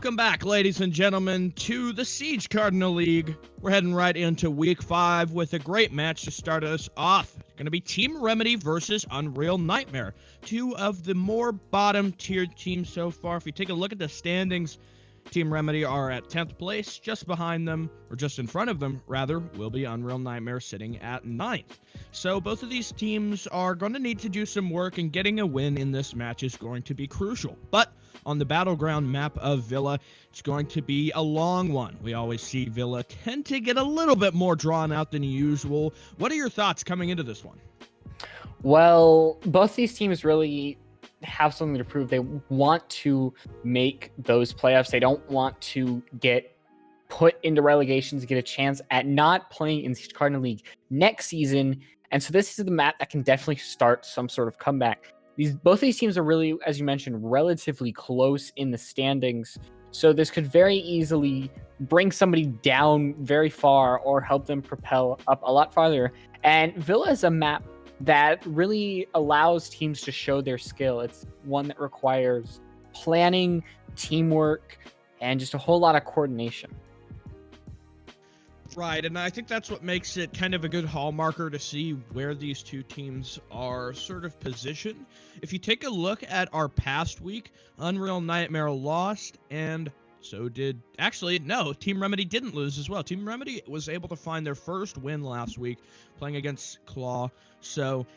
Welcome back, ladies and gentlemen, to the Siege Cardinal League. We're heading right into Week 5 with a great match to start us off. It's going to be Team Remedy versus Unreal Nightmare, two of the more bottom-tiered teams so far. If you take a look at the standings, Team Remedy are at 10th place. Just behind them, or just in front of them, rather, will be Unreal Nightmare sitting at 9th. So both of these teams are going to need to do some work, and getting a win in this match is going to be crucial. But on the battleground map of Villa, it's going to be a long one. We always see Villa tend to get a little bit more drawn out than usual. What are your thoughts coming into this one? Well, both these teams really have something to prove. They want to make those playoffs. They don't want to get put into relegations, get a chance at not playing in the Cardinal League next season. And so this is the map that can definitely start some sort of comeback. Both these teams are really, as you mentioned, relatively close in the standings. So this could very easily bring somebody down very far or help them propel up a lot farther. And Villa is a map that really allows teams to show their skill. It's one that requires planning, teamwork, and just a whole lot of coordination. Right, and I think that's what makes it kind of a good hallmarker to see where these two teams are sort of positioned. If you take a look at our past week, Unreal Nightmare lost, and so did... Actually, no, Team Remedy didn't lose as well. Team Remedy was able to find their first win last week, playing against Claw. So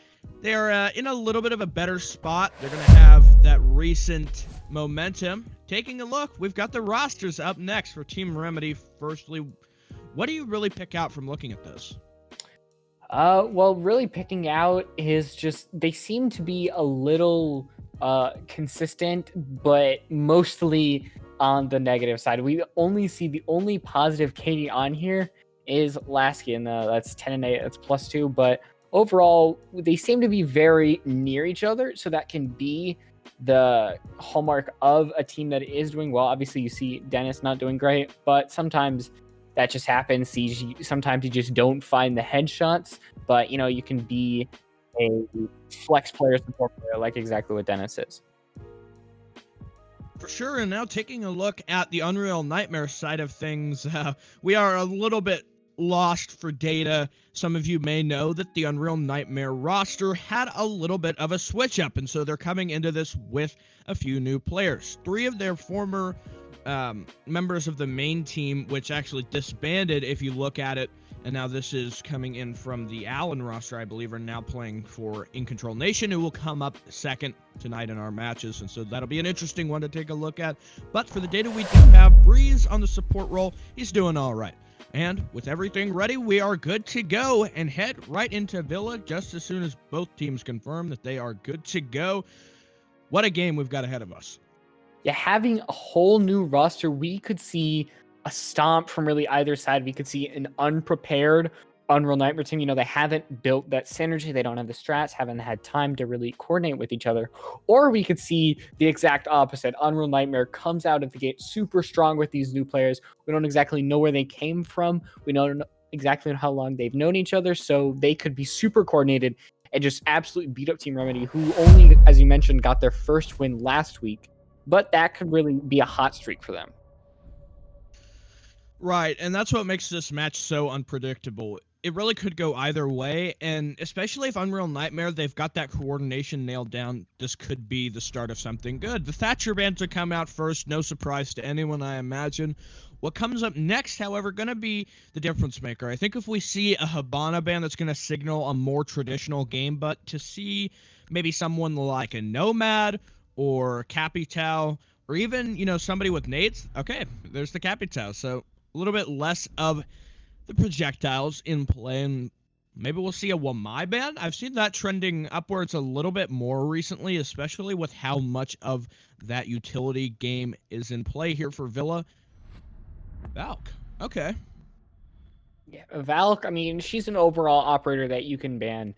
they're in a little bit of a better spot. They're going to have that recent momentum. Taking a look, we've got the rosters up next for Team Remedy. Firstly, what do you really pick out from looking at this? Well, really picking out is just they seem to be a little consistent, but mostly on the negative side. We only see the only positive KD on here is Lasky, and that's 10 and 8. That's +2. But overall, they seem to be very near each other, so that can be the hallmark of a team that is doing well. Obviously, you see Dennis not doing great, but sometimes that just happens. Sometimes you just don't find the headshots, but you can be a flex player, support player, like exactly what Dennis is. For sure, and now taking a look at the Unreal Nightmare side of things, we are a little bit lost for data. Some of you may know that the Unreal Nightmare roster had a little bit of a switch up, and so they're coming into this with a few new players. 3 of their former members of the main team, which actually disbanded if you look at it, and now this is coming in from the Allen roster, I believe, are now playing for InControlNation, who will come up second tonight in our matches, and so that'll be an interesting one to take a look at. But for the data we do have, Breeze on the support role, he's doing all right. And with everything ready, we are good to go and head right into Villa just as soon as both teams confirm that they are good to go. What a game we've got ahead of us. Yeah, having a whole new roster, we could see a stomp from really either side. We could see an unprepared Unreal Nightmare team. They haven't built that synergy. They don't have the strats, haven't had time to really coordinate with each other. Or we could see the exact opposite. Unreal Nightmare comes out of the gate super strong with these new players. We don't exactly know where they came from. We don't know exactly how long they've known each other, so they could be super coordinated and just absolutely beat up Team Remedy, who only, as you mentioned, got their first win last week. But that could really be a hot streak for them. Right, and that's what makes this match so unpredictable. It really could go either way, and especially if Unreal Nightmare, they've got that coordination nailed down, this could be the start of something good. The Thatcher band to come out first, no surprise to anyone, I imagine. What comes up next, however, going to be the difference maker. I think if we see a Habana band, that's going to signal a more traditional game, but to see maybe someone like a Nomad or Capital, or even, somebody with nades, okay, there's the Capital. So a little bit less of the projectiles in play, and maybe we'll see a Wamai band. I've seen that trending upwards a little bit more recently, especially with how much of that utility game is in play here for Villa. Valk, okay. Yeah, Valk, she's an overall operator that you can ban.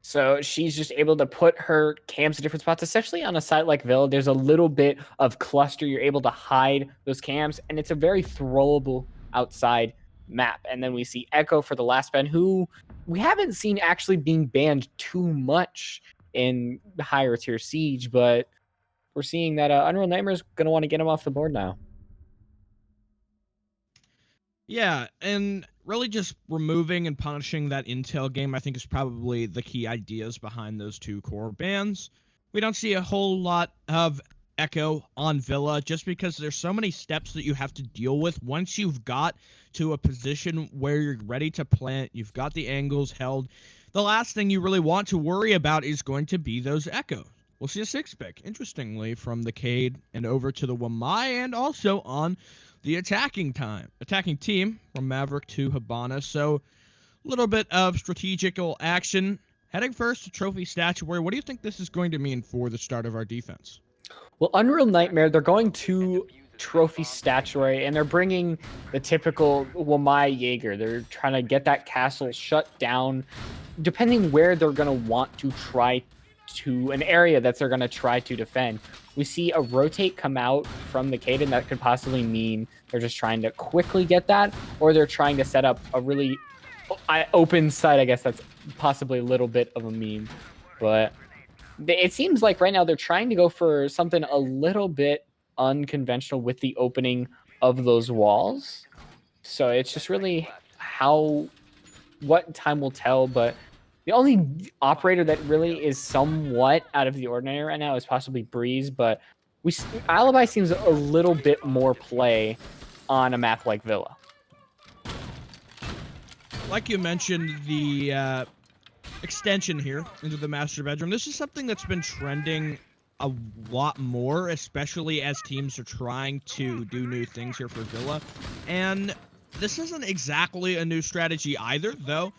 So she's just able to put her cams in different spots, especially on a site like Villa. There's a little bit of cluster. You're able to hide those cams, and it's a very throwable outside map. And then we see Echo for the last ban, who we haven't seen actually being banned too much in higher tier Siege, but we're seeing that Unreal Nightmare is going to want to get him off the board now. Yeah, and really just removing and punishing that intel game, I think, is probably the key ideas behind those two core bans. We don't see a whole lot of Echo on Villa just because there's so many steps that you have to deal with. Once you've got to a position where you're ready to plant, you've got the angles held, the last thing you really want to worry about is going to be those Echoes. We'll see a six pick, interestingly, from the Cade and over to the Wamai, and also on the attacking team from Maverick to Habana. So a little bit of strategical action. Heading first to Trophy Statuary, what do you think this is going to mean for the start of our defense? Well, Unreal Nightmare, they're going to Trophy Statuary, and they're bringing the typical Wamai Jaeger. They're trying to get that castle shut down, depending where they're going to want to try to, an area that they're going to try to defend. We see a rotate come out from the Caden. That could possibly mean they're just trying to quickly get that, or they're trying to set up a really open site. I guess that's possibly a little bit of a meme, but it seems like right now they're trying to go for something a little bit unconventional with the opening of those walls. So it's just really what time will tell. But the only operator that really is somewhat out of the ordinary right now is possibly Breeze. But Alibi seems a little bit more play on a map like Villa. Like you mentioned, the extension here into the master bedroom. This is something that's been trending a lot more, especially as teams are trying to do new things here for Villa. And this isn't exactly a new strategy either, though.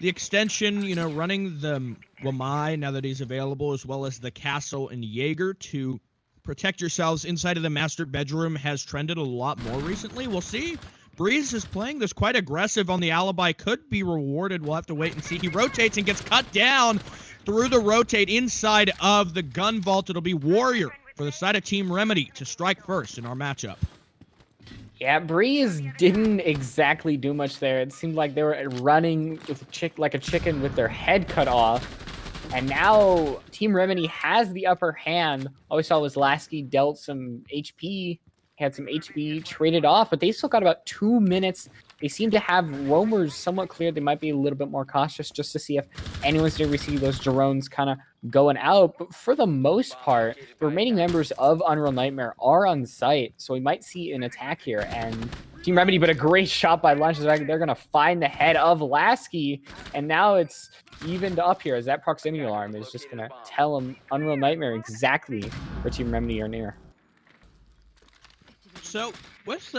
The extension, running the Wamai now that he's available, as well as the Castle and Jaeger to protect yourselves inside of the master bedroom has trended a lot more recently. We'll see. Breeze is playing this quite aggressive on the Alibi. Could be rewarded. We'll have to wait and see. He rotates and gets cut down through the rotate inside of the gun vault. It'll be Warrior for the side of Team Remedy to strike first in our matchup. Yeah, Breeze didn't exactly do much there. It seemed like they were running with like a chicken with their head cut off. And now Team Remedy has the upper hand. All we saw was Lasky dealt some HP, had some HP traded off, but they still got about 2 minutes. They seem to have roamers somewhat clear. They might be a little bit more cautious just to see if anyone's going to receive those drones kind of going out. But for the most part, the remaining members of Unreal Nightmare are on site, so we might see an attack here. And Team Remedy, but a great shot by Lunch. They're going to find the head of Lasky, and now it's evened up here as that proximity alarm is just going to tell them Unreal Nightmare exactly where Team Remedy are near. So, with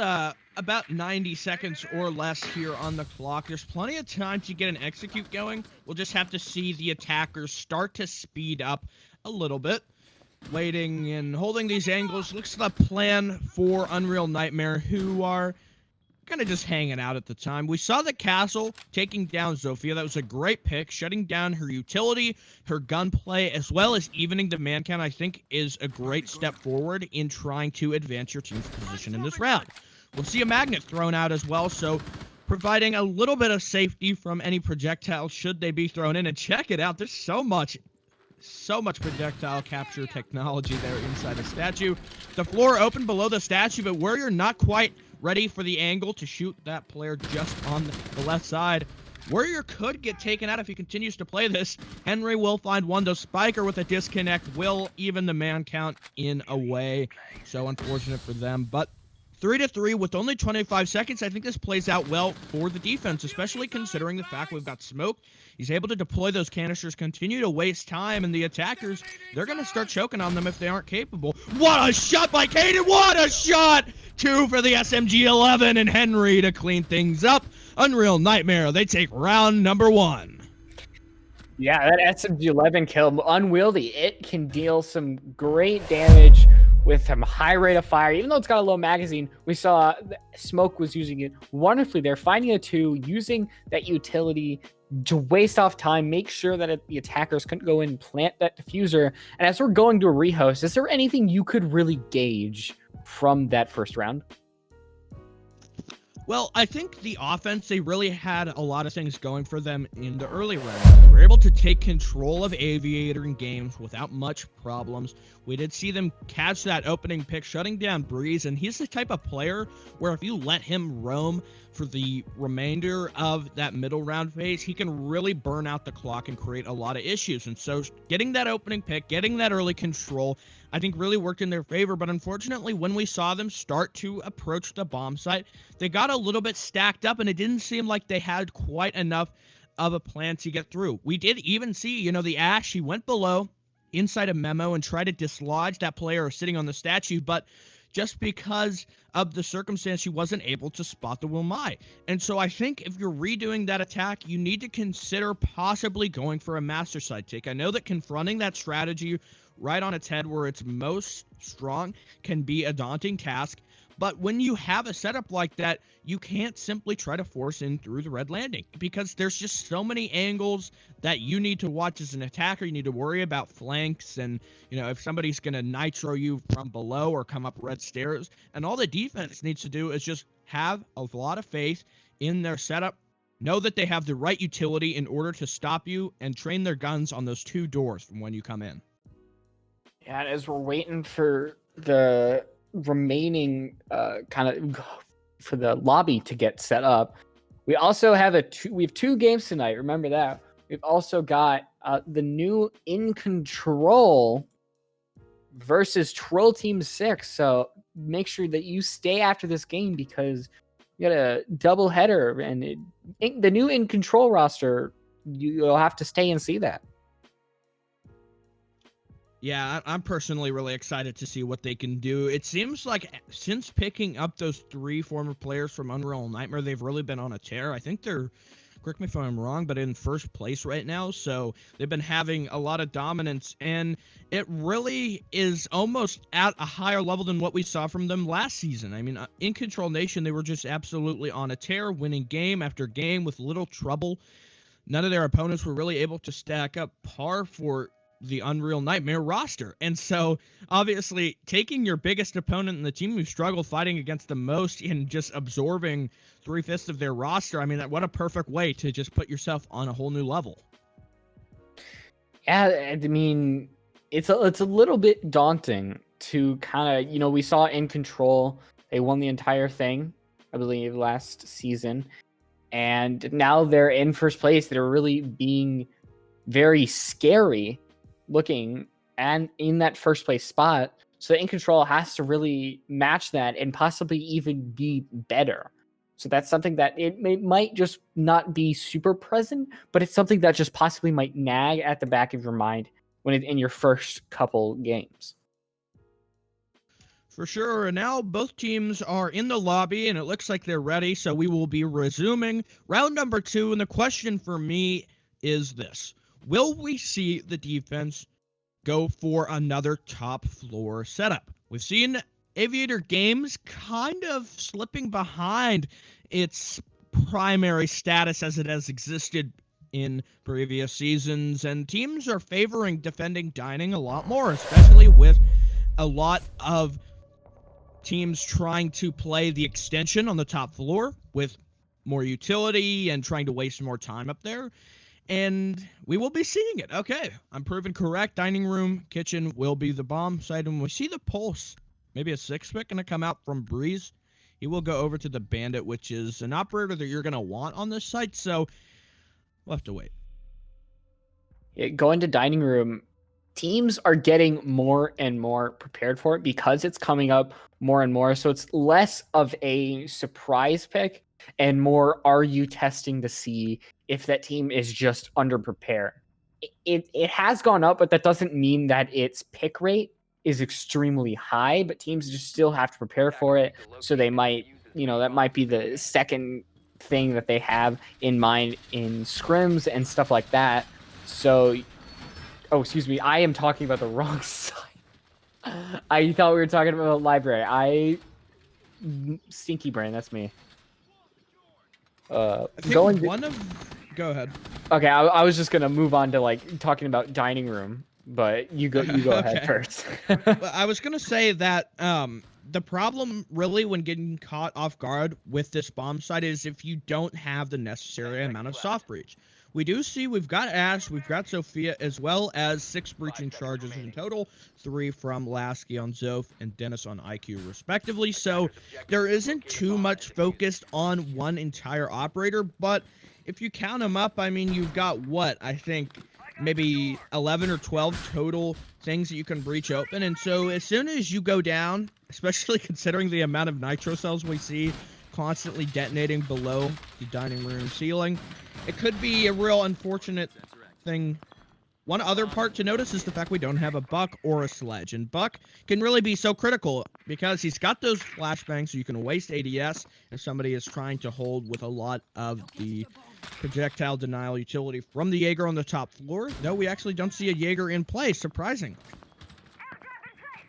about 90 seconds or less here on the clock, there's plenty of time to get an execute going. We'll just have to see the attackers start to speed up a little bit. Waiting and holding these angles looks the plan for Unreal Nightmare, who are kind of just hanging out at the time. We saw the Castle taking down Zofia. That was a great pick. Shutting down her utility, her gunplay, as well as evening the man count, I think is a great step forward in trying to advance your team's position in this round. We'll see a magnet thrown out as well, so providing a little bit of safety from any projectiles should they be thrown in. And check it out, there's so much projectile capture technology there inside the statue. The floor open below the statue, but where you're not quite ready for the angle to shoot that player just on the left side, Warrior could get taken out if he continues to play this. Henry will find one, though Spiker with a disconnect will even the man count in a way. So unfortunate for them, but 3-3 with only 25 seconds. I think this plays out well for the defense, especially considering the fact we've got smoke. He's able to deploy those canisters, continue to waste time, and the attackers, they're going to start choking on them if they aren't capable. What a shot by Caden! What a shot! 2 for the SMG-11, and Henry to clean things up. Unreal Nightmare, they take round number 1. Yeah, that SMG-11 kill, unwieldy. It can deal some great damage with some high rate of fire. Even though it's got a low magazine, we saw Smoke was using it wonderfully there, finding a 2, using that utility to waste off time, make sure that the attackers couldn't go in and plant that diffuser. And as we're going to a rehost, is there anything you could really gauge from that first round? Well, I think the offense, they really had a lot of things going for them in the early rounds. They were able to take control of Aviator in games without much problems. We did see them catch that opening pick, shutting down Breeze, and he's the type of player where if you let him roam for the remainder of that middle round phase, he can really burn out the clock and create a lot of issues. And so getting that opening pick, getting that early control, I think really worked in their favor. But unfortunately, when we saw them start to approach the bomb site, they got a little bit stacked up, and it didn't seem like they had quite enough of a plan to get through. We did even see, the Ash, he went below inside a memo and tried to dislodge that player sitting on the statue, but just because of the circumstance, he wasn't able to spot the Wilmai. And so I think if you're redoing that attack, you need to consider possibly going for a master side take. I know that confronting that strategy right on its head where it's most strong can be a daunting task, but when you have a setup like that, you can't simply try to force in through the red landing because there's just so many angles that you need to watch as an attacker. You need to worry about flanks and, if somebody's going to nitro you from below or come up red stairs. And all the defense needs to do is just have a lot of faith in their setup, know that they have the right utility in order to stop you, and train their guns on those two doors from when you come in. Yeah, and as we're waiting for the remaining for the lobby to get set up, we also have we have two games tonight. Remember that. We've also got the new In Control versus Troll Team 6. So make sure that you stay after this game because you got a double header, and the new In Control roster, you'll have to stay and see that. Yeah, I'm personally really excited to see what they can do. It seems like since picking up those 3 former players from Unreal Nightmare, they've really been on a tear. I think they're, correct me if I'm wrong, but in first place right now. So they've been having a lot of dominance, and it really is almost at a higher level than what we saw from them last season. I mean, InControlNation, they were just absolutely on a tear, winning game after game with little trouble. None of their opponents were really able to stack up par for the Unreal Nightmare roster. And so, obviously, taking your biggest opponent in the team who struggled fighting against the most and just absorbing 3/5 of their roster, I mean, what a perfect way to just put yourself on a whole new level. Yeah, I mean, it's a little bit daunting to kind of, we saw In Control. They won the entire thing, I believe, last season. And now they're in first place. They're really being very scary looking and in that first place spot. So In Control has to really match that and possibly even be better. So that's something that might just not be super present, but it's something that just possibly might nag at the back of your mind when in your first couple games. For sure. And now both teams are in the lobby, and it looks like they're ready. So we will be resuming round number 2. And the question for me is this: will we see the defense go for another top floor setup? We've seen Aviator Games kind of slipping behind its primary status as it has existed in previous seasons, and teams are favoring defending dining a lot more, especially with a lot of teams trying to play the extension on the top floor with more utility and trying to waste more time up there. And we will be seeing it. Okay, I'm proven correct. Dining room, kitchen will be the bomb site. And we see the pulse, maybe a 6-pick going to come out from Breeze. He will go over to the Bandit, which is an operator that you're going to want on this site. So we'll have to wait. Going to dining room, teams are getting more and more prepared for it because it's coming up more and more. So it's less of a surprise pick and more, are you testing to see if that team is just underprepared? It has gone up, but that doesn't mean that its pick rate is extremely high, but teams just still have to prepare for it. So they might, that might be the second thing that they have in mind in scrims and stuff like that. So, oh, excuse me, I am talking about the wrong side. I thought we were talking about the library. Stinky brain, that's me. Go ahead. Okay, I was just gonna move on to talking about dining room, but you go Okay. ahead first. Well, I was gonna say that the problem really when getting caught off guard with this bomb site is if you don't have the necessary amount of soft breach. We do see we've got Ash, we've got Sophia, as well as 6 breaching charges in total, 3 from Lasky on Zoph and Dennis on IQ respectively, so there isn't too much focused on one entire operator, but if you count them up, I mean, you've got what, I think maybe 11 or 12 total things that you can breach open, and so as soon as you go down, especially considering the amount of nitro cells we see constantly detonating below the dining room ceiling, it could be a real unfortunate thing. One other part to notice is the fact we don't have a Buck or a Sledge, and Buck can really be so critical because he's got those flashbangs, so you can waste ADS if somebody is trying to hold with a lot of the projectile denial utility from the Jaeger on the top floor, though we actually don't see a Jaeger in play, surprising.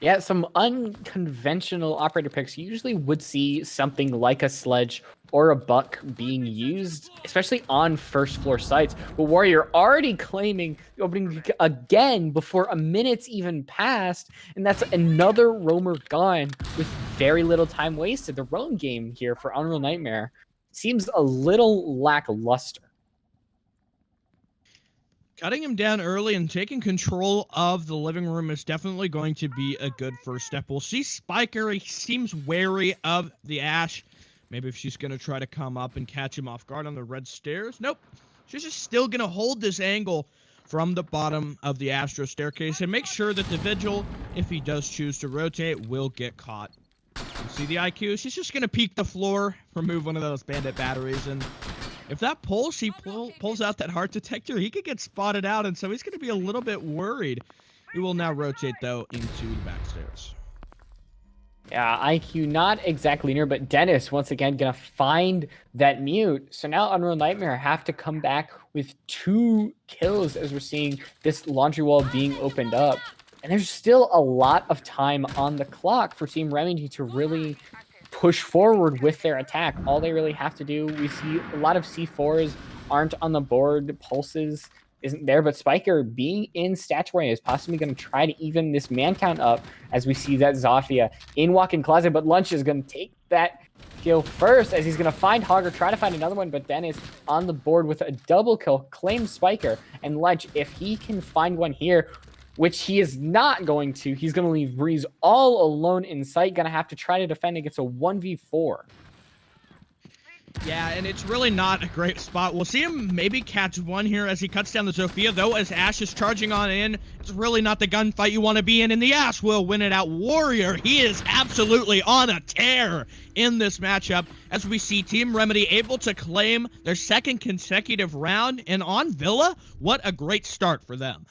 Yeah, some unconventional operator picks. You usually would see something like a Sledge or a Buck being used, especially on first floor sites. But Warrior already claiming the opening again before a minute's even passed, and that's another roamer gone with very little time wasted. The roam game here for Unreal Nightmare seems a little lackluster. Cutting him down early and taking control of the living room is definitely going to be a good first step. We'll see Spiker. He seems wary of the Ash. Maybe if she's going to try to come up and catch him off guard on the red stairs. Nope. She's just still going to hold this angle from the bottom of the Astro staircase and make sure that the Vigil, if he does choose to rotate, will get caught. You see the IQ? She's just going to peek the floor, remove one of those bandit batteries, and if that pulls, he pulls out that heart detector, he could get spotted out, and so he's going to be a little bit worried. He will now rotate, though, into the back stairs. Yeah, IQ not exactly near, but Dennis once again going to find that mute. So now Unreal Nightmare have to come back with 2 kills as we're seeing this laundry wall being opened up. And there's still a lot of time on the clock for Team Remedy to really push forward with their attack. All they really have to do, we see a lot of C4s aren't on the board, pulses isn't there, but Spiker being in statuary is possibly going to try to even this man count up as we see that Zofia in walk-in closet, but Lunch is going to take that kill first as he's going to find Hogger, try to find another one, but Dennis on the board with a double kill, claims Spiker, and Lunch, if he can find one here, which he is not going to, he's going to leave Breeze all alone in sight, going to have to try to defend against a 1v4. Yeah, and it's really not a great spot. We'll see him maybe catch one here as he cuts down the Sophia, though, as Ash is charging on in. It's really not the gunfight you want to be in, and the Ash will win it out. Warrior, he is absolutely on a tear in this matchup, as we see Team Remedy able to claim their 2nd consecutive round, and on Villa, what a great start for them.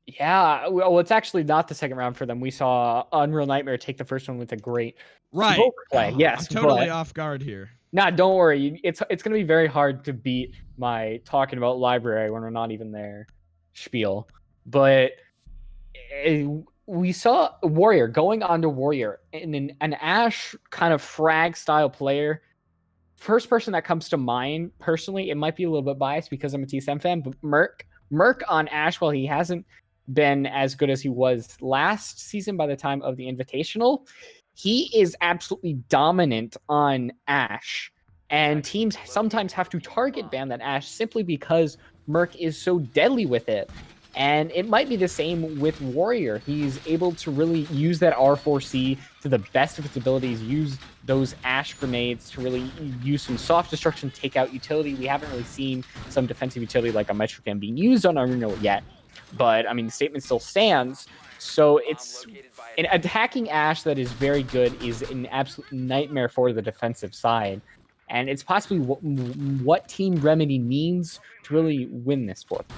Yeah, well, it's actually not the 2nd round for them. We saw Unreal Nightmare take the first one with a great smoke play. Yes, I'm totally off guard here. Nah, don't worry. It's going to be very hard to beat my talking about library when we're not even there spiel. But we saw Warrior going on to Warrior, and an Ash kind of frag style player. First person that comes to mind, personally, it might be a little bit biased because I'm a TSM fan, but Merc on Ash, while he hasn't been as good as he was last season by the time of the Invitational, he is absolutely dominant on Ash, and teams sometimes have to target ban that Ash simply because Merc is so deadly with it. And it might be the same with Warrior. He's able to really use that R4C to the best of its abilities, use those Ash grenades to really use some soft destruction, take out utility. We haven't really seen some defensive utility like a Metrocam being used on Unreal yet. But, I mean, the statement still stands. So it's an attacking Ash that is very good is an absolute nightmare for the defensive side. And it's possibly what Team Remedy needs to really win this for them.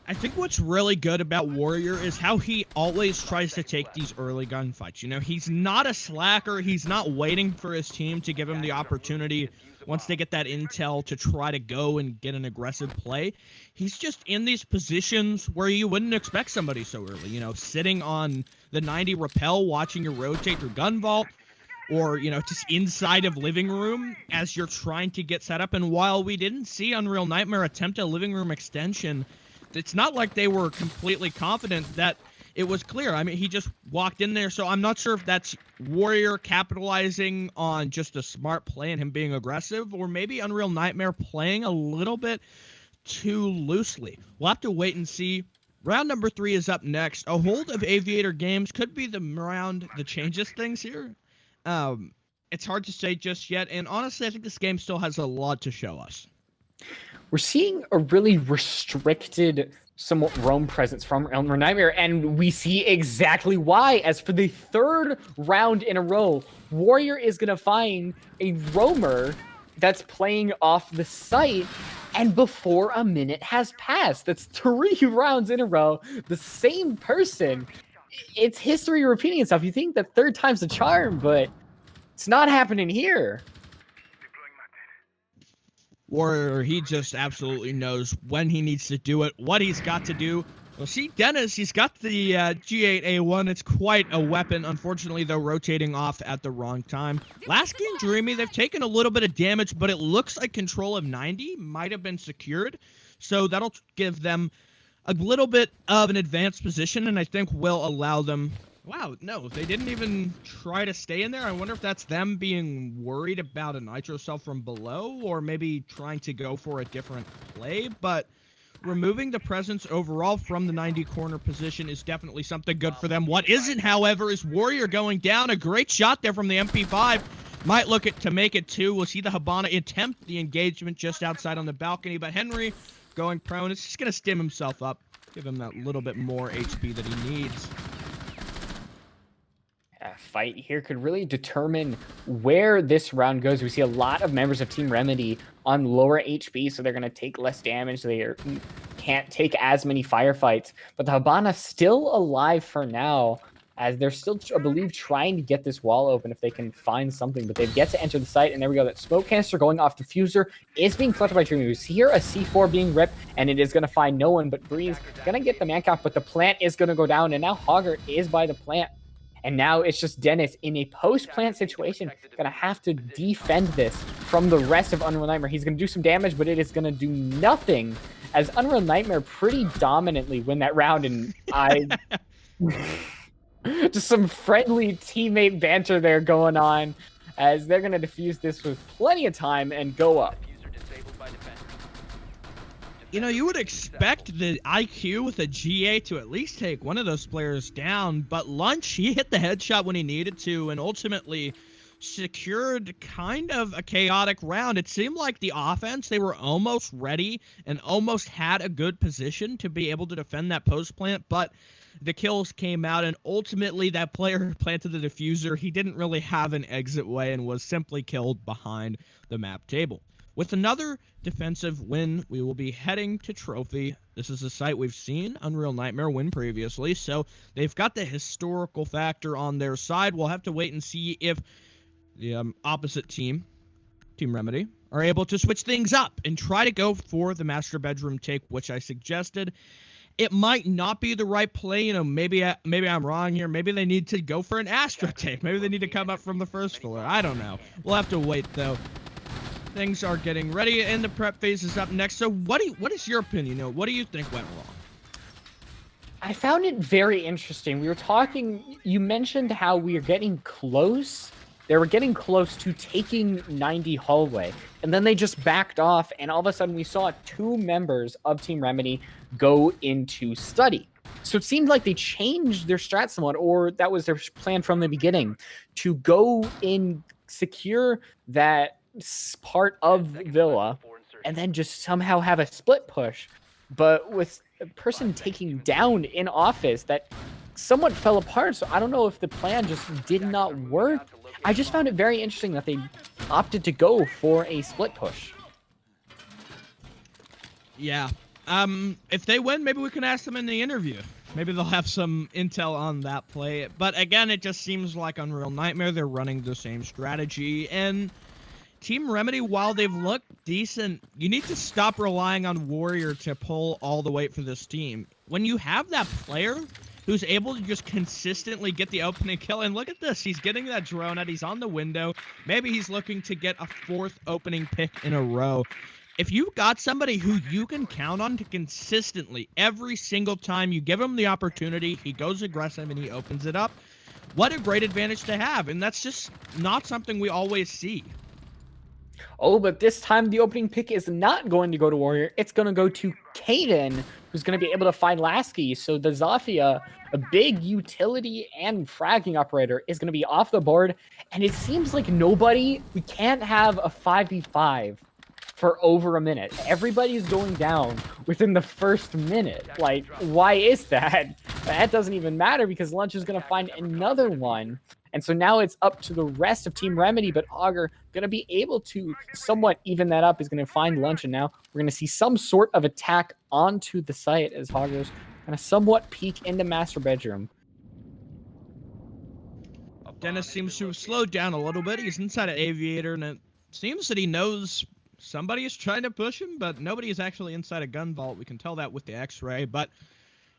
I think what's really good about Warrior is how he always tries to take these early gunfights. You know, he's not a slacker. He's not waiting for his team to give him the opportunity once they get that intel to try to go and get an aggressive play. He's just in these positions where you wouldn't expect somebody so early. You know, sitting on the 90 rappel, watching you rotate through gun vault, or, you know, just inside of living room as you're trying to get set up. And while we didn't see Unreal Nightmare attempt a living room extension, it's not like they were completely confident that it was clear. I mean, he just walked in there, so I'm not sure if that's Warrior capitalizing on just a smart play and him being aggressive, or maybe Unreal Nightmare playing a little bit too loosely. We'll have to wait and see. Round number 3 is up next. A hold of Aviator Games could be the round that changes things here. It's hard to say just yet, and honestly, I think this game still has a lot to show us. We're seeing a really restricted, somewhat roam presence from Unreal Nightmare, and we see exactly why. As for the 3rd round in a row, Warrior is going to find a roamer that's playing off the site, and before a minute has passed. That's 3 rounds in a row. The same person. It's history repeating itself. You think that 3rd time's a charm, but it's not happening here. Warrior, he just absolutely knows when he needs to do it, what he's got to do. Well, see, Dennis, he's got the G8A1. It's quite a weapon. Unfortunately, though, rotating off at the wrong time. Last game, Dreamy, they've taken a little bit of damage, but it looks like control of 90 might have been secured. So that'll give them a little bit of an advanced position, and I think will allow them... Wow, no, they didn't even try to stay in there. I wonder if that's them being worried about a nitro cell from below, or maybe trying to go for a different play, but removing the presence overall from the 90 corner position is definitely something good for them. What isn't, however, is Warrior going down. A great shot there from the MP5. Might look to make it 2. We'll see the Hibana attempt the engagement just outside on the balcony, but Henry going prone. It's just going to stim himself up, give him that little bit more HP that he needs. A fight here could really determine where this round goes. We see a lot of members of Team Remedy on lower HP, so they're going to take less damage. They can't take as many firefights. But the Hibana still alive for now, as they're still, I believe, trying to get this wall open if they can find something. But they've yet to enter the site, and there we go. That smoke canister going off diffuser is being collected by Dreamy. We see here a C4 being ripped, and it is going to find no one. But Breeze going to get the man count, but the plant is going to go down, and now Hoggart is by the plant. And now it's just Dennis in a post-plant situation, going to have to defend this from the rest of Unreal Nightmare. He's going to do some damage, but it is going to do nothing, as Unreal Nightmare pretty dominantly win that round. And just some friendly teammate banter there going on, as they're going to defuse this with plenty of time and go up. You know, you would expect the IQ with a GA to at least take one of those players down, but Lunch, he hit the headshot when he needed to and ultimately secured kind of a chaotic round. It seemed like the offense, they were almost ready and almost had a good position to be able to defend that post plant, but the kills came out, and ultimately that player who planted the diffuser, he didn't really have an exit way and was simply killed behind the map table. With another defensive win, we will be heading to Trophy. This is a site we've seen Unreal Nightmare win previously, so they've got the historical factor on their side. We'll have to wait and see if the opposite team, Team Remedy, are able to switch things up and try to go for the master bedroom take, which I suggested. It might not be the right play. You know, maybe I'm wrong here. Maybe they need to go for an Astra take. Maybe they need to come up from the first floor. I don't know. We'll have to wait, though. Things are getting ready, and the prep phase is up next. So what is your opinion? You know, what do you think went wrong? I found it very interesting. We were talking, you mentioned how we are getting close. They were getting close to taking 90 hallway, and then they just backed off, and all of a sudden we saw 2 members of Team Remedy go into study. So it seemed like they changed their strat somewhat, or that was their plan from the beginning, to go in, secure that part of Villa, and then just somehow have a split push. But with a person taking down in office, that somewhat fell apart. So I don't know if the plan just did not work. I just found it very interesting that they opted to go for a split push. Yeah. If they win, maybe we can ask them in the interview. Maybe they'll have some intel on that play. But again, it just seems like Unreal Nightmare, they're running the same strategy. And Team Remedy, while they've looked decent, you need to stop relying on Warrior to pull all the weight for this team. When you have that player who's able to just consistently get the opening kill, and look at this, he's getting that drone out, he's on the window, maybe he's looking to get a 4th opening pick in a row. if you've got somebody who you can count on to consistently, every single time you give him the opportunity, he goes aggressive and he opens it up, what a great advantage to have. And that's just not something we always see. Oh, but this time the opening pick is not going to go to Warrior. It's going to go to Kaden, who's going to be able to find Lasky. So the Zafia, a big utility and fragging operator, is going to be off the board. And it seems like we can't have a 5v5 for over a minute. Everybody's going down within the first minute. Like, why is that? That doesn't even matter because Lunch is going to find another one. And so now it's up to the rest of Team Remedy, but Augur going to be able to somewhat even that up. Is going to find Lunch, and now we're going to see some sort of attack onto the site as Augur's going to somewhat peek into Master Bedroom. Dennis seems to have slowed down a little bit. He's inside an Aviator, and it seems that he knows somebody is trying to push him, but nobody is actually inside a gun vault. We can tell that with the X-ray, but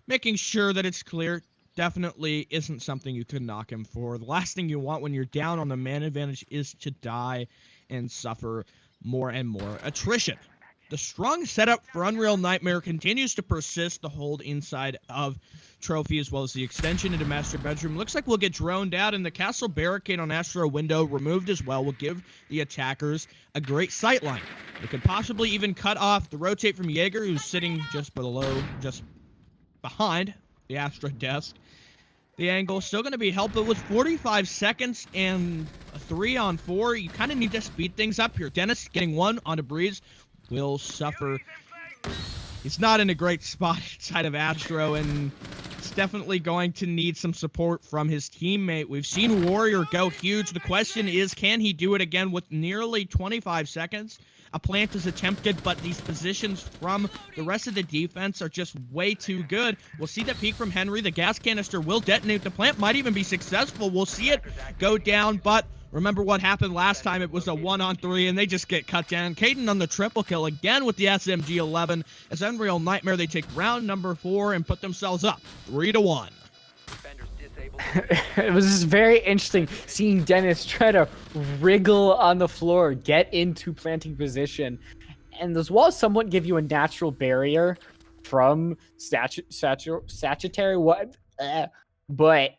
making sure that it's clear definitely isn't something you could knock him for. The last thing you want when you're down on the man advantage is to die and suffer more and more attrition. The strong setup for Unreal Nightmare continues to persist, the hold inside of Trophy as well as the extension into Master Bedroom. Looks like we'll get droned out, and the castle barricade on Astro Window removed as well will give the attackers a great sightline. They could possibly even cut off the rotate from Jaeger, who's sitting just behind the Astro desk. The angle still going to be held, but with 45 seconds and a 3-on-4, you kind of need to speed things up here. Dennis getting one on a breeze will suffer. He's not in a great spot inside of Astro, and it's definitely going to need some support from his teammate. We've seen Warrior go huge. The question is, can he do it again with nearly 25 seconds? A plant is attempted, but these positions from the rest of the defense are just way too good. We'll see the peek from Henry. The gas canister will detonate. The plant might even be successful. We'll see it go down, but remember what happened last time. It was a 1-on-3, and they just get cut down. Kaden on the triple kill again with the SMG-11. As Unreal Nightmare, they take round number 4 and put themselves up 3-1. It was just very interesting seeing Dennis try to wriggle on the floor, get into planting position, and as well as somewhat give you a natural barrier from Sagittary. But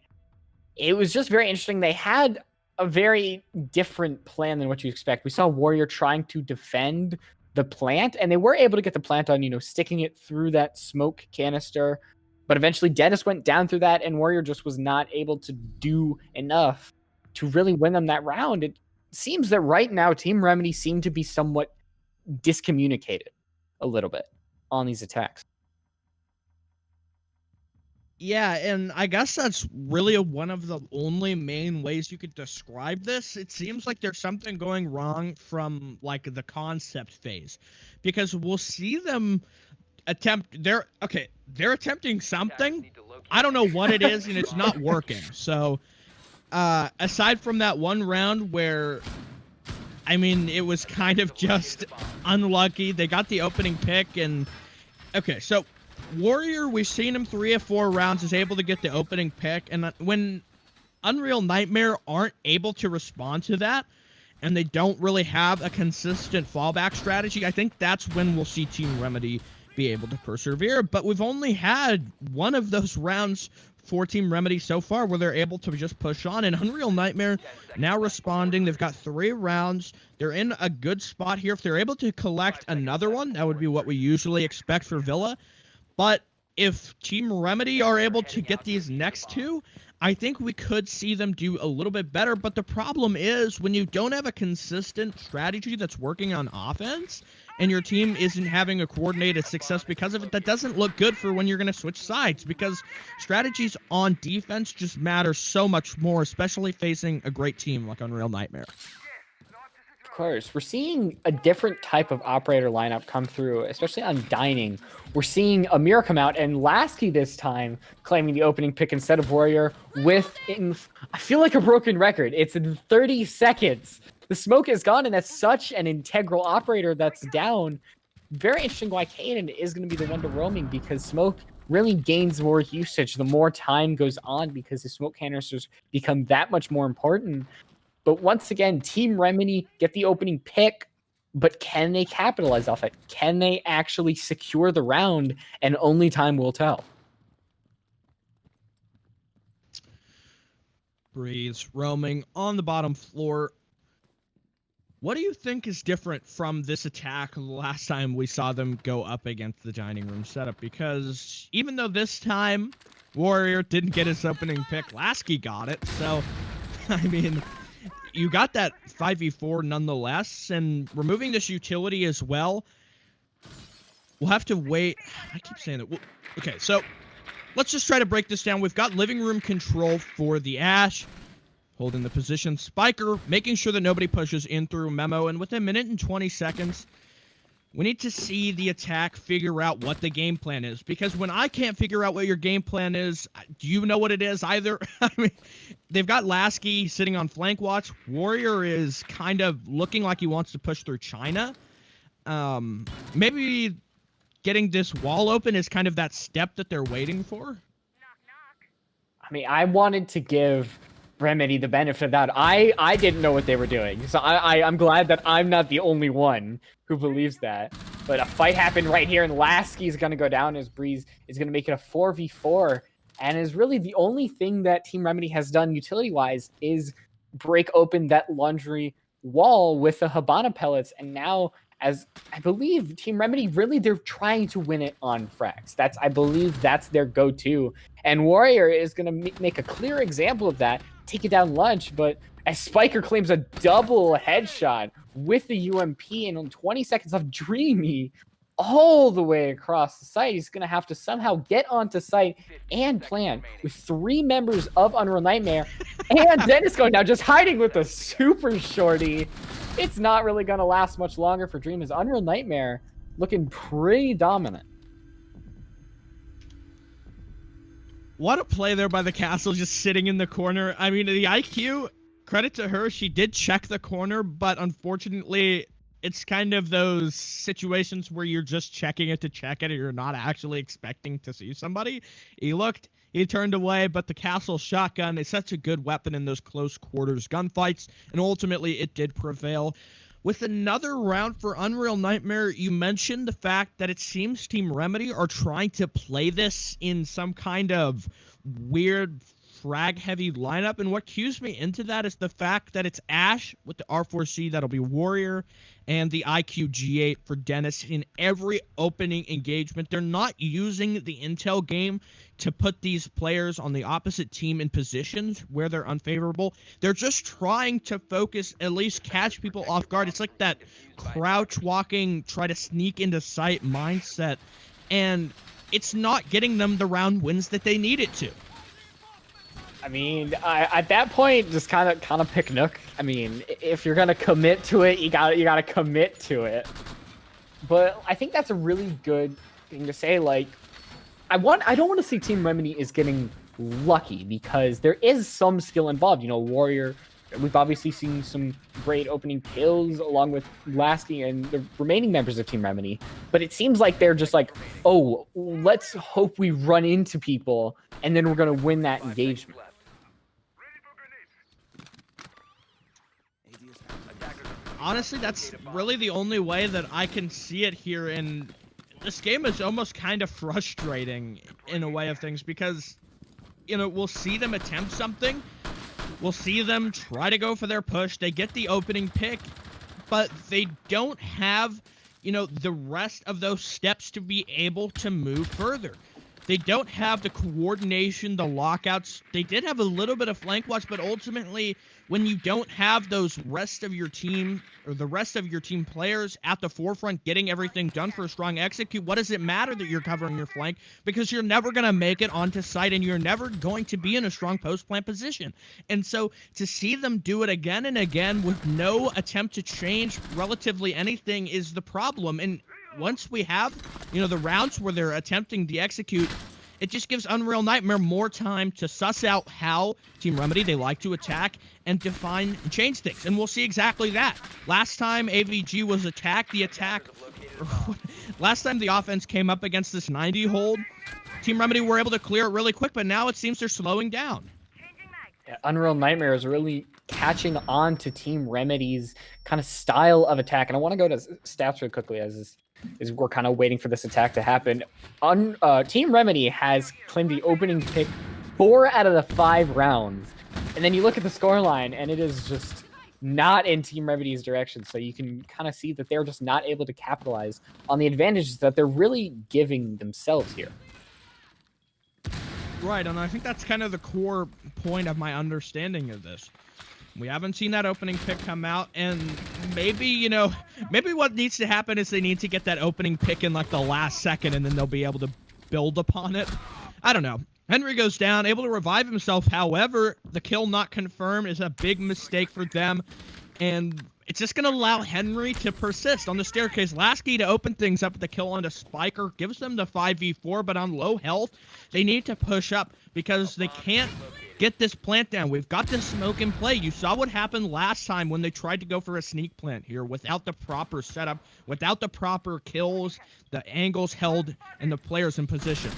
it was just very interesting. They had a very different plan than what you expect. We saw Warrior trying to defend the plant, and they were able to get the plant on, sticking it through that smoke canister. But eventually Dennis went down through that, and Warrior just was not able to do enough to really win them that round. It seems that right now Team Remedy seem to be somewhat discommunicated a little bit on these attacks. Yeah, and I guess that's really one of the only main ways you could describe this. It seems like there's something going wrong from, like, the concept phase. Because we'll see them they're attempting something. I don't know what it is, and it's not working. So, aside from that one round where, I mean, it was kind of just unlucky. They got the opening pick, and okay, so Warrior, we've seen him 3 of 4 rounds, is able to get the opening pick, and when Unreal Nightmare aren't able to respond to that, and they don't really have a consistent fallback strategy, I think that's when we'll see Team Remedy be able to persevere. But we've only had one of those rounds for Team Remedy so far where they're able to just push on, and Unreal Nightmare now responding. They've got 3 rounds. They're in a good spot here. If they're able to collect another one, that would be what we usually expect for Villa. But if Team Remedy are able to get these next 2, I think we could see them do a little bit better. But the problem is, when you don't have a consistent strategy that's working on offense, and your team isn't having a coordinated success because of it, that doesn't look good for when you're going to switch sides, because strategies on defense just matter so much more, especially facing a great team like Unreal Nightmare. Of course, we're seeing a different type of operator lineup come through, especially on Dining. We're seeing Amir come out, and Lasky this time claiming the opening pick instead of Warrior I feel like a broken record. It's in 30 seconds. The smoke is gone, and that's such an integral operator that's down. Very interesting why Kaden is going to be the one to roaming, because smoke really gains more usage the more time goes on, because the smoke canisters become that much more important. But once again, Team Remedy get the opening pick. but can they capitalize off it? Can they actually secure the round? And only time will tell. Breeze roaming on the bottom floor. What do you think is different from this attack the last time we saw them go up against the dining room setup? Because even though this time Warrior didn't get his opening pick, Lasky got it. So, I mean, you got that 5v4 nonetheless, and removing this utility as well. We'll have to wait. I keep saying that. Okay, so let's just try to break this down. We've got living room control for the Ashe. Holding the position. Spiker, making sure that nobody pushes in through Memo. And within a minute and 20 seconds, we need to see the attack figure out what the game plan is. Because when I can't figure out what your game plan is, do you know what it is either? I mean, they've got Lasky sitting on flank watch. Warrior is kind of looking like he wants to push through China. Maybe getting this wall open is kind of that step that they're waiting for. I mean, I wanted to give Remedy the benefit of that. I didn't know what they were doing, so I'm glad that I'm not the only one who believes that. But a fight happened right here, and Lasky's gonna go down as Breeze is gonna make it a 4v4, and is really the only thing that Team Remedy has done utility-wise is break open that laundry wall with the Habana pellets, and now, as I believe Team Remedy, really they're trying to win it on frags. I believe that's their go-to, and Warrior is gonna make a clear example of that. Take it down lunch, but as Spiker claims a double headshot with the UMP and on 20 seconds of Dreamy all the way across the site, he's going to have to somehow get onto site and plan with 3 members of Unreal Nightmare. And Dennis going down, just hiding with a super shorty. It's not really going to last much longer for Dream as Unreal Nightmare looking pretty dominant. What a play there by the Castle, just sitting in the corner. I mean, the IQ, credit to her, she did check the corner, but unfortunately, it's kind of those situations where you're just checking it to check it, and you're not actually expecting to see somebody. He looked, he turned away, but the Castle shotgun is such a good weapon in those close quarters gunfights, and ultimately it did prevail. With another round for Unreal Nightmare, you mentioned the fact that it seems Team Remedy are trying to play this in some kind of weird frag-heavy lineup, and what cues me into that is the fact that it's Ashe with the R4C, that'll be Warrior, and the IQ G8 for Dennis in every opening engagement. They're not using the intel game to put these players on the opposite team in positions where they're unfavorable. They're just trying to focus, at least catch people off guard. It's like that crouch walking, try to sneak into sight mindset, and it's not getting them the round wins that they need it to. I mean, at that point, just kind of pick Nook. I mean, if you're gonna commit to it, you gotta commit to it. But I think that's a really good thing to say. Like, I don't want to see Team Remedy is getting lucky, because there is some skill involved. You know, Warrior, we've obviously seen some great opening kills along with Lasky and the remaining members of Team Remedy. But it seems like they're just like, oh, let's hope we run into people, and then we're gonna win that engagement. Honestly, that's really the only way that I can see it here, and this game is almost kind of frustrating in a way of things, because, you know, we'll see them attempt something, we'll see them try to go for their push, they get the opening pick, but they don't have, you know, the rest of those steps to be able to move further. They don't have the coordination, the lockouts. They did have a little bit of flank watch, but ultimately, when you don't have those rest of your team, or the rest of your team players at the forefront getting everything done for a strong execute, what does it matter that you're covering your flank? Because you're never going to make it onto site, and you're never going to be in a strong post-plant position. And so, to see them do it again and again with no attempt to change relatively anything is the problem. And once we have, you know, the rounds where they're attempting the execute, it just gives Unreal Nightmare more time to suss out how Team Remedy, they like to attack and define and change things. And we'll see exactly that. Last time AVG was attacked, last time the offense came up against this 90 hold, Team Remedy were able to clear it really quick, but now it seems they're slowing down. Yeah, Unreal Nightmare is really catching on to Team Remedy's kind of style of attack. And I want to go to stats really quickly as we're kind of waiting for this attack to happen. Team Remedy has claimed the opening pick 4 out of the 5 rounds. And then you look at the scoreline, and it is just not in Team Remedy's direction. So you can kind of see that they're just not able to capitalize on the advantages that they're really giving themselves here. Right, and I think that's kind of the core point of my understanding of this. We haven't seen that opening pick come out, and maybe, maybe what needs to happen is they need to get that opening pick in like the last second, and then they'll be able to build upon it. I don't know. Henry goes down, able to revive himself. However, the kill not confirmed is a big mistake for them, and it's just going to allow Henry to persist on the staircase. Lasky to open things up with the kill onto Spiker. Gives them the 5v4, but on low health, they need to push up because they can't get this plant down. We've got this smoke in play. You saw what happened last time when they tried to go for a sneak plant here without the proper setup, without the proper kills, the angles held, and the players in position.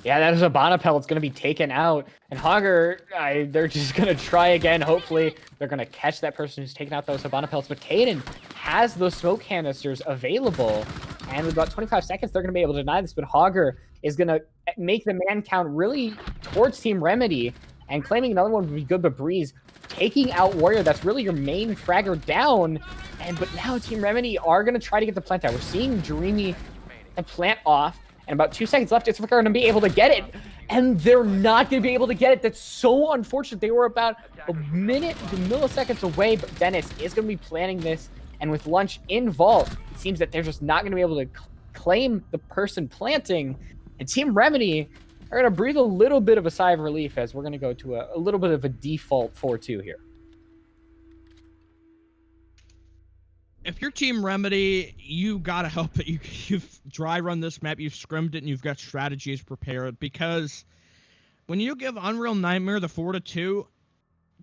Yeah, that is a Hibana pellet's going to be taken out. And Hogger, they're just going to try again. Hopefully, they're going to catch that person who's taking out those Hibana pellets. But Kaden has those smoke canisters available. And with about 25 seconds, they're going to be able to deny this. But Hogger is going to make the man count really towards Team Remedy. And claiming another one would be good, but Breeze taking out Warrior. That's really your main fragger down. But now Team Remedy are going to try to get the plant out. We're seeing Dreamy and plant off. And about 2 seconds left, it's going to be able to get it. And they're not going to be able to get it. That's so unfortunate. They were about a minute to milliseconds away, but Dennis is going to be planning this. And with Lunch in Vault, it seems that they're just not going to be able to claim the person planting. And Team Remedy are going to breathe a little bit of a sigh of relief as we're going to go to a little bit of a default 4-2 here. If you're Team Remedy, you gotta help it. You've dry run this map, you've scrimmed it, and you've got strategies prepared. Because when you give Unreal Nightmare the 4-2,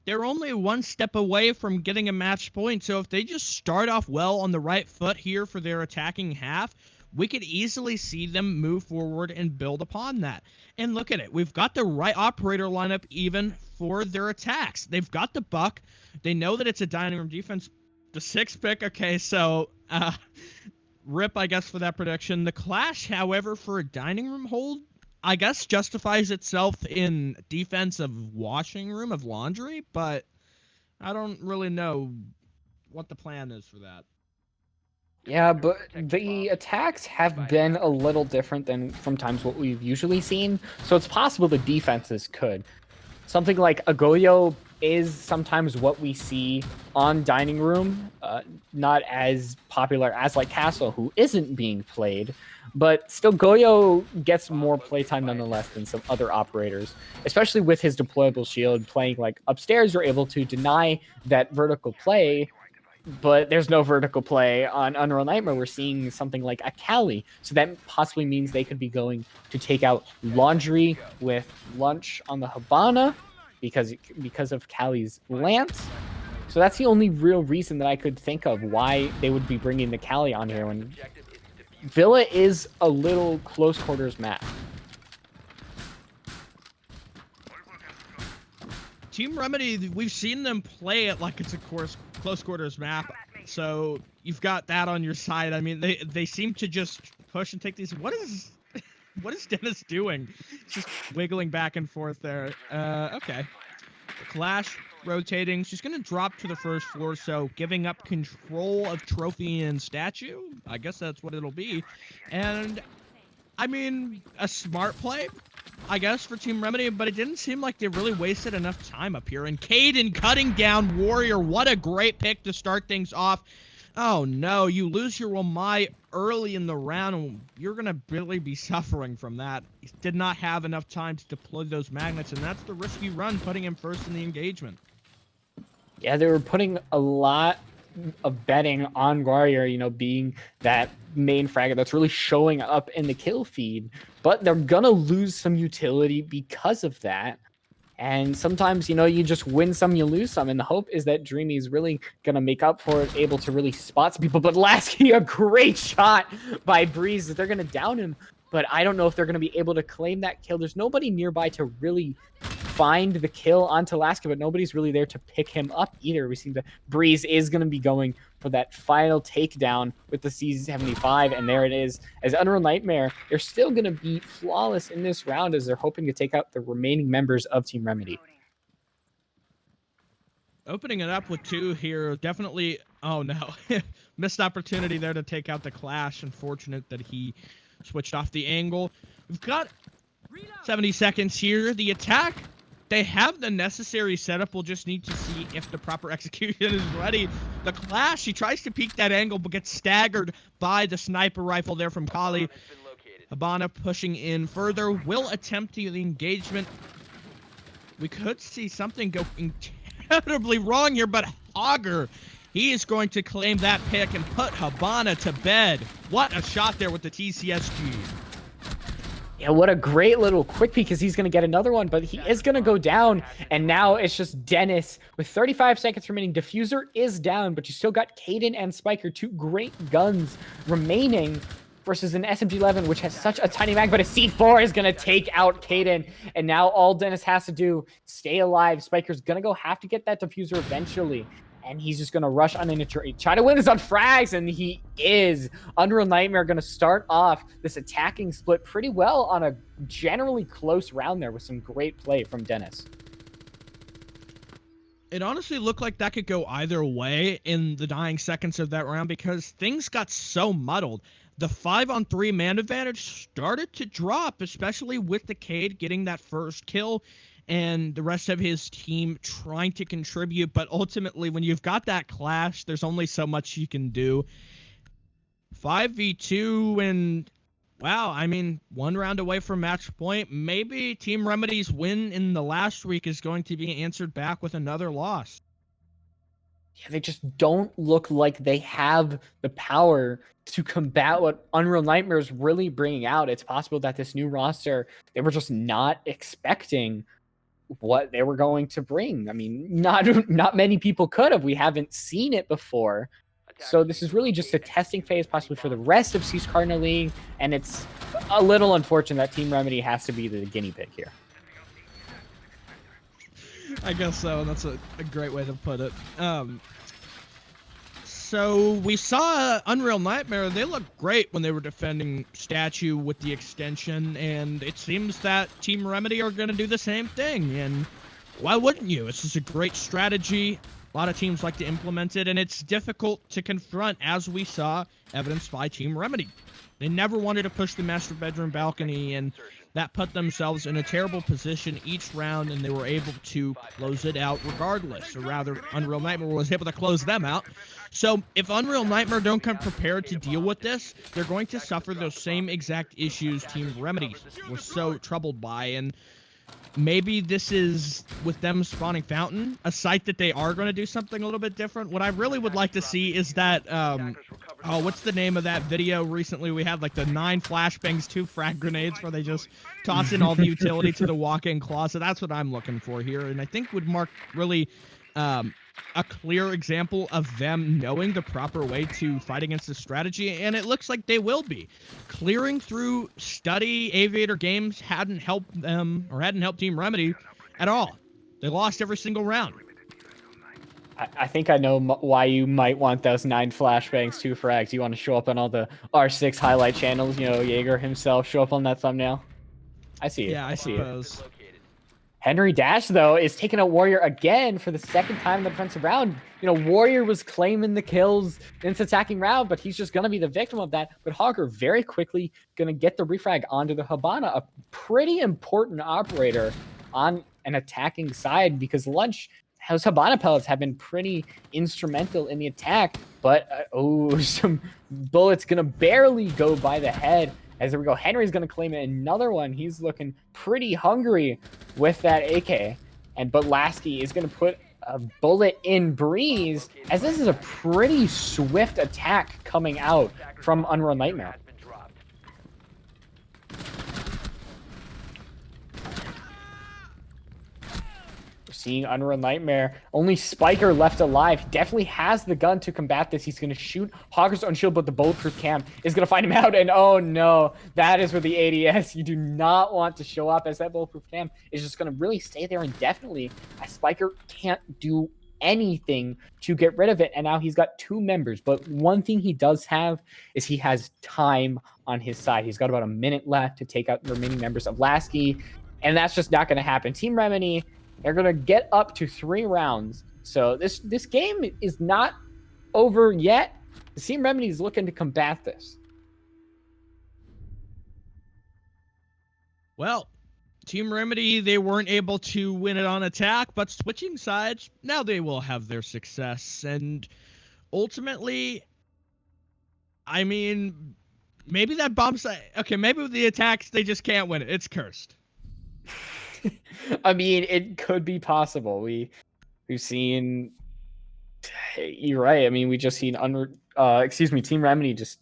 they're only one step away from getting a match point. So if they just start off well on the right foot here for their attacking half, we could easily see them move forward and build upon that. And look at it. We've got the right operator lineup even for their attacks. They've got the buck. They know that it's a dining room defense. The 6th pick, okay, so rip, I guess, for that prediction. The Clash, however, for a dining room hold, I guess justifies itself in defense of washing room, of laundry, but I don't really know what the plan is for that. Yeah, but the attacks have been a little different than from times what we've usually seen, so it's possible the defenses could. Something like Agoyo is sometimes what we see on Dining Room, not as popular as like Castle, who isn't being played, but still Goyo gets more playtime nonetheless than some other operators, especially with his deployable shield playing like upstairs. You're able to deny that vertical play, but there's no vertical play on Unreal Nightmare. We're seeing something like a Cali, so that possibly means they could be going to take out Laundry with Lunch on the Hibana, because of Cali's lance. So that's the only real reason that I could think of why they would be bringing the Cali on here, when Villa is a little close quarters map. Team Remedy, we've seen them play it like it's a close quarters map, so you've got that on your side. I mean, they seem to just push and take these. What is Dennis doing? Just wiggling back and forth there. Okay. The Clash rotating. She's going to drop to the first floor, so giving up control of trophy and statue. I guess that's what it'll be. And, I mean, a smart play, I guess, for Team Remedy, but it didn't seem like they really wasted enough time up here. And Kaden cutting down Warrior. What a great pick to start things off. Oh no, you lose your Wamai early in the round, and you're going to really be suffering from that. He did not have enough time to deploy those magnets, and that's the risk you run, putting him first in the engagement. Yeah, they were putting a lot of betting on Warrior, being that main fragger that's really showing up in the kill feed, but they're going to lose some utility because of that. And sometimes, you just win some, you lose some. And the hope is that Dreamy is really going to make up for it, able to really spot some people. But Lasky, a great shot by Breeze. They're going to down him. But I don't know if they're going to be able to claim that kill. There's nobody nearby to really find the kill onto Laska, but nobody's really there to pick him up either. We seem to Breeze is going to be going for that final takedown with the C75, and there it is. As Unreal Nightmare, they're still going to be flawless in this round as they're hoping to take out the remaining members of Team Remedy. Opening it up with 2 here, definitely. Oh no, missed opportunity there to take out the Clash. Unfortunate that he switched off the angle. We've got 70 seconds here. The attack, they have the necessary setup. We'll just need to see if the proper execution is ready. The Clash, he tries to peek that angle, but gets staggered by the sniper rifle there from Kali. Habana pushing in further, will attempt the engagement. We could see something go incredibly wrong here, but Hogger, he is going to claim that pick and put Habana to bed. What a shot there with the TCSG. Yeah, what a great little quick peek, because he's going to get another one, but he is going to go down, and now it's just Dennis with 35 seconds remaining. Diffuser is down, but you still got Caden and Spiker, 2 great guns remaining versus an SMG-11, which has such a tiny mag, but a C4 is going to take out Caden, and now all Dennis has to do, stay alive. Spiker's going to go have to get that Diffuser eventually, and he's just going to rush on into try to win this on frags, and he is. Unreal Nightmare going to start off this attacking split pretty well on a generally close round there with some great play from Dennis. It honestly looked like that could go either way in the dying seconds of that round because things got so muddled. The 5-on-3 man advantage started to drop, especially with the Cade getting that first kill and the rest of his team trying to contribute. But ultimately, when you've got that Clash, there's only so much you can do. 5v2, and wow, I mean, 1 round away from match point. Maybe Team Remedy's win in the last week is going to be answered back with another loss. Yeah, they just don't look like they have the power to combat what Unreal Nightmare is really bringing out. It's possible that this new roster, they were just not expecting what they were going to bring. I mean, not many people could have. We haven't seen it before. So this is really just a testing phase possibly for the rest of Cease Cardinal League, and it's a little unfortunate that Team Remedy has to be the guinea pig here. I guess so. That's a great way to put it. So we saw Unreal Nightmare. They looked great when they were defending Statue with the extension, and it seems that Team Remedy are going to do the same thing. And why wouldn't you? It's just a great strategy. A lot of teams like to implement it, and it's difficult to confront, as we saw evidenced by Team Remedy. They never wanted to push the master bedroom balcony, and that put themselves in a terrible position each round, and they were able to close it out regardless. Or rather, Unreal Nightmare was able to close them out. So if Unreal Nightmare don't come prepared to deal with this, they're going to suffer those same exact issues Team Remedy was so troubled by. And maybe this is, with them spawning Fountain, a site that they are going to do something a little bit different. What I really would like to see is that, oh, what's the name of that video recently? We had like the 9 flashbangs, 2 frag grenades where they just toss in all the utility to the walk-in closet. That's what I'm looking for here. And I think would mark really a clear example of them knowing the proper way to fight against this strategy, and it looks like they will be. Clearing through Study, Aviator Games hadn't helped them, or hadn't helped Team Remedy at all. They lost every single round. I think I know why you might want those 9 flashbangs, 2 frags. You want to show up on all the R6 highlight channels, you know, Jaeger himself, show up on that thumbnail. I see it. Yeah, I suppose. Henry Dash, though, is taking out Warrior again for the 2nd time in the defensive round. You know, Warrior was claiming the kills in this attacking round, but he's just going to be the victim of that. But Hogger very quickly going to get the refrag onto the Habana, a pretty important operator on an attacking side, because Lunch, those Habana pellets have been pretty instrumental in the attack. But, some bullets going to barely go by the head. As there we go, Henry's going to claim another one. He's looking pretty hungry with that AK. But Lasky is going to put a bullet in Breeze, as this is a pretty swift attack coming out from Unreal Nightmare. seeing Unreal Nightmare. Only Spiker left alive. He definitely has the gun to combat this. He's going to shoot Hogger's Unshield, but the bulletproof cam is going to find him out. And oh no, that is where the ADS, you do not want to show up, as that bulletproof cam is just going to really stay there indefinitely, as Spiker can't do anything to get rid of it. And now he's got 2 members. But one thing he does have is he has time on his side. He's got about a minute left to take out the remaining members of Lasky. And that's just not going to happen. Team Remedy, they're going to get up to 3 rounds. So this game is not over yet. Team Remedy is looking to combat this. Well, Team Remedy, they weren't able to win it on attack, but switching sides, now they will have their success. And ultimately, I mean, maybe that bomb site... Okay, maybe with the attacks, they just can't win it. It's cursed. I mean, it could be possible. We've seen... You're right. I mean, we just seen Team Remedy just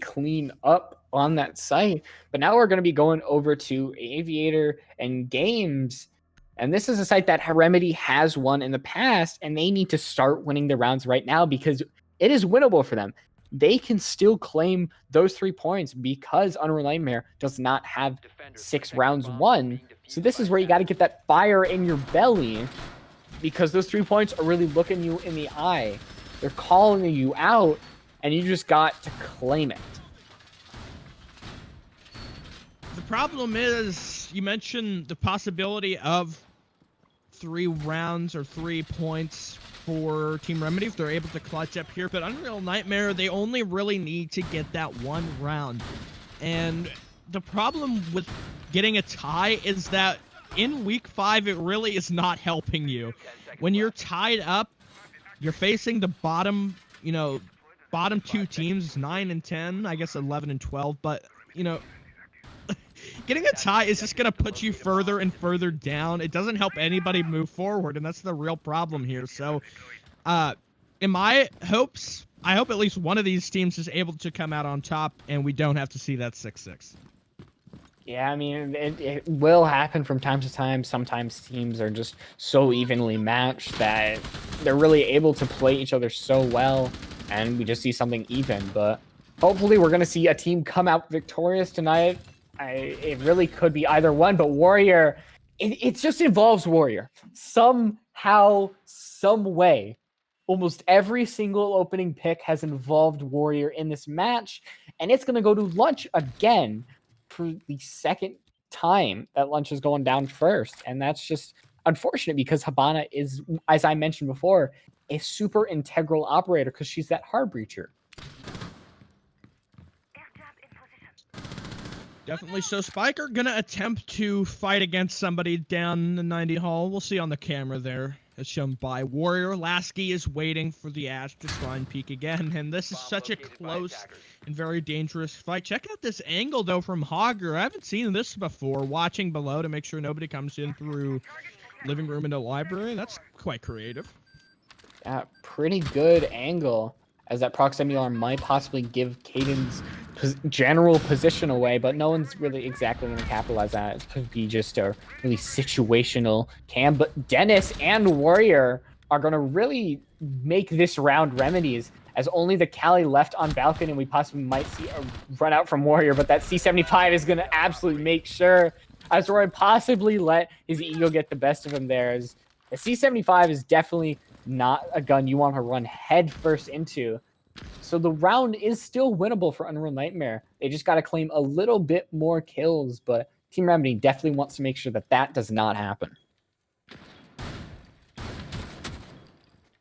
clean up on that site. But now we're going to be going over to Aviator and Games. And this is a site that Remedy has won in the past, and they need to start winning the rounds right now because it is winnable for them. They can still claim those 3 points because Unreal Nightmare does not have 6 rounds won. So this is where you got to get that fire in your belly, because those 3 points are really looking you in the eye. They're calling you out, and you just got to claim it. The problem is, you mentioned the possibility of 3 rounds or 3 points for Team Remedy if they're able to clutch up here, but Unreal Nightmare, they only really need to get that 1 round. And the problem with getting a tie is that in week 5, it really is not helping you. When you're tied up, you're facing the bottom 2 teams, 9 and 10, I guess 11 and 12, but, getting a tie is just going to put you further and further down. It doesn't help anybody move forward, and that's the real problem here. So, in my hopes, I hope at least one of these teams is able to come out on top, and we don't have to see that 6-6. Yeah, I mean, it will happen from time to time. Sometimes teams are just so evenly matched that they're really able to play each other so well, and we just see something even. But hopefully we're going to see a team come out victorious tonight. It really could be either one, but Warrior, it just involves Warrior. Somehow, some way, almost every single opening pick has involved Warrior in this match, and it's going to go to lunch again for the second time that lunch is going down first. And that's just unfortunate because Habana is, as I mentioned before, a super integral operator because she's that hard breacher. Definitely. So Spiker gonna attempt to fight against somebody down the 90 hall. We'll see on the camera there. As shown by Warrior. Lasky is waiting for the Ash to try and peek again, and this is such a close and very dangerous fight. Check out this angle, though, from Hogger. I haven't seen this before. Watching below to make sure nobody comes in through living room into library. That's quite creative. Yeah, pretty good angle, as that proximity alarm might possibly give Caden's general position away, but no one's really exactly going to capitalize on it. It could be just a really situational cam, but Dennis and Warrior are going to really make this round Remedies, as only the Cali left on balcony, and we possibly might see a run out from Warrior, but that C75 is going to absolutely make sure, as Roy possibly let his ego get the best of him there, as the C75 is definitely not a gun you want to run head first into. So the round is still winnable for Unreal Nightmare. They just got to claim a little bit more kills, but Team Remedy definitely wants to make sure that that does not happen.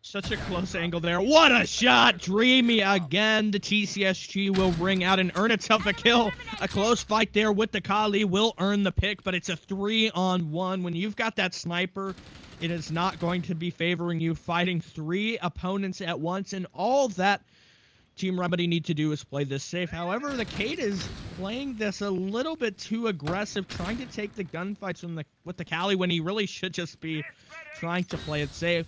Such a close angle there. What a shot! Dreamy again. The TCSG will ring out and earn itself a kill. A close fight there with the Kali will earn the pick, but it's a 3-on-1. When you've got that sniper, it is not going to be favoring you fighting 3 opponents at once, and all that Team Remedy need to do is play this safe. However, the Cade is playing this a little bit too aggressive, trying to take the gunfights with the Cali when he really should just be trying to play it safe.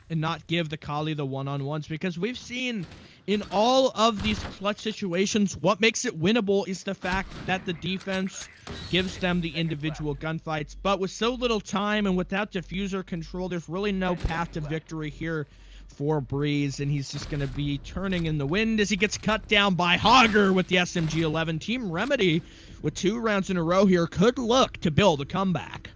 and not give the Kali the one-on-ones, because we've seen in all of these clutch situations, what makes it winnable is the fact that the defense gives them the individual gunfights. But with so little time and without diffuser control, there's really no path to victory here for Breeze, and he's just going to be turning in the wind as he gets cut down by Hogger with the SMG-11. Team Remedy, with 2 rounds in a row here, could look to build a comeback.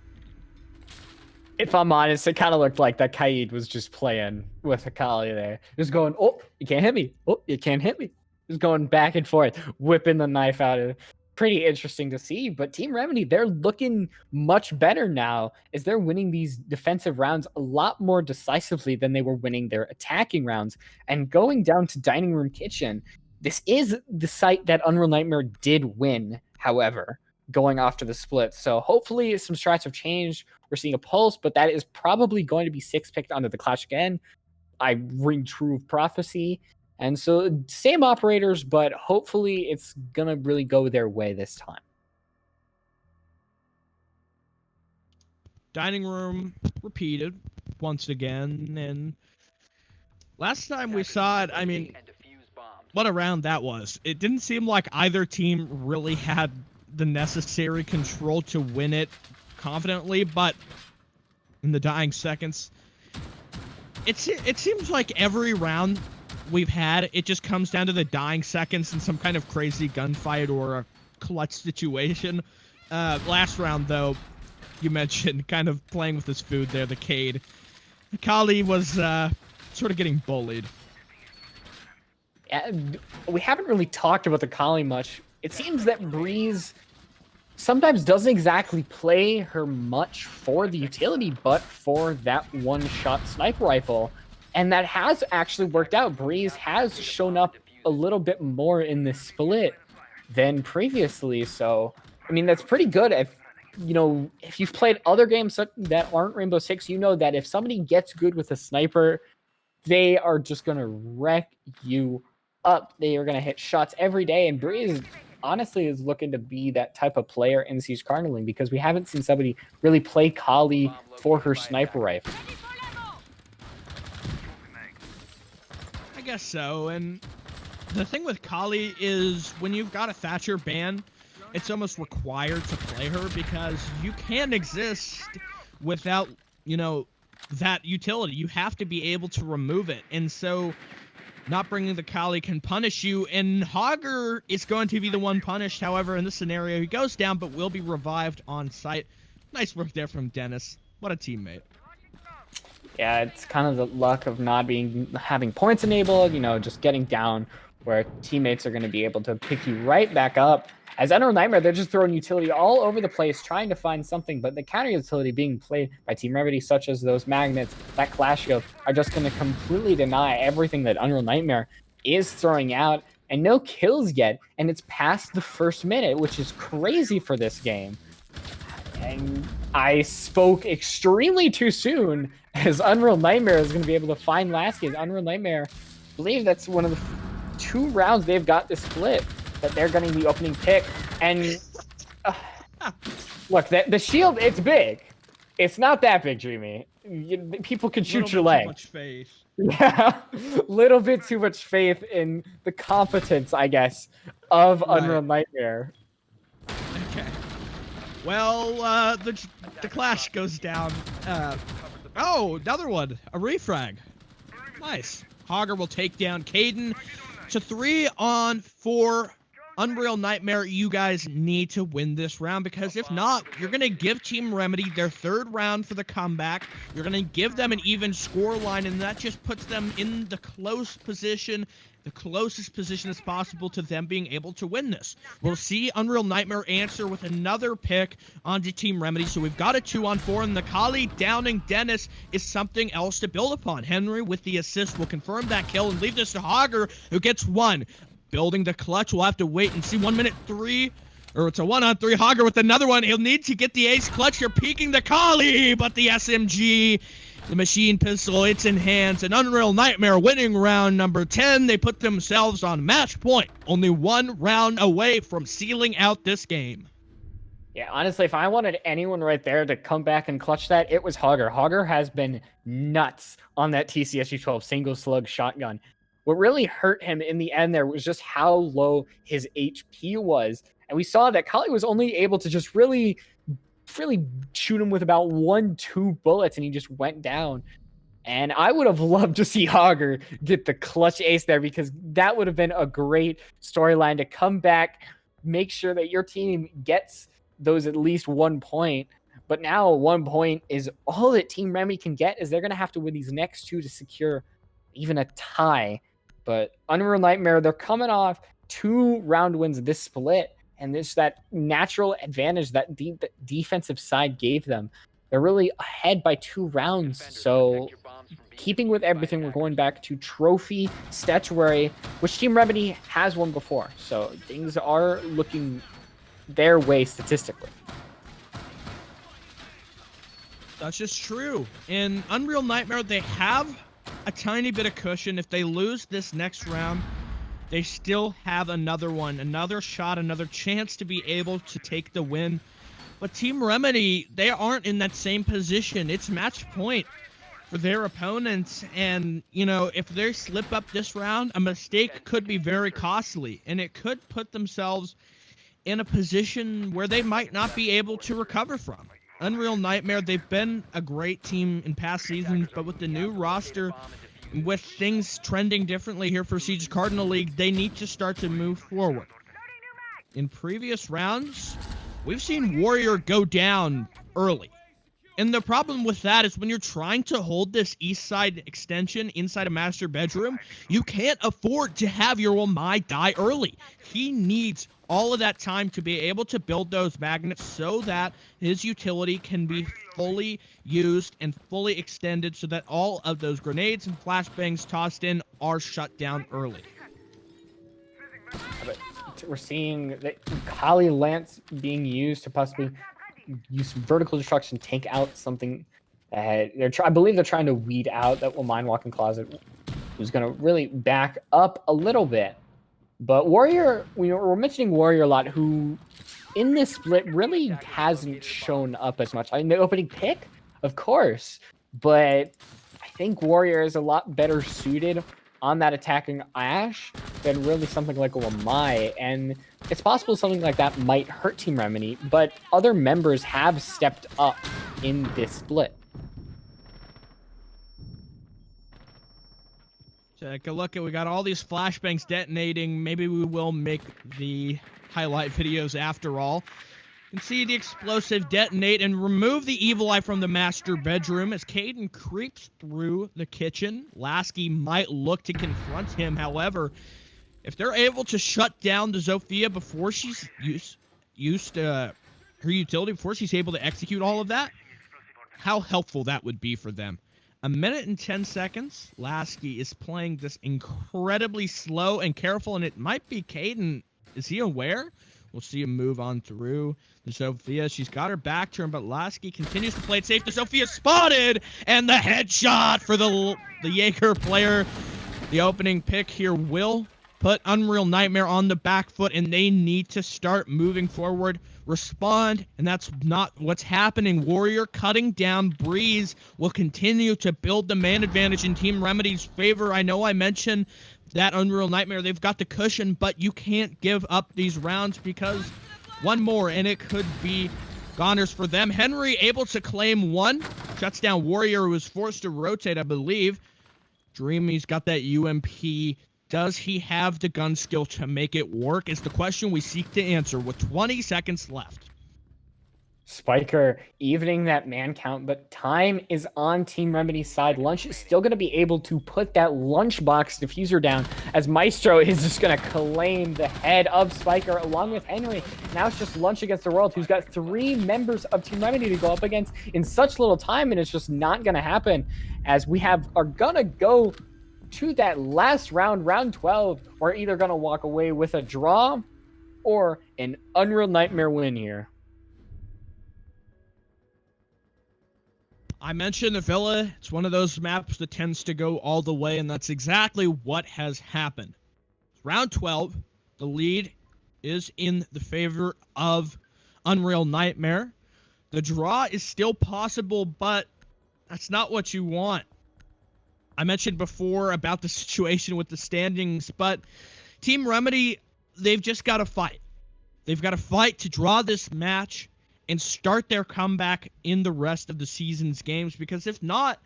If I'm honest, it kind of looked like that Kaid was just playing with Akali there. Just going, oh, you can't hit me. Oh, you can't hit me. Just going back and forth, whipping the knife out. Pretty interesting to see. But Team Remedy, they're looking much better now as they're winning these defensive rounds a lot more decisively than they were winning their attacking rounds. And going down to Dining Room Kitchen, this is the site that Unreal Nightmare did win, however, going after the split. So hopefully some strats have changed. We're seeing a pulse, but that is probably going to be 6 picked onto the Clash again. I ring true of prophecy. And so same operators, but hopefully it's going to really go their way this time. Dining room repeated once again, and last time we saw it, I mean, what a round that was. It didn't seem like either team really had the necessary control to win it confidently, but in the dying seconds, it seems like every round we've had, it just comes down to the dying seconds and some kind of crazy gunfight or a clutch situation. Last round, though, you mentioned kind of playing with his food there, the Cade. Kali was sort of getting bullied. Yeah, we haven't really talked about the Kali much. It seems that Breeze sometimes doesn't exactly play her much for the utility, but for that one-shot sniper rifle. And that has actually worked out. Breeze has shown up a little bit more in this split than previously. So, I mean, that's pretty good. If you've played other games that aren't Rainbow Six, you know that if somebody gets good with a sniper, they are just going to wreck you up. They are going to hit shots every day. And Breeze honestly is looking to be that type of player in Siege Cardinaling, because we haven't seen somebody really play Kali for her sniper rifle. I guess so, and the thing with Kali is when you've got a Thatcher ban, it's almost required to play her, because you can't exist without, that utility. You have to be able to remove it, and so not bringing the Kali can punish you, and Hogger is going to be the one punished. However, in this scenario, he goes down but will be revived on site. Nice work there from Dennis. What a teammate. Yeah, it's kind of the luck of not having points enabled, just getting down where teammates are going to be able to pick you right back up. As Unreal Nightmare, they're just throwing utility all over the place, trying to find something, but the counter utility being played by Team Remedy, such as those magnets, that Clash Scope, are just going to completely deny everything that Unreal Nightmare is throwing out, and no kills yet, and it's past the first minute, which is crazy for this game. And I spoke extremely too soon, as Unreal Nightmare is going to be able to find Lasky. As Unreal Nightmare, I believe that's one of the 2 rounds they've got this split, that they're getting the opening pick. And look, the shield, it's big. It's not that big, Dreamy. People can shoot your leg. Much faith. Yeah, little bit too much faith in the competence, I guess, of Unreal Nightmare. Okay. Well, the Clash goes down. Oh, another one. A refrag. Nice. Hogger will take down Caden. So 3-on-4 Unreal Nightmare. You guys need to win this round, because if not, you're going to give Team Remedy their 3rd round for the comeback. You're going to give them an even score line, and that just puts them in the closest position as possible to them being able to win this. We'll see Unreal Nightmare answer with another pick onto Team Remedy. So we've got a 2-on-4, and the Kali downing Dennis is something else to build upon. Henry with the assist will confirm that kill and leave this to Hogger, who gets 1. Building the clutch, we'll have to wait and see. 1:03, or it's a 1-on-3. Hogger with another one. He'll need to get the ace clutch here, peeking the Kali, but the SMG, the machine pistol, it's in hands. An Unreal Nightmare winning round number 10. They put themselves on match point, only 1 round away from sealing out this game. Yeah, honestly, if I wanted anyone right there to come back and clutch that, it was Hogger. Hogger has been nuts on that TCSG-12 single slug shotgun. What really hurt him in the end there was just how low his HP was. And we saw that Kali was only able to just really shoot him with about 1-2 bullets, and he just went down. And I would have loved to see Hogger get the clutch ace there, because that would have been a great storyline to come back, make sure that your team gets those at least 1 point. But now 1 point is all that Team Remy can get, is they're going to have to win these next 2 to secure even a tie. But Unreal Nightmare, they're coming off 2 round wins this split, and this that natural advantage that the defensive side gave them. They're really ahead by 2 rounds. So keeping with everything, we're going back to trophy statuary, which Team Remedy has won before. So things are looking their way statistically. That's just true. In Unreal Nightmare, they have a tiny bit of cushion. If they lose this next round, they still have another one, another shot, another chance to be able to take the win. But Team Remedy, they aren't in that same position. It's match point for their opponents. And, you know, if they slip up this round, a mistake could be very costly. And it could put themselves in a position where they might not be able to recover from. Unreal Nightmare, they've been a great team in past seasons, but with the new roster, with things trending differently here for Siege Cardinal League, they need to start to move forward. In previous rounds, we've seen Warrior go down early. And the problem with that is when you're trying to hold this east side extension inside a master bedroom, you can't afford to have your Wamai die early. He needs all of that time to be able to build those magnets so that his utility can be fully used and fully extended, so that all of those grenades and flashbangs tossed in are shut down early. But we're seeing that Kali Lance being used to possibly use vertical destruction, take out something that I believe they're trying to weed out that Mine Walking Closet, who's going to really back up a little bit. But Warrior, we're mentioning Warrior a lot, who in this split really hasn't shown up as much. I mean, the opening pick, of course, but I think Warrior is a lot better suited on that attacking Ash than really something like a Wamai. And it's possible something like that might hurt Team Remedy, but other members have stepped up in this split. Take a look at, we got all these flashbangs detonating. Maybe we will make the highlight videos after all. You can see the explosive detonate and remove the Evil Eye from the master bedroom as Caden creeps through the kitchen. Lasky might look to confront him. However, if they're able to shut down the Zofia before she's used her utility, before she's able to execute all of that, how helpful that would be for them. 1 minute and 10 seconds. Lasky is playing this incredibly slow and careful, and it might be Caden. Is he aware? We'll see him move on through the Zofia. She's got her back turned, but Lasky continues to play it safe. The Zofia spotted, and the headshot for the Jaeger player. The opening pick here will put Unreal Nightmare on the back foot, and they need to start moving forward, respond, and that's not what's happening. Warrior cutting down Breeze will continue to build the man advantage in Team Remedy's favor. I know I mentioned that Unreal Nightmare, they've got the cushion, but you can't give up these rounds, because one more and it could be goners for them. Henry able to claim one, shuts down Warrior, who was forced to rotate, I believe. Dreamy's got that UMP. Does he have the gun skill to make it work is the question we seek to answer with 20 seconds left. Spiker evening that man count, but time is on Team Remedy's side. Lunch is still going to be able to put that lunchbox diffuser down, as Maestro is just going to claim the head of Spiker along with Henry. Now it's just Lunch against the world, who's got 3 members of Team Remedy to go up against in such little time, and it's just not going to happen, as we are going to go to that last round, round 12. We're either going to walk away with a draw or an Unreal Nightmare win here. I mentioned the Villa. It's one of those maps that tends to go all the way, and that's exactly what has happened. Round 12, the lead is in the favor of Unreal Nightmare. The draw is still possible, but that's not what you want. I mentioned before about the situation with the standings, but Team Remedy, they've just got to fight. They've got to fight to draw this match and start their comeback in the rest of the season's games, because if not,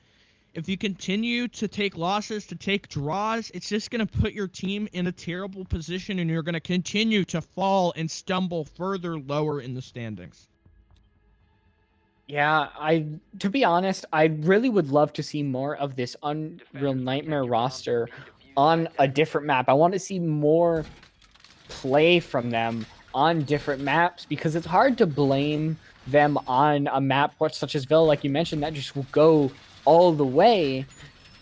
if you continue to take losses, to take draws, it's just going to put your team in a terrible position, and you're going to continue to fall and stumble further lower in the standings. Yeah, to be honest, I really would love to see more of this Unreal Nightmare roster on a different map. I want to see more play from them on different maps, because it's hard to blame them on a map such as Villa, like you mentioned, that just will go all the way.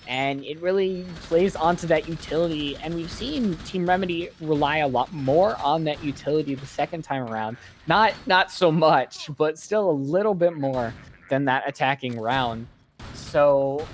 And it really plays onto that utility. And we've seen Team Remedy rely a lot more on that utility the second time around. Not so much, but still a little bit more than that attacking round. So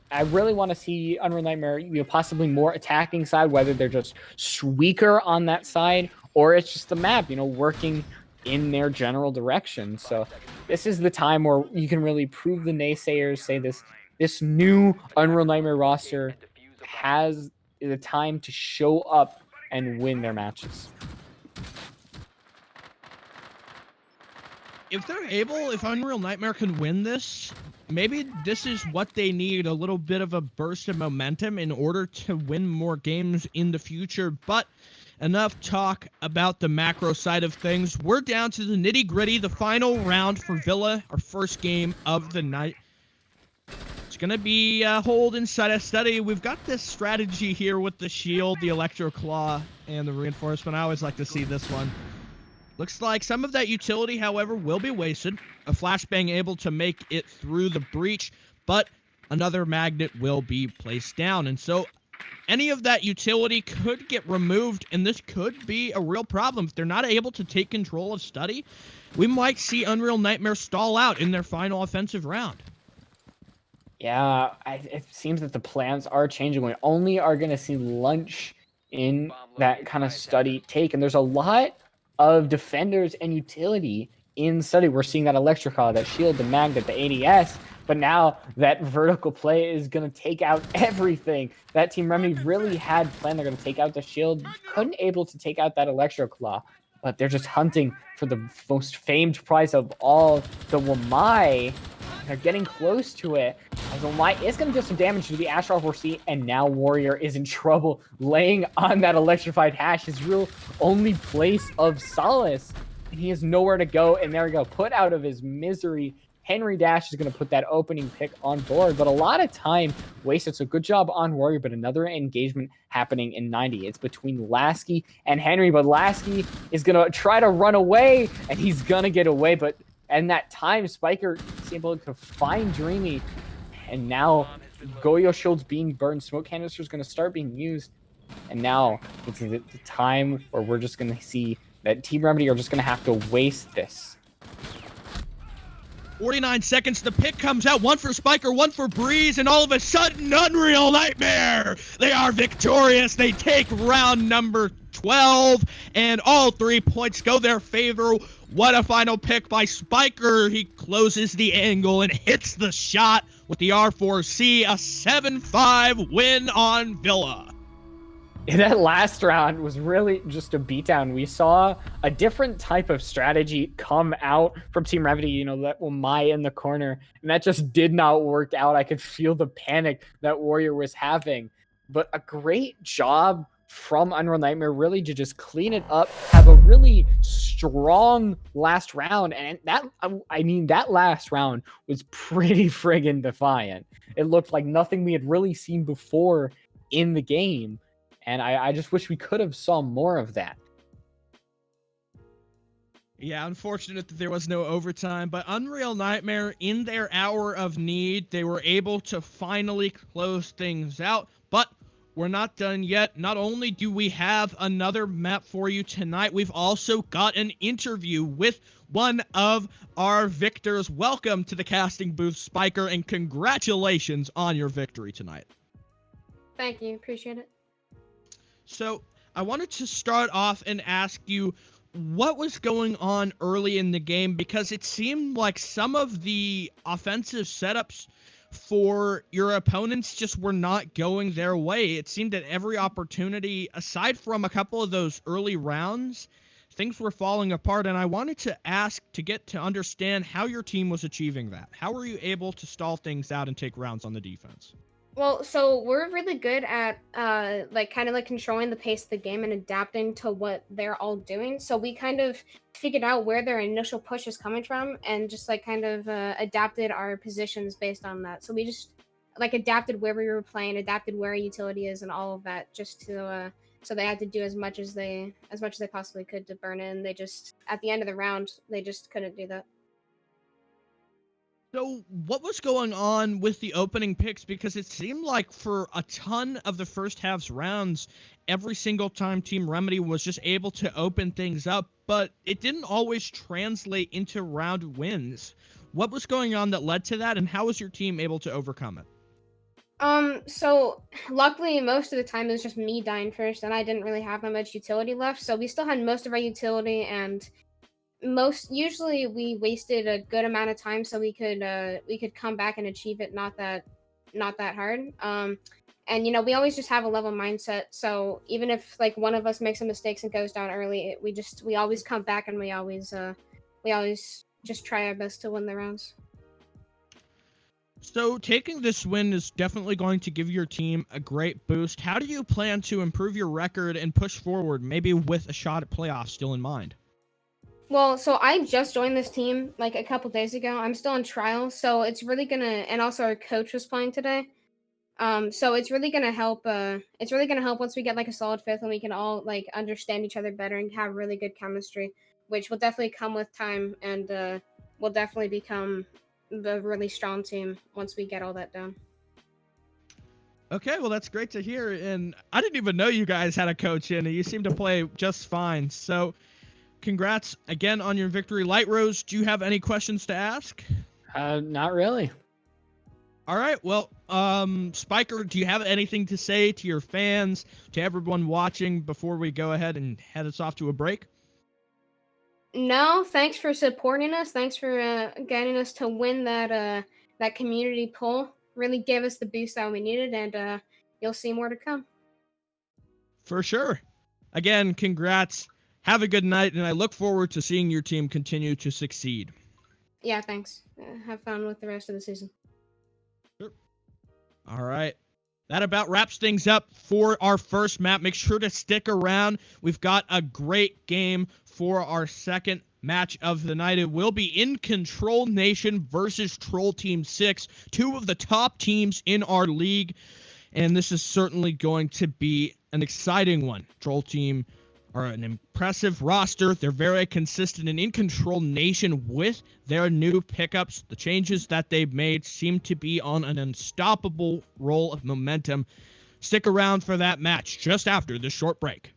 I really want to see Unreal Nightmare, possibly more attacking side, whether they're just weaker on that side or it's just the map, working in their general direction. So this is the time where you can really prove the naysayers, say this new Unreal Nightmare roster has the time to show up and win their matches. If Unreal Nightmare can win this, maybe this is what they need, a little bit of a burst of momentum in order to win more games in the future. But enough talk about the macro side of things. We're down to the nitty-gritty, the final round for Villa, our first game of the night. It's going to be hold inside a study. We've got this strategy here with the shield, the Electro Claw, and the reinforcement. I always like to see this one. Looks like some of that utility, however, will be wasted. A flashbang able to make it through the breach, but another magnet will be placed down. And so any of that utility could get removed, and this could be a real problem. If they're not able to take control of study, we might see Unreal Nightmare stall out in their final offensive round. Yeah, it seems that the plans are changing. We only are going to see lunch in that kind of study take, and there's a lot of defenders and utility in study. We're seeing that Electrica, that shield, the magnet, the ADS, but now that vertical play is going to take out everything. That Team Remedy really had planned. They're going to take out the shield, couldn't able to take out that Electro Claw, but they're just hunting for the most famed prize of all, the Wamai. They're getting close to it. As Wamai is going to do some damage to the Astroth 4C, and now Warrior is in trouble, laying on that electrified hash, his real only place of solace. And he has nowhere to go, and there we go, put out of his misery. Henry Dash is going to put that opening pick on board, but a lot of time wasted. So good job on Warrior, but another engagement happening in 90. It's between Lasky and Henry, but Lasky is going to try to run away, and he's going to get away, but and that time, Spiker is able to find Dreamy, and now Goyo Shield's being burned. Smoke canister is going to start being used, and now it's the time where we're just going to see that Team Remedy are just going to have to waste this. 49 seconds, the pick comes out, one for Spiker, one for Breeze, and all of a sudden, Unreal Nightmare! They are victorious, they take round number 12, and all 3 points go their favor. What a final pick by Spiker. He closes the angle and hits the shot with the R4C, a 7-5 win on Villa. That last round was really just a beatdown. We saw a different type of strategy come out from Team Remedy, that Wamai in the corner, and that just did not work out. I could feel the panic that Warrior was having, but a great job from Unreal Nightmare really to just clean it up, have a really strong last round. And that last round was pretty friggin' defiant. It looked like nothing we had really seen before in the game. And I just wish we could have saw more of that. Yeah, unfortunate that there was no overtime, but Unreal Nightmare, in their hour of need, they were able to finally close things out. But we're not done yet. Not only do we have another map for you tonight, we've also got an interview with one of our victors. Welcome to the casting booth, Spiker, and congratulations on your victory tonight. Thank you. Appreciate it. So I wanted to start off and ask you, what was going on early in the game, because it seemed like some of the offensive setups for your opponents just were not going their way. It seemed that every opportunity, aside from a couple of those early rounds, things were falling apart. And I wanted to ask to get to understand how your team was achieving that. How were you able to stall things out and take rounds on the defense? Well, so we're really good at like kind of like controlling the pace of the game and adapting to what they're all doing. So we kind of figured out where their initial push is coming from and just like kind of adapted our positions based on that. So we just like adapted where we were playing, adapted where our utility is, and all of that just to so they had to do as much as they possibly could to burn in. They just at the end of the round they just couldn't do that. So, what was going on with the opening picks? Because it seemed like for a ton of the first half's rounds, every single time Team Remedy was just able to open things up, but it didn't always translate into round wins. What was going on that led to that, and how was your team able to overcome it? So luckily most of the time it was just me dying first and I didn't really have that much utility left. So we still had most of our utility and most usually we wasted a good amount of time so we could come back and achieve it not that hard. And you know, we always just have a level mindset. So even if like one of us makes some mistakes and goes down early, we always come back and we always just try our best to win the rounds. So, taking this win is definitely going to give your team a great boost. How do you plan to improve your record and push forward, maybe with a shot at playoffs still in mind? Well, so I just joined this team like a couple days ago. I'm still on trial, so it's really gonna and also our coach was playing today. So it's really gonna help it's really gonna help once we get like a solid fifth and we can all like understand each other better and have really good chemistry, which will definitely come with time and will definitely become the really strong team once we get all that done. Okay, well, that's great to hear. And I didn't even know you guys had a coach in it. You seem to play just fine. So, congrats again on your victory. Light Rose, do you have any questions to ask? Not really. All right, well, Spiker, do you have anything to say to your fans, to everyone watching before we go ahead and head us off to a break? No, thanks for supporting us. Thanks for getting us to win that community poll. Really gave us the boost that we needed, and you'll see more to come. For sure. Again, congrats. Have a good night, and I look forward to seeing your team continue to succeed. Yeah, thanks. Have fun with the rest of the season. Sure. All right. That about wraps things up for our first map. Make sure to stick around. We've got a great game for our second match of the night. It will be InControlNation versus Troll Team 6, two of the top teams in our league. And this is certainly going to be an exciting one. Troll Team are an impressive roster. They're very consistent and InControlNation with their new pickups. The changes that they've made seem to be on an unstoppable roll of momentum. Stick around for that match just after this short break.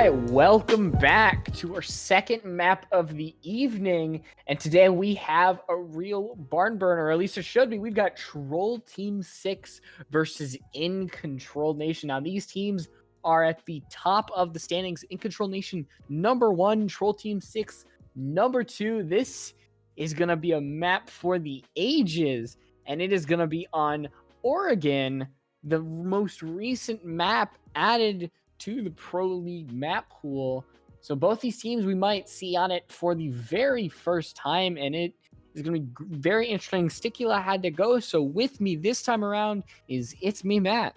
right, welcome back to our second map of the evening. And today we have a real barn burner, or at least it should be. We've got Troll Team 6 versus InControlNation. Now, these teams are at the top of the standings. InControlNation #1, Troll Team 6 #2. This is going to be a map for the ages, and it is going to be on Oregon, the most recent map added to the Pro League map pool. So both these teams we might see on it for the very first time, and it is going to be very interesting. Sticula had to go, so with me this time around it's me, Matt.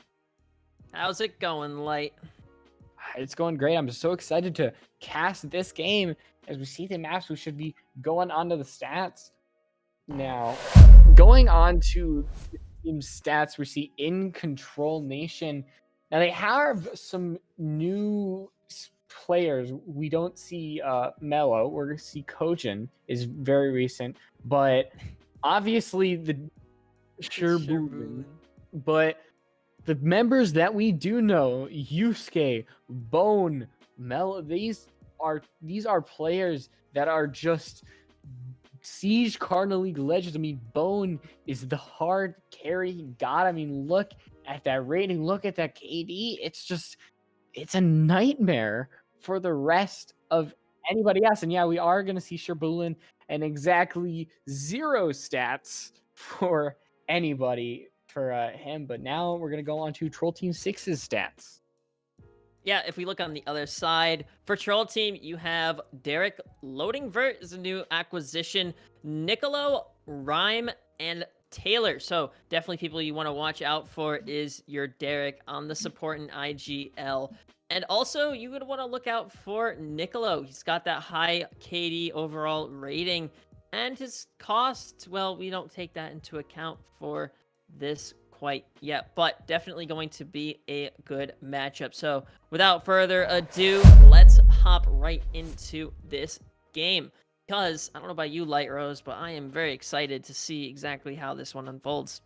How's it going, Light? It's going great. I'm so excited to cast this game. As we see the maps, we should be going on to the stats now. Going on to the team stats, we see InControlNation. Now they have some new players. We don't see Mello. We're going to see Kojin is very recent, but obviously the Sherbulin. But the members that we do know, Yusuke, Bone, Mello, these are players that are just Siege Cardinal League legends. I mean, Bone is the hard carry he got. I mean, look at that rating, look at that KD. It's a nightmare for the rest of anybody else. And yeah, we are going to see Sherbulin and exactly 0 stats for anybody for him. But now we're going to go on to Troll Team 6's stats. Yeah, if we look on the other side, for Troll Team, you have Derek. Loading Vert is a new acquisition. Nicolo, Rhyme, and Taylor. So definitely people you want to watch out for is your Derek on the support in IGL. And also, you would want to look out for Nicolo. He's got that high KD overall rating. And his cost, well, we don't take that into account for this quite yet, but definitely going to be a good matchup. So without further ado, let's hop right into this game, because I don't know about you, Light Rose, but I am very excited to see exactly how this one unfolds.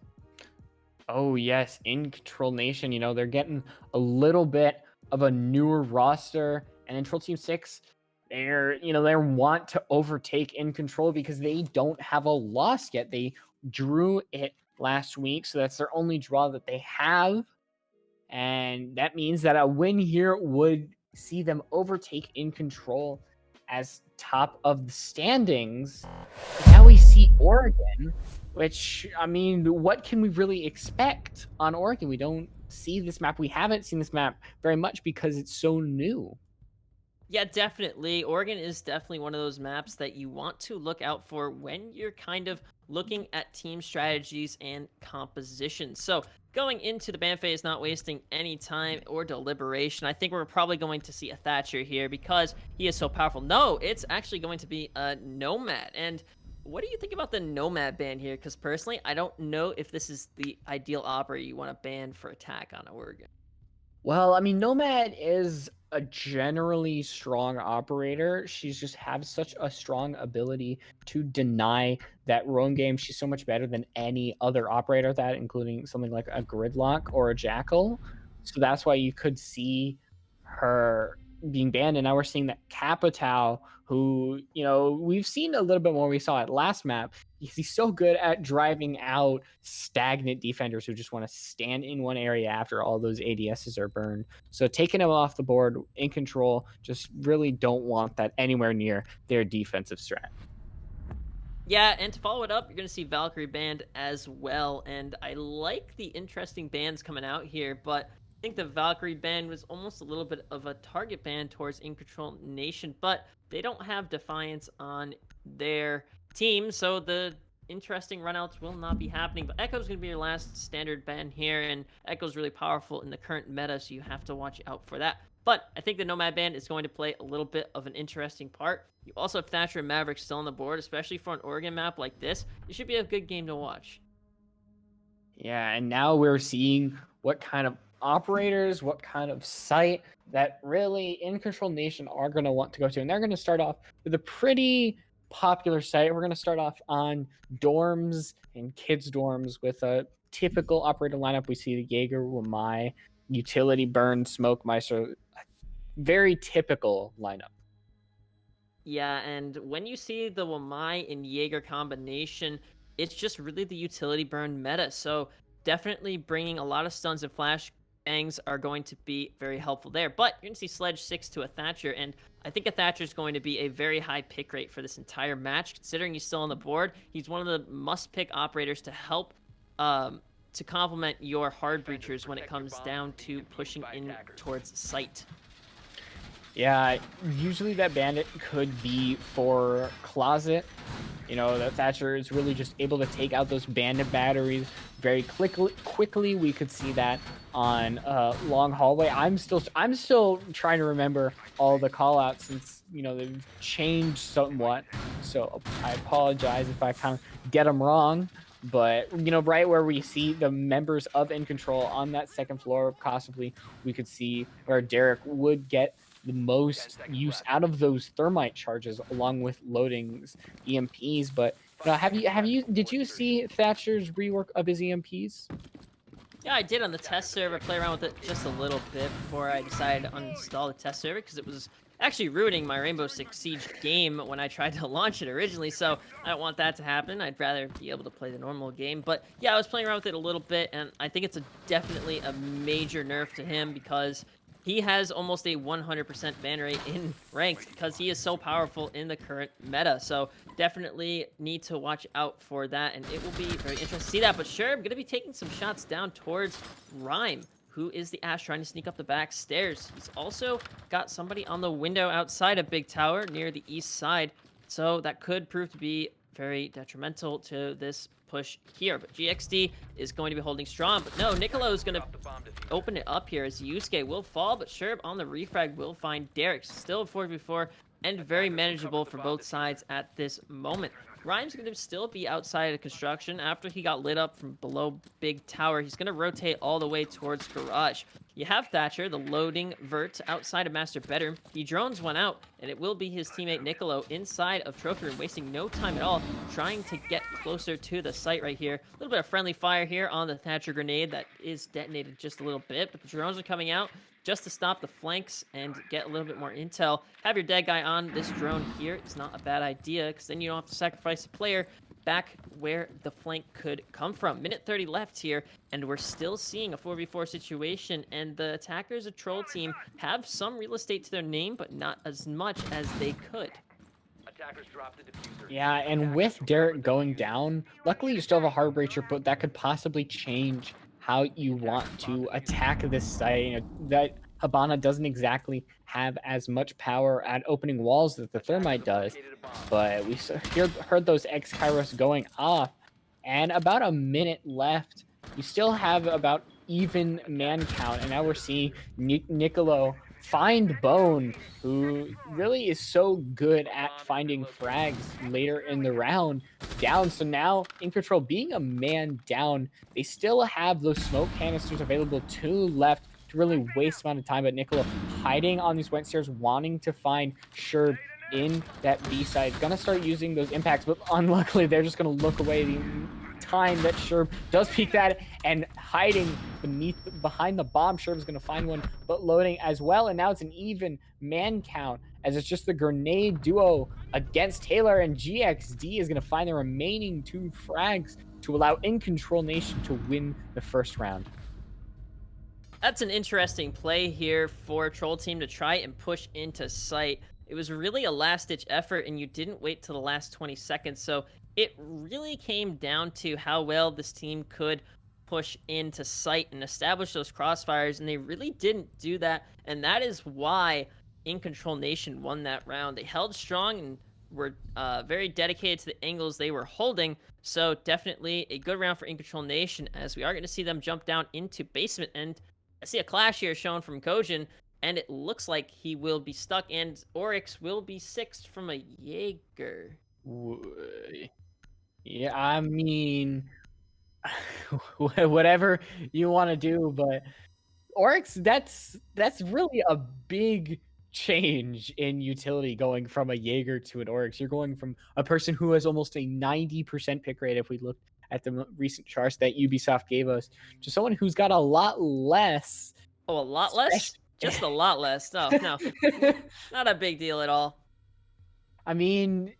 Oh yes, InControlNation, they're getting a little bit of a newer roster, and in Troll Team 6, they want to overtake InControl because they don't have a loss yet. They drew it last week, so that's their only draw that they have, and that means that a win here would see them overtake InControl as top of the standings. Now we see Oregon, which, I mean, what can we really expect on Oregon? We don't see this map. We haven't seen this map very much because it's so new. Yeah, definitely. Oregon is definitely one of those maps that you want to look out for when you're kind of looking at team strategies and compositions. So going into the ban phase, not wasting any time or deliberation, I think we're probably going to see a Thatcher here because he is so powerful. No, it's actually going to be a Nomad. And what do you think about the Nomad ban here? Because personally, I don't know if this is the ideal operator you want to ban for attack on Oregon. Well, I mean, Nomad is a generally strong operator. She's just has such a strong ability to deny that roam game. She's so much better than any other operator, that including something like a Gridlock or a Jackal. So that's why you could see her being banned. And now we're seeing that Capitao, who, we've seen a little bit more. We saw it last map. He's so good at driving out stagnant defenders who just want to stand in one area after all those ADSs are burned. So taking him off the board InControl, just really don't want that anywhere near their defensive strat. Yeah, and to follow it up, you're going to see Valkyrie banned as well. And I like the interesting bans coming out here, but I think the Valkyrie ban was almost a little bit of a target ban towards InControlNation, but they don't have Defiance on their team, so the interesting runouts will not be happening. But Echo's going to be your last standard ban here, and Echo's really powerful in the current meta, so you have to watch out for that. But I think the Nomad ban is going to play a little bit of an interesting part. You also have Thatcher and Maverick still on the board, especially for an Oregon map like this. It should be a good game to watch. Yeah, and now we're seeing what kind of operators, what kind of site that really InControlNation are going to want to go to. And they're going to start off with a pretty popular site. We're going to start off on dorms and kids' dorms with a typical operator lineup. We see the Jaeger, Wamai, Utility Burn, Smoke Meister. very typical lineup. Yeah, and when you see the Wamai and Jaeger combination, it's just really the utility burn meta. So definitely bringing a lot of stuns and flash bangs are going to be very helpful there. But you're going to see Sledge 6 to a Thatcher, and I think a Thatcher is going to be a very high pick rate for this entire match, considering he's still on the board. He's one of the must-pick operators to help to complement your hard breachers when it comes down to pushing in towards site. Yeah, usually that bandit could be for closet. You know, the Thatcher is really just able to take out those bandit batteries very quickly. We could see that on long hallway. I'm still trying to remember all the callouts since, you know, they've changed somewhat. So I apologize if I kind of get them wrong. But, you know, right where we see the members of In Control on that second floor, possibly we could see where Derek would get the most use out of those thermite charges along with loadings, EMPs. But did you see Thatcher's rework of his EMPs? Yeah, I did on the test server, play around with it just a little bit before I decided to uninstall the test server because it was actually ruining my Rainbow Six Siege game when I tried to launch it originally, so I don't want that to happen. I'd rather be able to play the normal game. But yeah, I was playing around with it a little bit, and I think it's definitely a major nerf to him because he has almost a 100% ban rate in ranked because he is so powerful in the current meta. So definitely need to watch out for that, and it will be very interesting to see that. But sure, I'm going to be taking some shots down towards Rhyme, who is the Ash trying to sneak up the back stairs. He's also got somebody on the window outside of Big Tower near the east side, so that could prove to be very detrimental to this push here. But GXD is going to be holding strong. But no, Nicolo is going to open it up here as Yusuke will fall, but Sherb on the refrag will find Derek. Still 4v4 and very manageable for both sides at this moment. Rhyme's going to still be outside of construction after he got lit up from below Big Tower. He's going to rotate all the way towards Garage. You have Thatcher, the loading vert, outside of Master Bedroom. He drones one out, and it will be his teammate Nicolo inside of Trophy Room, wasting no time at all, trying to get closer to the site right here. A little bit of friendly fire here on the Thatcher grenade that is detonated just a little bit, but the drones are coming out just to stop the flanks and get a little bit more intel. Have your dead guy on this drone here. It's not a bad idea, because then you don't have to sacrifice a player back where the flank could come from. Minute 30 left here, and we're still seeing a 4v4 situation, and the attackers of Troll Team have some real estate to their name, but not as much as they could. Yeah, and with Derek going down, luckily you still have a hard breacher, but that could possibly change how you want to attack this site. You know, that Habana doesn't exactly have as much power at opening walls that the Thermite does, but we heard those X-Kairos going off, and about a minute left. You still have about even man count, and now we're seeing Nicolo find Bone, who really is so good at finding frags later in the round, down. So now In Control, being a man down, they still have those smoke canisters available, 2 left to really waste amount of time. But Nicolo hiding on these wet stairs, wanting to find Sherb in that B side, gonna start using those impacts, but unluckily they're just gonna look away the time that Sherb does peek that, and hiding behind the bomb. Sherb's gonna find one, but loading as well, and now it's an even man count as it's just the grenade duo against Taylor, and GXD is gonna find the remaining 2 frags to allow InControlNation to win the first round. That's an interesting play here for Troll Team to try and push into site. It was really a last-ditch effort, and you didn't wait till the last 20 seconds, so it really came down to how well this team could push into site and establish those crossfires, and they really didn't do that, and that is why InControlNation won that round. They held strong and were very dedicated to the angles they were holding, so definitely a good round for InControlNation, as we are going to see them jump down into basement, and I see a clash here shown from Kojin, and it looks like he will be stuck, and Oryx will be 6th from a Jaeger. Yeah, I mean, whatever you want to do, but Oryx, that's really a big change in utility, going from a Jaeger to an Oryx. You're going from a person who has almost a 90% pick rate, if we look at the recent charts that Ubisoft gave us, to someone who's got a lot less. Oh, a lot less? Just a lot less. No, no, not a big deal at all. I mean,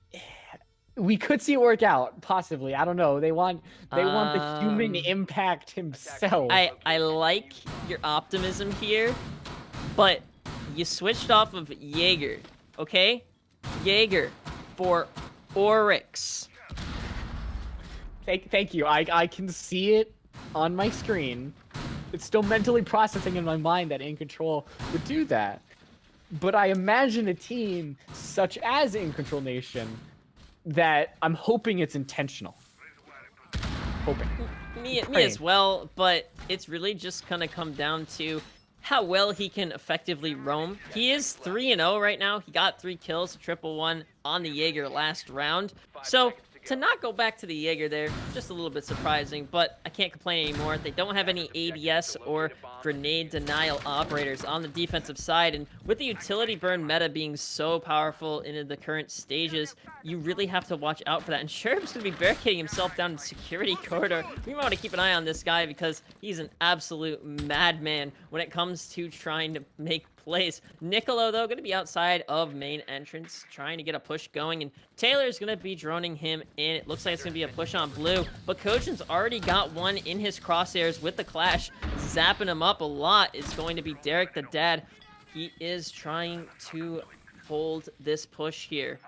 we could see it work out, possibly. I don't know. They want the human impact himself. I like your optimism here, but you switched off of Jaeger, okay? Jaeger for Oryx. Thank you. I can see it on my screen. It's still mentally processing in my mind that In Control would do that. But I imagine a team such as InControlNation that I'm hoping it's intentional. Hoping. Me as well, but it's really just gonna come down to how well he can effectively roam. He is 3-0 right now. He got 3 kills, triple one on the Jaeger last round. So to not go back to the Jaeger there, just a little bit surprising, but I can't complain anymore. They don't have any ADS or grenade denial operators on the defensive side, and with the utility burn meta being so powerful in the current stages, you really have to watch out for that. And Sherb's going to be barricading himself down in the security corridor. We might want to keep an eye on this guy because he's an absolute madman when it comes to trying to make plays. Niccolo, though, going to be outside of main entrance, trying to get a push going, and Taylor's going to be droning him in. It looks like it's going to be a push on blue, but Kojin's already got one in his crosshairs with the clash, zapping him up a lot. Is going to be Derek the Dad. He is trying to hold this push here.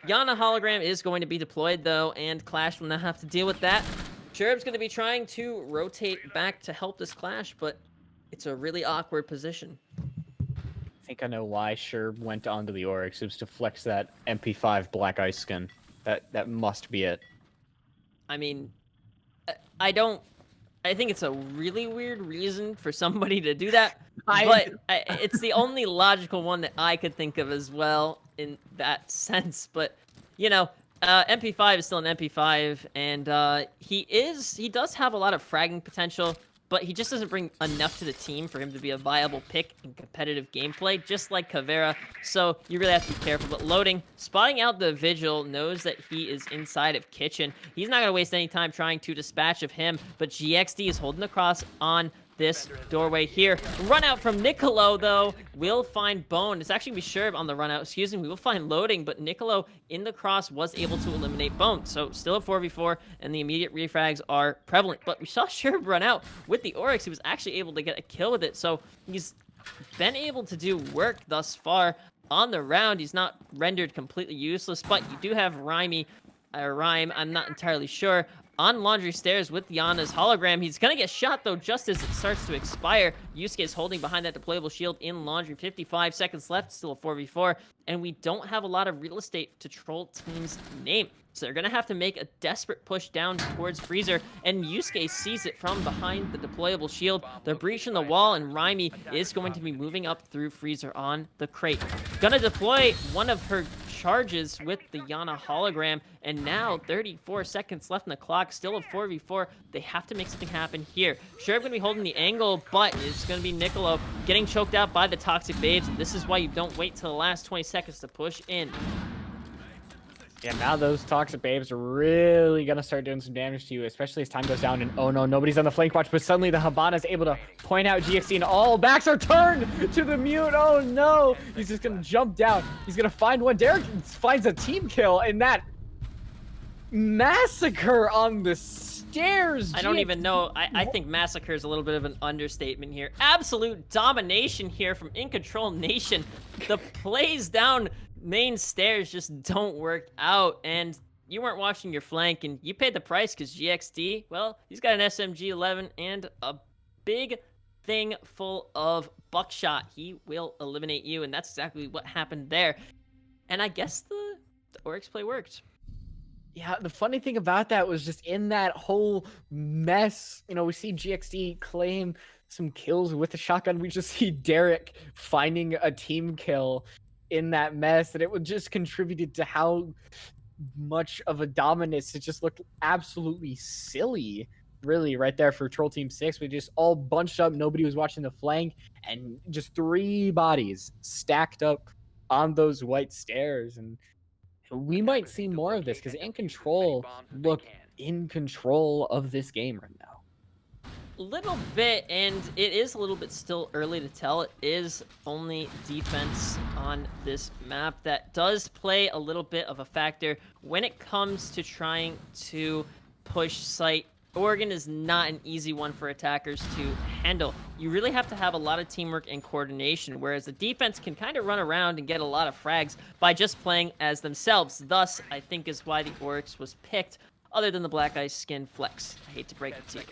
Yana hologram is going to be deployed, though, and Clash will not have to deal with that. Cherub's going to be trying to rotate back to help this Clash, but it's a really awkward position. I think I know why Sherb went onto the Oryx. It was to flex that MP5 Black Ice skin. That must be it. I mean, I think it's a really weird reason for somebody to do that, but it's the only logical one that I could think of as well in that sense. But, you know, MP5 is still an MP5, and he does have a lot of fragging potential, but he just doesn't bring enough to the team for him to be a viable pick in competitive gameplay, just like Caveira. So you really have to be careful. But loading, spotting out the Vigil, knows that he is inside of Kitchen. He's not going to waste any time trying to dispatch of him, but GXD is holding the cross on this doorway here. Run out from Niccolo, though, will find Bone. It's actually be Sherb on the run out. Excuse me, we will find loading, but Niccolo in the cross was able to eliminate Bone. So still a 4v4, and the immediate refrags are prevalent. But we saw Sherb run out with the Oryx. He was actually able to get a kill with it. So he's been able to do work thus far on the round. He's not rendered completely useless, but you do have Rhyme, I'm not entirely sure, on Laundry Stairs with Yana's hologram. He's gonna get shot, though, just as it starts to expire. Yusuke is holding behind that deployable shield in Laundry. 55 seconds left, still a 4v4, and we don't have a lot of real estate to troll team's name. So they're gonna have to make a desperate push down towards Freezer, and Yusuke sees it from behind the deployable shield. They're breaching the wall, and Rhyme is going to be moving up through Freezer on the crate. Gonna deploy one of her charges with the Yana hologram, and now 34 seconds left in the clock, still a 4v4. They have to make something happen here. Sherb gonna be holding the angle, but it's gonna be Niccolo getting choked out by the Toxic Babes. This is why you don't wait till the last 20 seconds to push in. Yeah, now those Toxic Babes are really going to start doing some damage to you, especially as time goes down. And oh no, nobody's on the flank watch, but suddenly the Habana is able to point out GXD, and all backs are turned to the mute. Oh no, he's just going to jump down. He's going to find one. Derek finds a team kill, and that massacre on the stairs. I don't even know. I think massacre is a little bit of an understatement here. Absolute domination here from InControlNation. The plays down main stairs just don't work out, and you weren't watching your flank, and you paid the price because GXD, well, he's got an SMG-11 and a big thing full of buckshot. He will eliminate you, and that's exactly what happened there. And I guess the Oryx play worked. Yeah, the funny thing about that was just in that whole mess, you know, we see GXD claim some kills with the shotgun. We just see Derek finding a team kill in that mess, and it would just contributed to how much of a dominance. It just looked absolutely silly, really, right there for Troll Team 6. We just all bunched up, nobody was watching the flank, and just 3 bodies stacked up on those white stairs. And we might see more of this because In Control look in control of this game right now. Little bit, and it is a little bit still early to tell. It is only defense on this map that does play a little bit of a factor when it comes to trying to push site. Oregon is not an easy one for attackers to handle. You really have to have a lot of teamwork and coordination, whereas the defense can kind of run around and get a lot of frags by just playing as themselves. Thus, I think is why the Oryx was picked, other than the Black Ice skin flex. I hate to break it to you.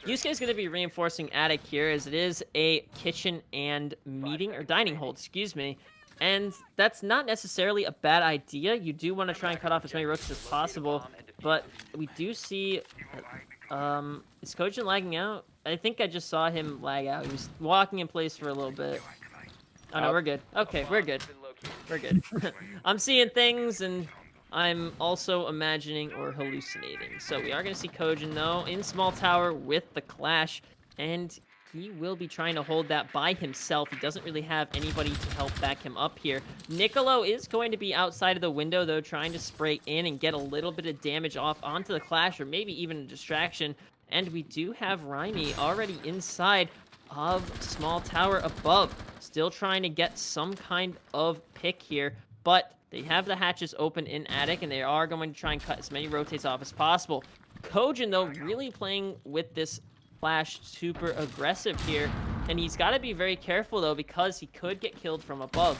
Yusuke is going to be reinforcing attic here, as it is a kitchen and meeting, or dining hold, excuse me. And that's not necessarily a bad idea. You do want to try and cut off as many roaches as possible, but we do see... is Kojin lagging out? I think I just saw him lag out. He was walking in place for a little bit. Oh, no, we're good. Okay, we're good. We're good. I'm seeing things, and I'm also imagining or hallucinating. So we are going to see Kojin, though, in small tower with the Clash, and he will be trying to hold that by himself. He doesn't really have anybody to help back him up here. Nicolo is going to be outside of the window, though, trying to spray in and get a little bit of damage off onto the Clash, or maybe even a distraction. And we do have Raimi already inside of small tower above, still trying to get some kind of pick here, but they have the hatches open in attic, and they are going to try and cut as many rotates off as possible. Kojin, though, really playing with this Flash super aggressive here, and he's got to be very careful, though, because he could get killed from above.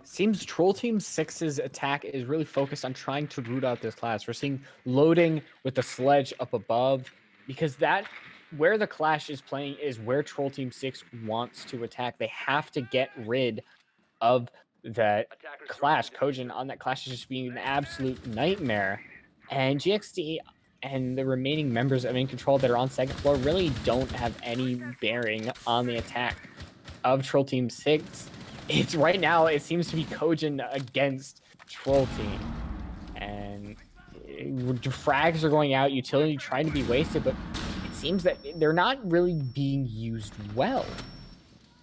Seems Troll Team 6's attack is really focused on trying to root out this class. We're seeing loading with the sledge up above, because that where the Clash is playing is where Troll Team 6 wants to attack. They have to get rid of that Clash. Kojin on that Clash is just being an absolute nightmare, and GXD and the remaining members of In Control that are on second floor really don't have any bearing on the attack of Troll Team 6. It's right now, it seems to be Kojin against Troll Team. And frags are going out, utility trying to be wasted, but it seems that they're not really being used well.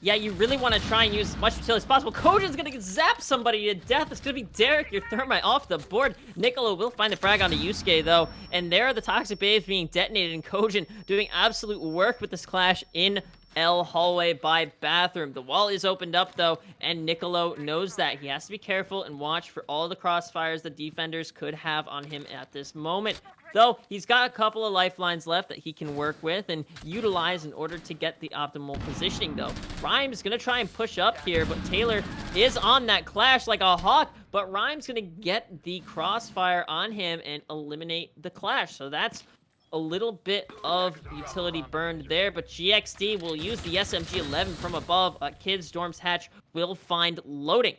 Yeah, you really want to try and use as much utility as possible. Kojin's going to zap somebody to death. It's going to be Derek, your thermite, off the board. Nicolo will find the frag onto Yusuke, though. And there are the Toxic Babes being detonated, and Kojin doing absolute work with this Clash in L hallway by bathroom. The wall is opened up, though, and Nicolo knows that. He has to be careful and watch for all the crossfires the defenders could have on him at this moment. Though, he's got a couple of lifelines left that he can work with and utilize in order to get the optimal positioning, though. Rhyme's going to try and push up here, but Taylor is on that Clash like a hawk, but Rhyme's going to get the crossfire on him and eliminate the Clash. So that's a little bit of utility burned there, but GXD will use the SMG-11 from above. Kids Dorms Hatch will find loading.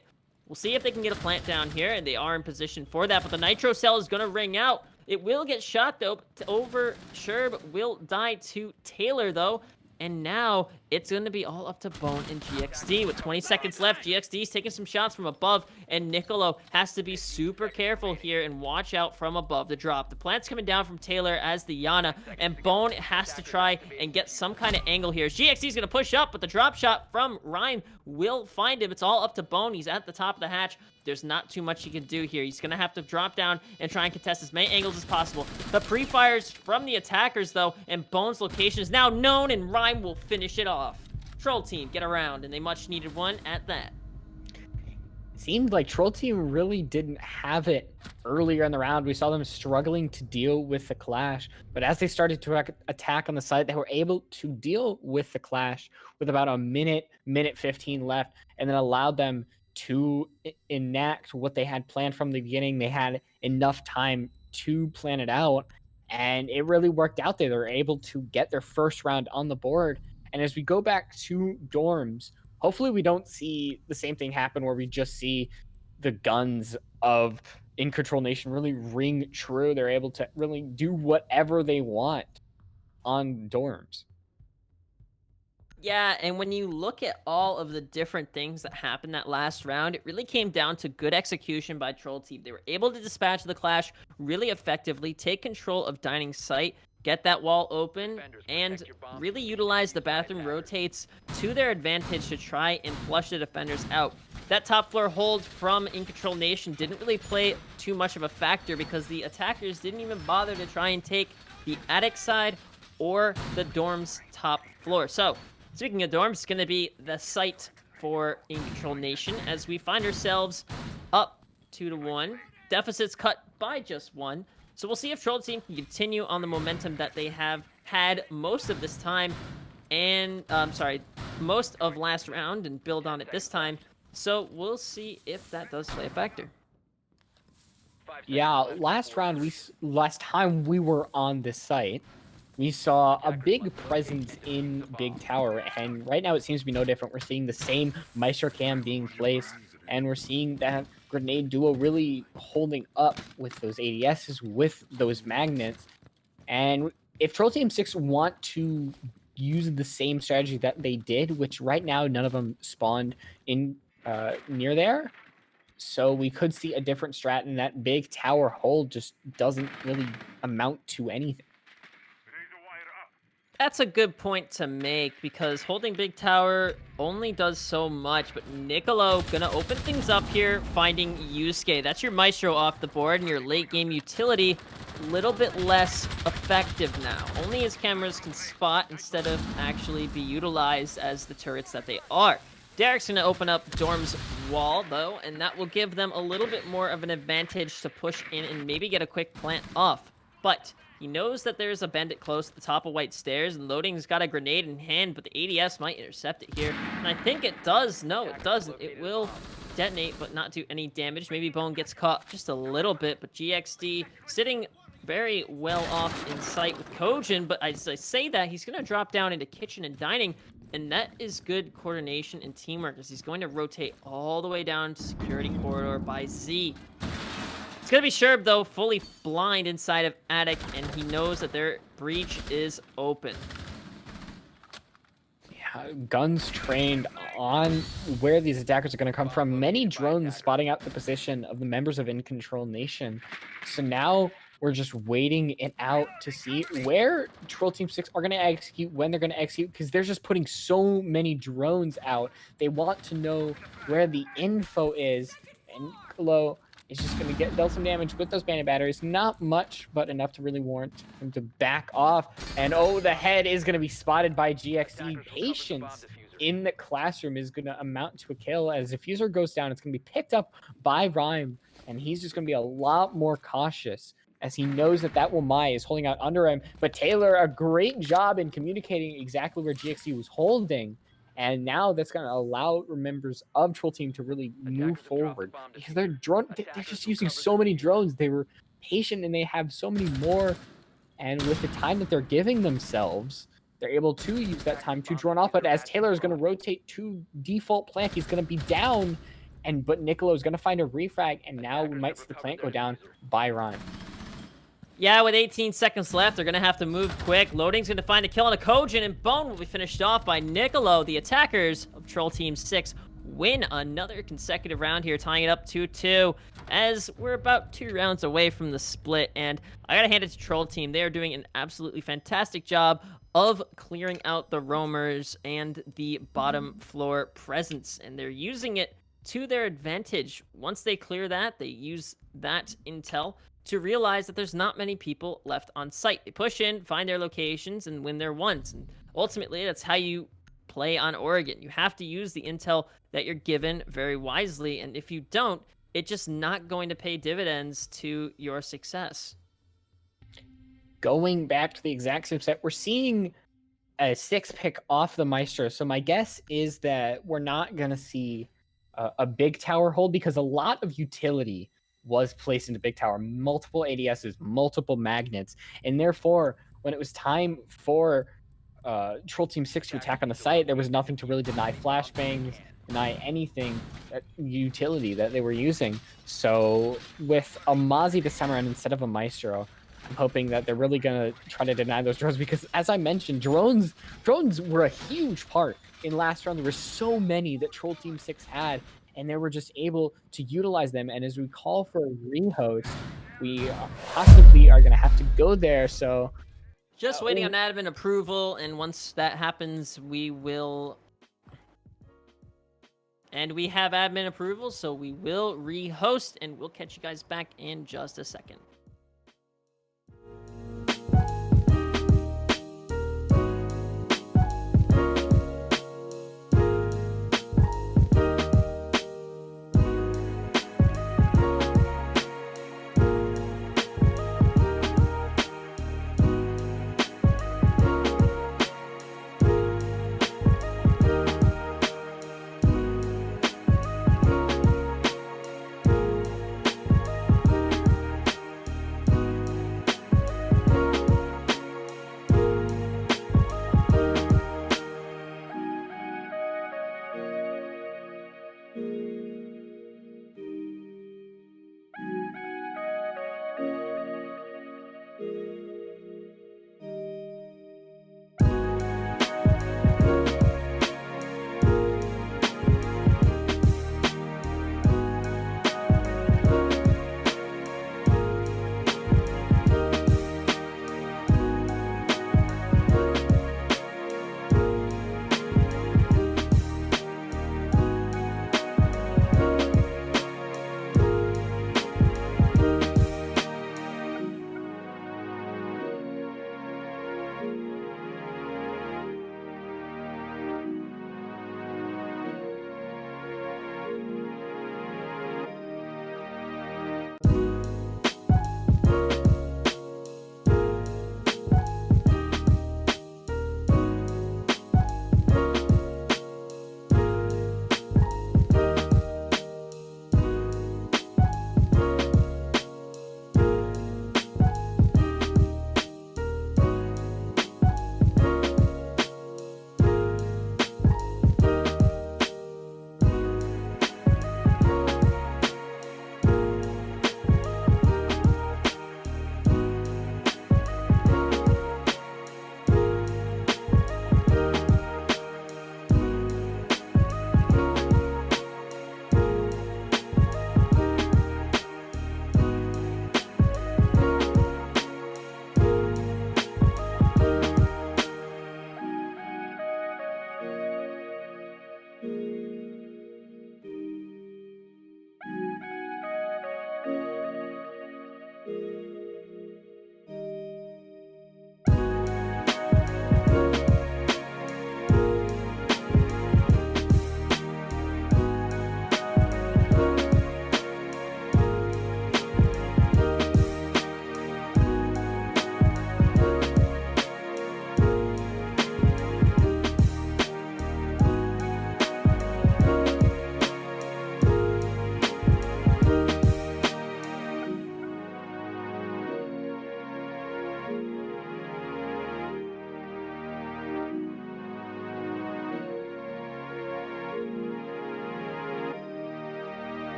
We'll see if they can get a plant down here, and they are in position for that, but the Nitro Cell is going to ring out. It will get shot, though, over Sherb, will die to Taylor, though. And now it's going to be all up to Bone and GXD. With 20 seconds left, GXD's taking some shots from above, and Nicolo has to be super careful here and watch out from above the drop. The plant's coming down from Taylor as the Yana, and Bone has to try and get some kind of angle here. GXD's going to push up, but the drop shot from Rhyme will find him. It's all up to Bone. He's at the top of the hatch. There's not too much he can do here. He's going to have to drop down and try and contest as many angles as possible. The pre-fires from the attackers, though, and Bone's location is now known, and Rhyme will finish it off. Troll Team get around, and they much needed one at that. Seemed like Troll Team really didn't have it earlier in the round. We saw them struggling to deal with the Clash, but as they started to attack on the site, they were able to deal with the Clash with about a minute 15 left, and then allowed them to enact what they had planned from the beginning. They had enough time to plan it out, and it really worked out there. They were able to get their first round on the board. And as we go back to dorms, hopefully we don't see the same thing happen where we just see the guns of InControlNation really ring true. They're able to really do whatever they want on dorms. Yeah, and when you look at all of the different things that happened that last round, it really came down to good execution by Troll Team. They were able to dispatch the Clash really effectively, take control of Dining Site, get that wall open, and really utilize the bathroom rotates to their advantage to try and flush the defenders out. That top floor hold from InControlNation didn't really play too much of a factor because the attackers didn't even bother to try and take the attic side or the dorm's top floor. So, speaking of dorms, it's going to be the site for InControlNation as we find ourselves up 2-1. Deficits cut by just 1. So we'll see if Troll Team can continue on the momentum that they have had most of this time and, most of last round and build on it this time. So we'll see if that does play a factor. Yeah, last time we were on this site, we saw a big presence in Big Tower, and right now it seems to be no different. We're seeing the same Maestro Cam being placed, and we're seeing that Grenade Duo really holding up with those ADSs, with those magnets. And if Troll Team 6 want to use the same strategy that they did, which right now none of them spawned in near there, so we could see a different strat, and that big tower hold just doesn't really amount to anything. That's a good point to make, because holding Big Tower only does so much, but Niccolo gonna open things up here, finding Yusuke. That's your Maestro off the board, and your late game utility a little bit less effective now. Only his cameras can spot instead of actually be utilized as the turrets that they are. Derek's gonna open up Dorm's wall, though, and that will give them a little bit more of an advantage to push in and maybe get a quick plant off. But he knows that there's a bandit close to the top of White Stairs, and Loading's got a grenade in hand, but the ADS might intercept it here. And I think it does. No, it doesn't. It will detonate, but not do any damage. Maybe Bone gets caught just a little bit, but GXD sitting very well off in sight with Kojin, but as I say that, he's going to drop down into kitchen and dining, and that is good coordination and teamwork, as he's going to rotate all the way down to security corridor by Z. It's going to be Sherb, though, fully blind inside of Attic, and he knows that their breach is open. Yeah, guns trained on where these attackers are going to come from. Many drones spotting out the position of the members of InControlNation. So now we're just waiting it out to see where Troll Team 6 are going to execute, when they're going to execute, because they're just putting so many drones out. They want to know where the info is, and Niccolo is just going to dealt some damage with those bandit batteries. Not much, but enough to really warrant him to back off. And oh, the head is going to be spotted by GXD. Patience in the classroom is going to amount to a kill. As Diffuser goes down, it's going to be picked up by Rhyme, and he's just going to be a lot more cautious, as he knows that that Wamai is holding out under him. But Taylor, a great job in communicating exactly where GXD was holding. And now that's going to allow members of Troll Team to really move forward, because they're just using so many drones. They were patient, and they have so many more. And with the time that they're giving themselves, they're able to use that time to drone off. But as Taylor is going to rotate to default plant, he's going to be down. But Niccolo is going to find a refrag, and now we might see the plant go down by Rhyme. Yeah, with 18 seconds left, they're going to have to move quick. Loading's going to find a kill on a Kojin, and Bone will be finished off by Niccolo. The attackers of Troll Team 6 win another consecutive round here, tying it up 2-2, as we're about 2 rounds away from the split. And I got to hand it to Troll Team. They are doing an absolutely fantastic job of clearing out the roamers and the bottom floor presence, and they're using it to their advantage. Once they clear that, they use that intel to realize that there's not many people left on site. They push in, find their locations, and win their ones. And ultimately, that's how you play on Oregon. You have to use the intel that you're given very wisely, and if you don't, it's just not going to pay dividends to your success. Going back to the exact same set, we're seeing a 6-pick off the Maestro. So my guess is that we're not going to see a big tower hold, because a lot of utility was placed into Big Tower, multiple ADSs, multiple magnets, and therefore, when it was time for Troll Team 6 to attack on the site, there was nothing to really deny flashbangs, deny anything utility that they were using. So with a Mozzie this time around instead of a Maestro, I'm hoping that they're really going to try to deny those drones, because as I mentioned, drones were a huge part in last round. There were so many that Troll Team 6 had, and they were just able to utilize them. And as we call for a rehost, we possibly are going to have to go there. So just waiting on admin approval, and once that happens, we will... And we have admin approval, so we will rehost, and we'll catch you guys back in just a second.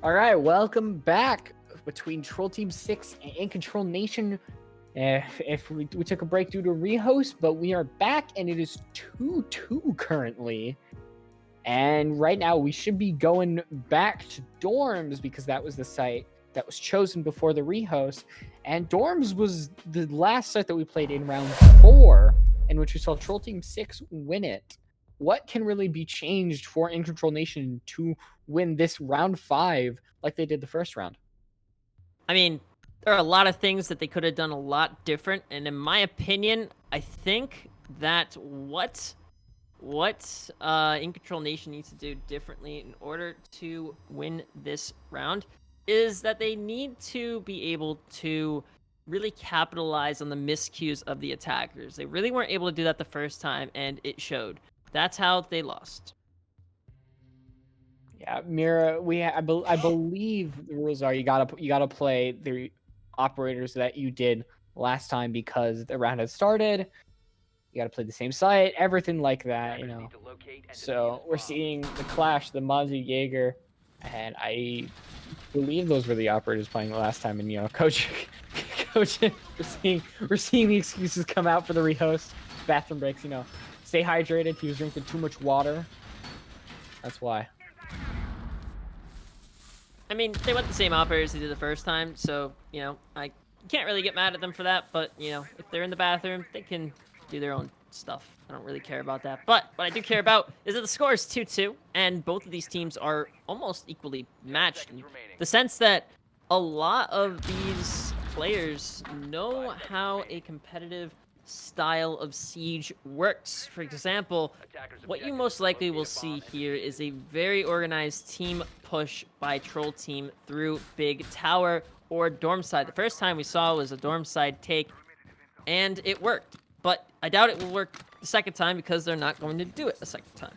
All right, welcome back between Troll Team 6 and InControlNation. If we took a break due to rehost, but we are back, and it is 2-2 currently. And right now, we should be going back to dorms because that was the site that was chosen before the rehost. And dorms was the last site that we played in round 4, in which we saw Troll Team 6 win it. What can really be changed for InControlNation to win this round 5 like they did the first round? I mean, there are a lot of things that they could have done a lot different, and in my opinion, I think that what InControlNation needs to do differently in order to win this round is that they need to be able to really capitalize on the miscues of the attackers. They really weren't able to do that the first time, and it showed. That's how they lost. Yeah, Mira, I believe the rules are you gotta play the operators that you did last time because the round has started. You gotta play the same site, everything like that, you know. So we're seeing the Clash, the Mozzie Jaeger, and I believe those were the operators playing the last time. And you know, coach, we're seeing the excuses come out for the rehost. Bathroom breaks, you know. Stay hydrated. He was drinking too much water. That's why. I mean, they went the same operators they did the first time, so, you know, I can't really get mad at them for that, but, you know, if they're in the bathroom, they can do their own stuff. I don't really care about that. But what I do care about is that the score is 2-2, and both of these teams are almost equally matched in the sense that a lot of these players know how a competitive style of siege works. For example, what you most likely will see here is a very organized team push by Troll Team through Big Tower or Dorm Side. The first time we saw was a Dorm Side take, and it worked. But I doubt it will work the second time because they're not going to do it a second time.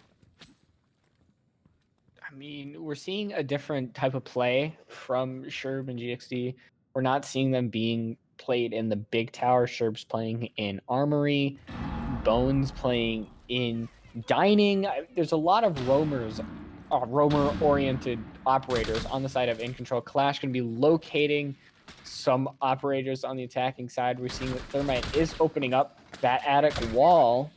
I mean, we're seeing a different type of play from Sherb and GXD. We're not seeing them being played in the Big Tower. Sherb's playing in Armory, Bones playing in Dining. There's a lot of roamer-oriented operators on the side of InControl. Clash going to be locating some operators on the attacking side. We're seeing that Thermite is opening up that attic wall,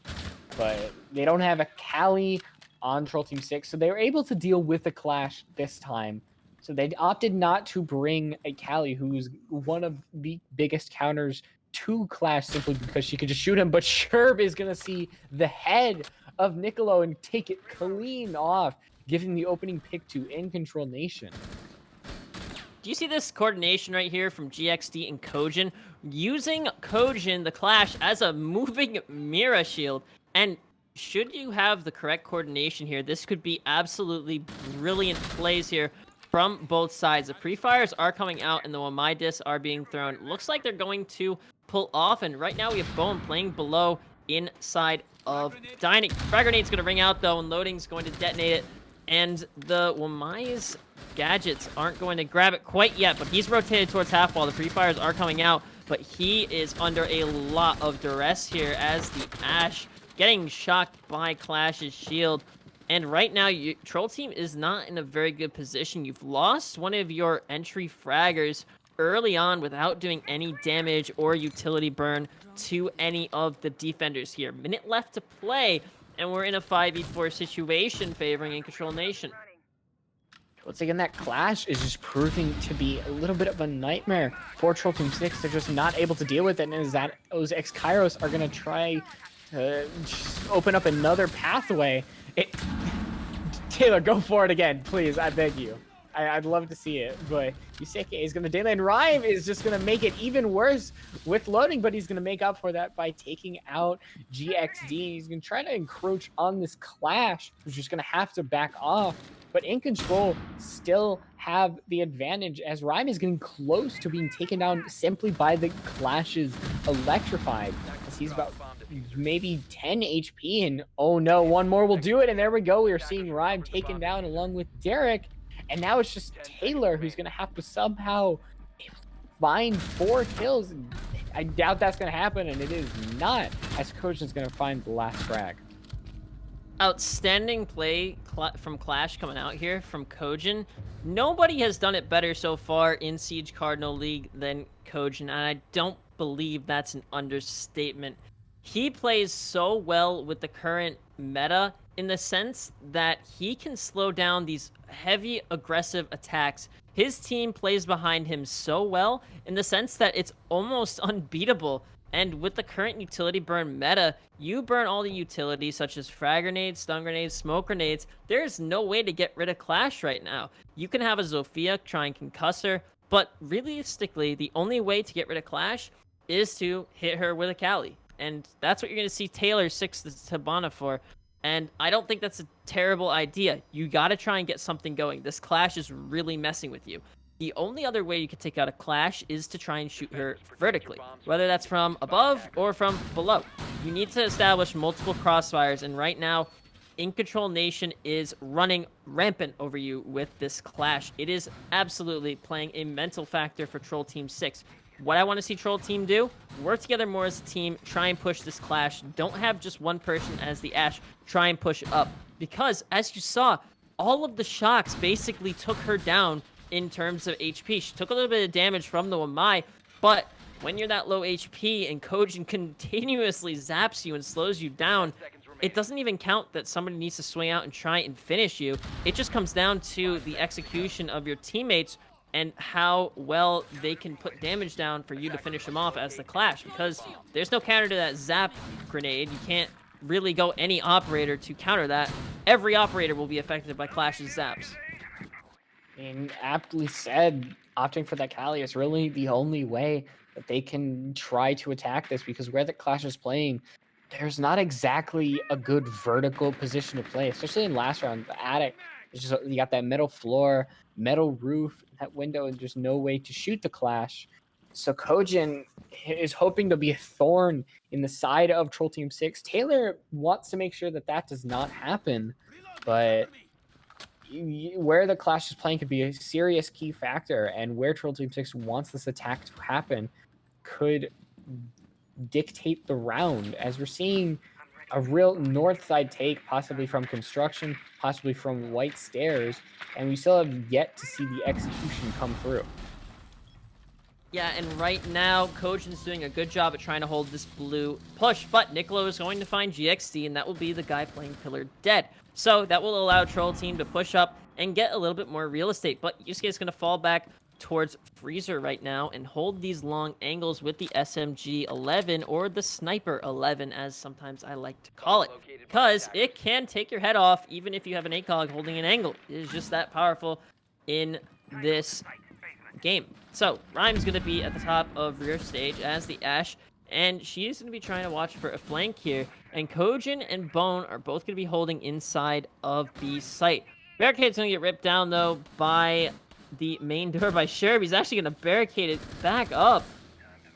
but they don't have a Cali on Troll Team 6, so they were able to deal with the Clash this time. So they opted not to bring a Cali, who's one of the biggest counters to Clash, simply because she could just shoot him. But Sherb is going to see the head of Niccolo and take it clean off, giving the opening pick to InControlNation. Do you see this coordination right here from GXD and Kojin? Using Kojin, the Clash, as a moving Mira shield. And should you have the correct coordination here, this could be absolutely brilliant plays here from both sides. The pre-fires are coming out and the Wamai discs are being thrown. Looks like they're going to pull off, and right now we have Bone playing below inside of Dining. Frag grenade's going to ring out though, and Loading's going to detonate it. And the Wamai's gadgets aren't going to grab it quite yet, but he's rotated towards half wall. The pre-fires are coming out, but he is under a lot of duress here as the Ash getting shocked by Clash's shield. And right now, Troll Team is not in a very good position. You've lost one of your entry fraggers early on without doing any damage or utility burn to any of the defenders here. Minute left to play, and we're in a 5v4 situation favoring InControlNation. Once again, that Clash is just proving to be a little bit of a nightmare for Troll Team 6. They're just not able to deal with it, and as that those X-Kairos are going to try to just open up another pathway. Taylor, go for it again, please. I beg you. I'd love to see it, but Yuseke is going to daily, and Rhyme is just going to make it even worse with Loading, but he's going to make up for that by taking out GXD. He's going to try to encroach on this Clash, which is going to have to back off, but InControl still have the advantage as Rhyme is getting close to being taken down simply by the Clash's Electrified, as he's about maybe 10 HP, and oh no, one more will do it, and there we go. We are seeing Rhyme taken down along with Derek, and now it's just Taylor who's going to have to somehow find 4 kills. I doubt that's going to happen, and it is not, as Kojin's going to find the last frag. Outstanding play from Clash coming out here from Kojin. Nobody has done it better so far in Siege Cardinal League than Kojin, and I don't believe that's an understatement. He plays so well with the current meta in the sense that he can slow down these heavy aggressive attacks. His team plays behind him so well in the sense that it's almost unbeatable. And with the current utility burn meta, you burn all the utilities such as frag grenades, stun grenades, smoke grenades. There's no way to get rid of Clash right now. You can have a Zofia try and concuss her, but realistically, the only way to get rid of Clash is to hit her with a Kali. And that's what you're going to see Taylor 6 the Tabana for. And I don't think that's a terrible idea. You got to try and get something going. This Clash is really messing with you. The only other way you can take out a Clash is to try and shoot her vertically, whether that's from above or from below. You need to establish multiple crossfires, and right now, InControlNation is running rampant over you with this Clash. It is absolutely playing a mental factor for Troll Team 6. What I want to see Troll Team do, work together more as a team, try and push this Clash. Don't have just one person as the Ashe, try and push it up. Because, as you saw, all of the shocks basically took her down in terms of HP. She took a little bit of damage from the Wamai, but when you're that low HP and Kojin continuously zaps you and slows you down, it doesn't even count that somebody needs to swing out and try and finish you. It just comes down to the execution of your teammates and how well they can put damage down for you to finish them off as the Clash, because there's no counter to that zap grenade. You can't really go any operator to counter that. Every operator will be affected by Clash's zaps. And aptly said, opting for that Kali is really the only way that they can try to attack this, because where the Clash is playing, there's not exactly a good vertical position to play, especially in last round. The attic, it's just, you got that metal floor, metal roof, that window, and there's no way to shoot the Clash. So Kojin is hoping to be a thorn in the side of Troll Team 6. Taylor wants to make sure that that does not happen, but where the Clash is playing could be a serious key factor, and where Troll Team 6 wants this attack to happen could dictate the round, as we're seeing a real north side take, possibly from construction, possibly from white stairs, and we still have yet to see the execution come through. Yeah, and right now, Kojin's doing a good job at trying to hold this blue push, but Nicolo is going to find GXD, and that will be the guy playing Pillar Dead. So that will allow Troll Team to push up and get a little bit more real estate, but Yusuke is going to fall back towards Freezer right now and hold these long angles with the SMG 11, or the Sniper 11, as sometimes I like to call it, because it can take your head off even if you have an ACOG holding an angle. It is just that powerful in this game. So Rhyme's going to be at the top of rear stage as the Ashe, and she is going to be trying to watch for a flank here, and Kojin and Bone are both going to be holding inside of the site. Barricade's going to get ripped down, though, by the main door by Sherb. He's actually going to barricade it back up.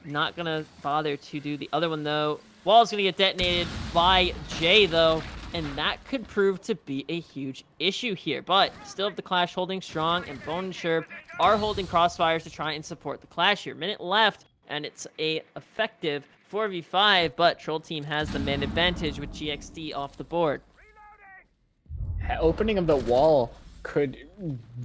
Not going to bother to do the other one, though. Wall's going to get detonated by Jay, though, and that could prove to be a huge issue here. But still have the Clash holding strong, and Bone and Sherb are holding crossfires to try and support the Clash here. Minute left, and it's a effective 4v5, but Troll Team has the man advantage with GXD off the board. Opening of the wall could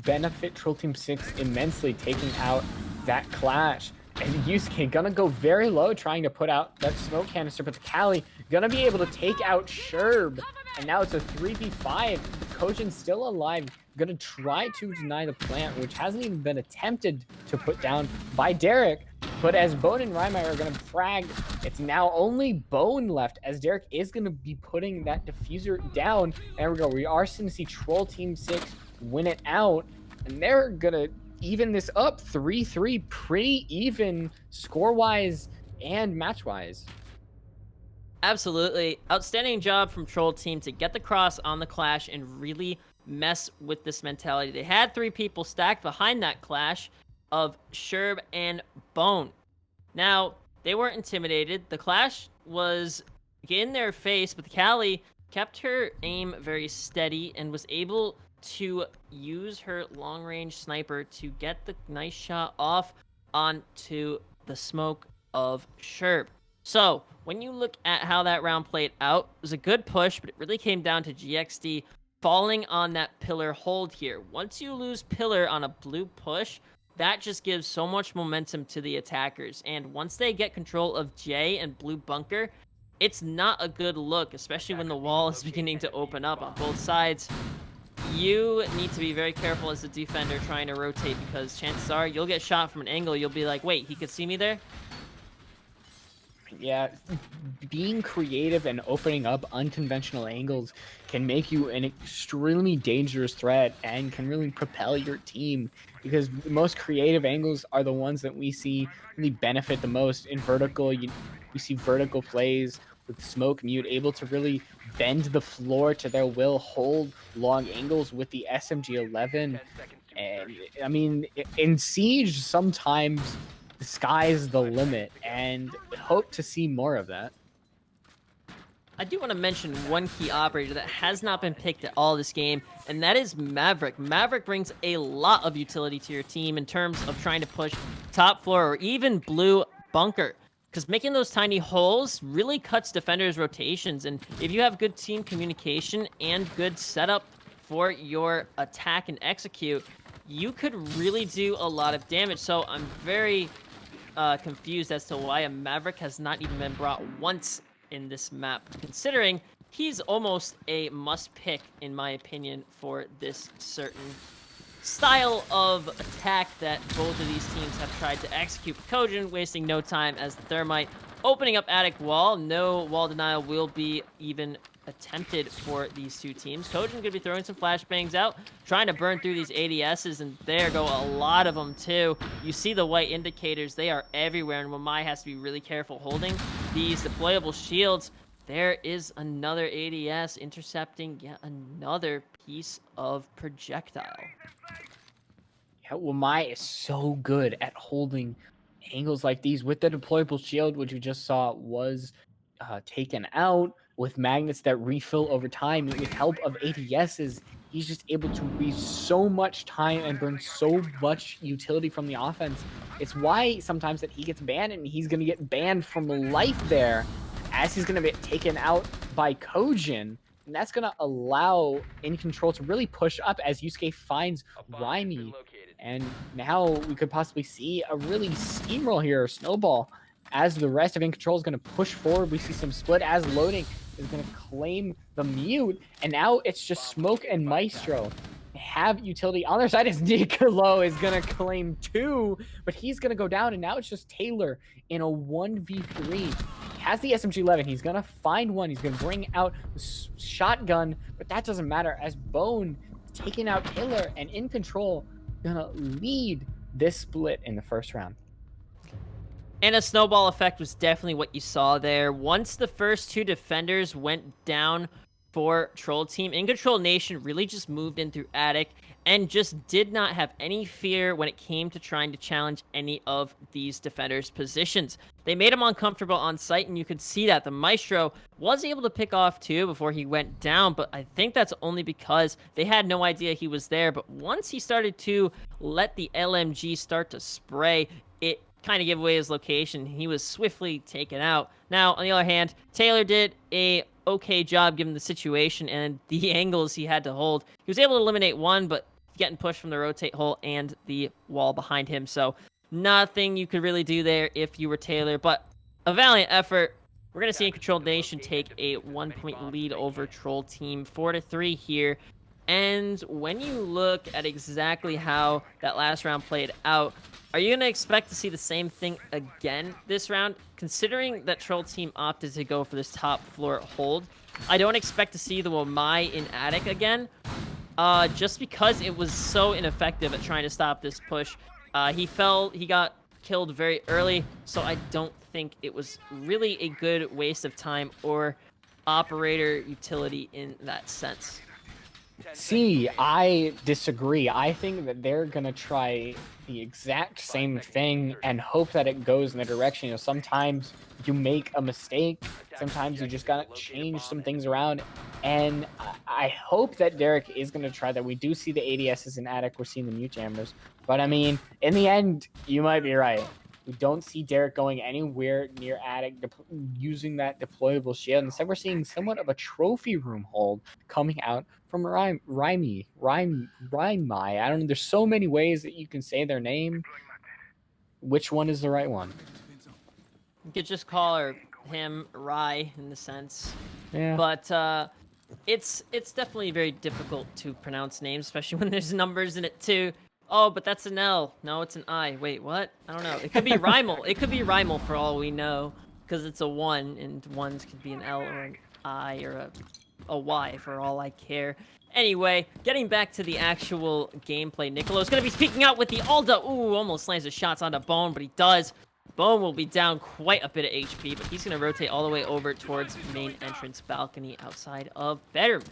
benefit Troll Team 6 immensely, taking out that Clash. And Yusuke gonna go very low, trying to put out that smoke canister, but the Kali gonna be able to take out Sherb. And now it's a 3v5. Kojin's still alive, gonna try to deny the plant, which hasn't even been attempted to put down by Derek. But as Bone and Rhymer are gonna frag, it's now only Bone left, as Derek is gonna be putting that diffuser down. There we go, we are starting to see Troll Team 6 win it out, and they're gonna even this up 3-3, pretty even score-wise and match-wise. Absolutely. Outstanding job from Troll Team to get the cross on the Clash and really mess with this mentality. They had 3 people stacked behind that Clash of Sherb and Bone. Now, they weren't intimidated. The Clash was in their face, but the Kali kept her aim very steady and was able to use her long-range sniper to get the nice shot off onto the smoke of Sherb. So, when you look at how that round played out, it was a good push, but it really came down to GXD falling on that pillar hold here. Once you lose pillar on a blue push, that just gives so much momentum to the attackers. And once they get control of J and blue bunker, it's not a good look, especially when the wall is beginning to open up on both sides. You need to be very careful as a defender trying to rotate, because chances are you'll get shot from an angle. You'll be like, wait, he could see me there? Yeah, being creative and opening up unconventional angles can make you an extremely dangerous threat and can really propel your team, because the most creative angles are the ones that we see really benefit the most. In vertical, we see vertical plays with smoke mute able to really bend the floor to their will, hold long angles with the SMG-11. And I mean, in Siege, sometimes the sky's the limit, and hope to see more of that. I do want to mention one key operator that has not been picked at all this game, and that is Maverick. Maverick brings a lot of utility to your team in terms of trying to push top floor or even blue bunker, because making those tiny holes really cuts defenders' rotations. And if you have good team communication and good setup for your attack and execute, you could really do a lot of damage. So I'm very confused as to why a Maverick has not even been brought once in this map, considering he's almost a must-pick, in my opinion, for this certain style of attack that both of these teams have tried to execute. Kojin wasting no time as the Thermite opening up attic wall. No wall denial will be even attempted for these two teams. Kojin going to be throwing some flashbangs out, trying to burn through these ADSs, and there go a lot of them too. You see the white indicators, they are everywhere, and Wamai has to be really careful holding these deployable shields. There is another ADS intercepting yet another piece of projectile. Yeah, Wamai is so good at holding angles like these with the deployable shield, which we just saw was taken out with magnets that refill over time. With help of ADSs, he's just able to waste so much time and burn so much utility from the offense. It's why sometimes that he gets banned, and he's going to get banned from life there, as he's going to get taken out by Kojin. And that's going to allow InControl to really push up as Yusuke finds Raimi. And now we could possibly see a really steamroll here, or snowball, as the rest of InControl is going to push forward. We see some split as Loading is going to claim the mute. And now it's just Smoke and Maestro have utility. On their side is Nicolo is going to claim 2, but he's going to go down. And now it's just Taylor in a 1v3. He has the SMG-11. He's going to find one. He's going to bring out the shotgun, but that doesn't matter as Bone taking out Taylor, and InControl going to lead this split in the first round. And a snowball effect was definitely what you saw there. Once the first two defenders went down for Troll Team, InControlNation really just moved in through attic and just did not have any fear when it came to trying to challenge any of these defenders' positions. They made him uncomfortable on site, and you could see that. The Maestro was able to pick off 2 before he went down, but I think that's only because they had no idea he was there. But once he started to let the LMG start to spray, it kind of gave away his location. He was swiftly taken out. Now, on the other hand, Taylor did a okay job given the situation and the angles he had to hold. He was able to eliminate 1, but getting pushed from the rotate hole and the wall behind him. So nothing you could really do there if you were Taylor, but a valiant effort. We're going to see InControlNation take a 1-point lead over Troll Team, 4-3 here. And when you look at exactly how that last round played out, are you going to expect to see the same thing again this round? Considering that Troll Team opted to go for this top floor hold, I don't expect to see the Wamai in attic again, just because it was so ineffective at trying to stop this push. He got killed very early, so I don't think it was really a good waste of time or operator utility in that sense. See, I disagree. I think that they're going to try the exact same thing and hope that it goes in the direction. You know, sometimes you make a mistake. Sometimes you just got to change some things around. And I hope that Derek is going to try that. We do see the ADSs in attic. We're seeing the mute jammers. But, I mean, in the end, you might be right. We don't see Derek going anywhere near Attic using that deployable shield. Instead, we're seeing somewhat of a trophy room hold coming out from Rhymi. I don't know. There's so many ways that you can say their name. Which one is the right one? You could just call him Rye in the sense. Yeah. But it's definitely very difficult to pronounce names, especially when there's numbers in it too. Oh, but that's an L. No, it's an I. Wait, what? I don't know. It could be Rymel. It could be Rymel for all we know, because it's a 1, and 1s could be an L or an I or a Y for all I care. Anyway, getting back to the actual gameplay, Nicolo's going to be speaking out with the Alda. Ooh, almost lands his shots onto Bone, but he does. Bone will be down quite a bit of HP, but he's going to rotate all the way over towards main entrance balcony outside of Betterman.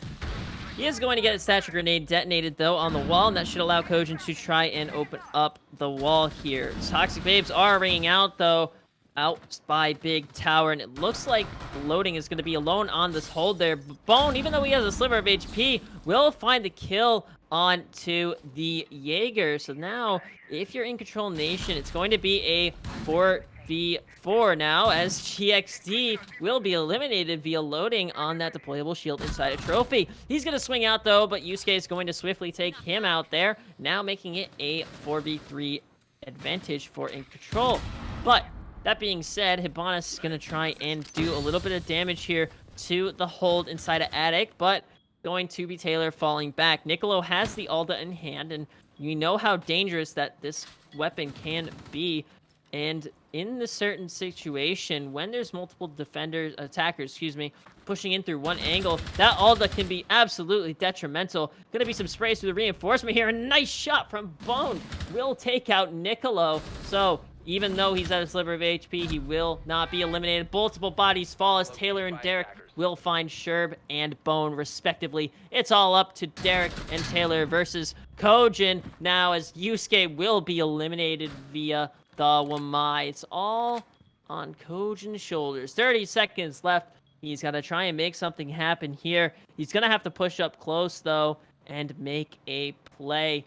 He is going to get a stature grenade detonated, though, on the wall, and that should allow Kojin to try and open up the wall here. Toxic Babes are ringing out, though, out by Big Tower, and it looks like Loading is going to be alone on this hold there. Bone, even though he has a sliver of HP, will find the kill onto the Jaeger. So now, if you're InControlNation, it's going to be a 4v4 now, as GXD will be eliminated via Loading on that deployable shield inside a trophy. He's going to swing out, though, but Yusuke is going to swiftly take him out there, now making it a 4v3 advantage for InControl. But that being said, Hibana is going to try and do a little bit of damage here to the hold inside of Attic, but going to be Taylor falling back. Nicolo has the Alda in hand, and you know how dangerous that this weapon can be. And in this certain situation, when there's multiple attackers, pushing in through one angle, that Alda can be absolutely detrimental. Gonna be some sprays through the reinforcement here. A nice shot from Bone will take out Nicolo. So even though he's at a sliver of HP, he will not be eliminated. Multiple bodies fall as Taylor and Derek will find Sherb and Bone, respectively. It's all up to Derek and Taylor versus Kojin now, as Yusuke will be eliminated via the Wamai. It's all on Kojin's shoulders. 30 seconds left. He's got to try and make something happen here. He's going to have to push up close, though, and make a play.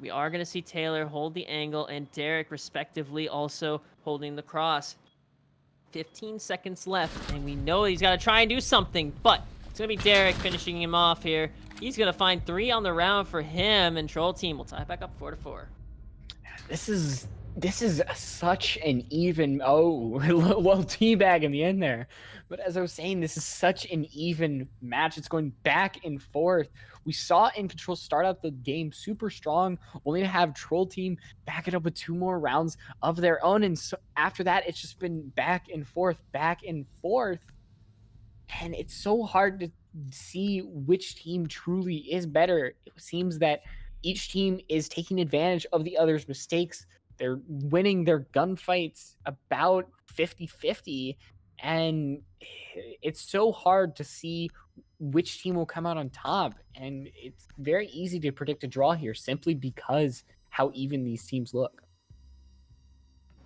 We are going to see Taylor hold the angle and Derek, respectively, also holding the cross. 15 seconds left, and we know he's got to try and do something, but it's going to be Derek finishing him off here. He's going to find 3 on the round for him, and Troll Team will tie it back up 4-4. This is such an even, well, teabag in the end there. But as I was saying, this is such an even match. It's going back and forth. We saw InControl start out the game super strong, only to have Troll Team back it up with 2 more rounds of their own. And so after that, it's just been back and forth. And it's so hard to see which team truly is better. It seems that each team is taking advantage of the other's mistakes. They're winning their gunfights about 50-50, and it's so hard to see which team will come out on top. And it's very easy to predict a draw here simply because how even these teams look.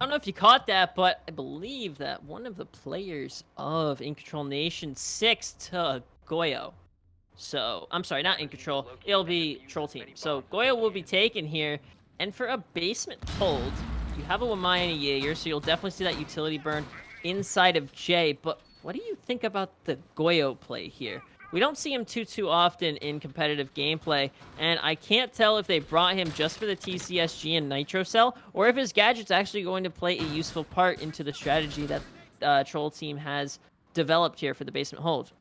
I don't know if you caught that, but I believe that one of the players of InControlNation 6 to Goyo. So, I'm sorry, not InControl. It'll be Troll Team. So, Goyo will be taken here. And for a basement hold, you have a Wamai and a Jaeger, so you'll definitely see that utility burn inside of Jay. But what do you think about the Goyo play here? We don't see him too often in competitive gameplay, and I can't tell if they brought him just for the TCSG and Nitro Cell, or if his gadget's actually going to play a useful part into the strategy that Troll Team has developed here for the basement hold.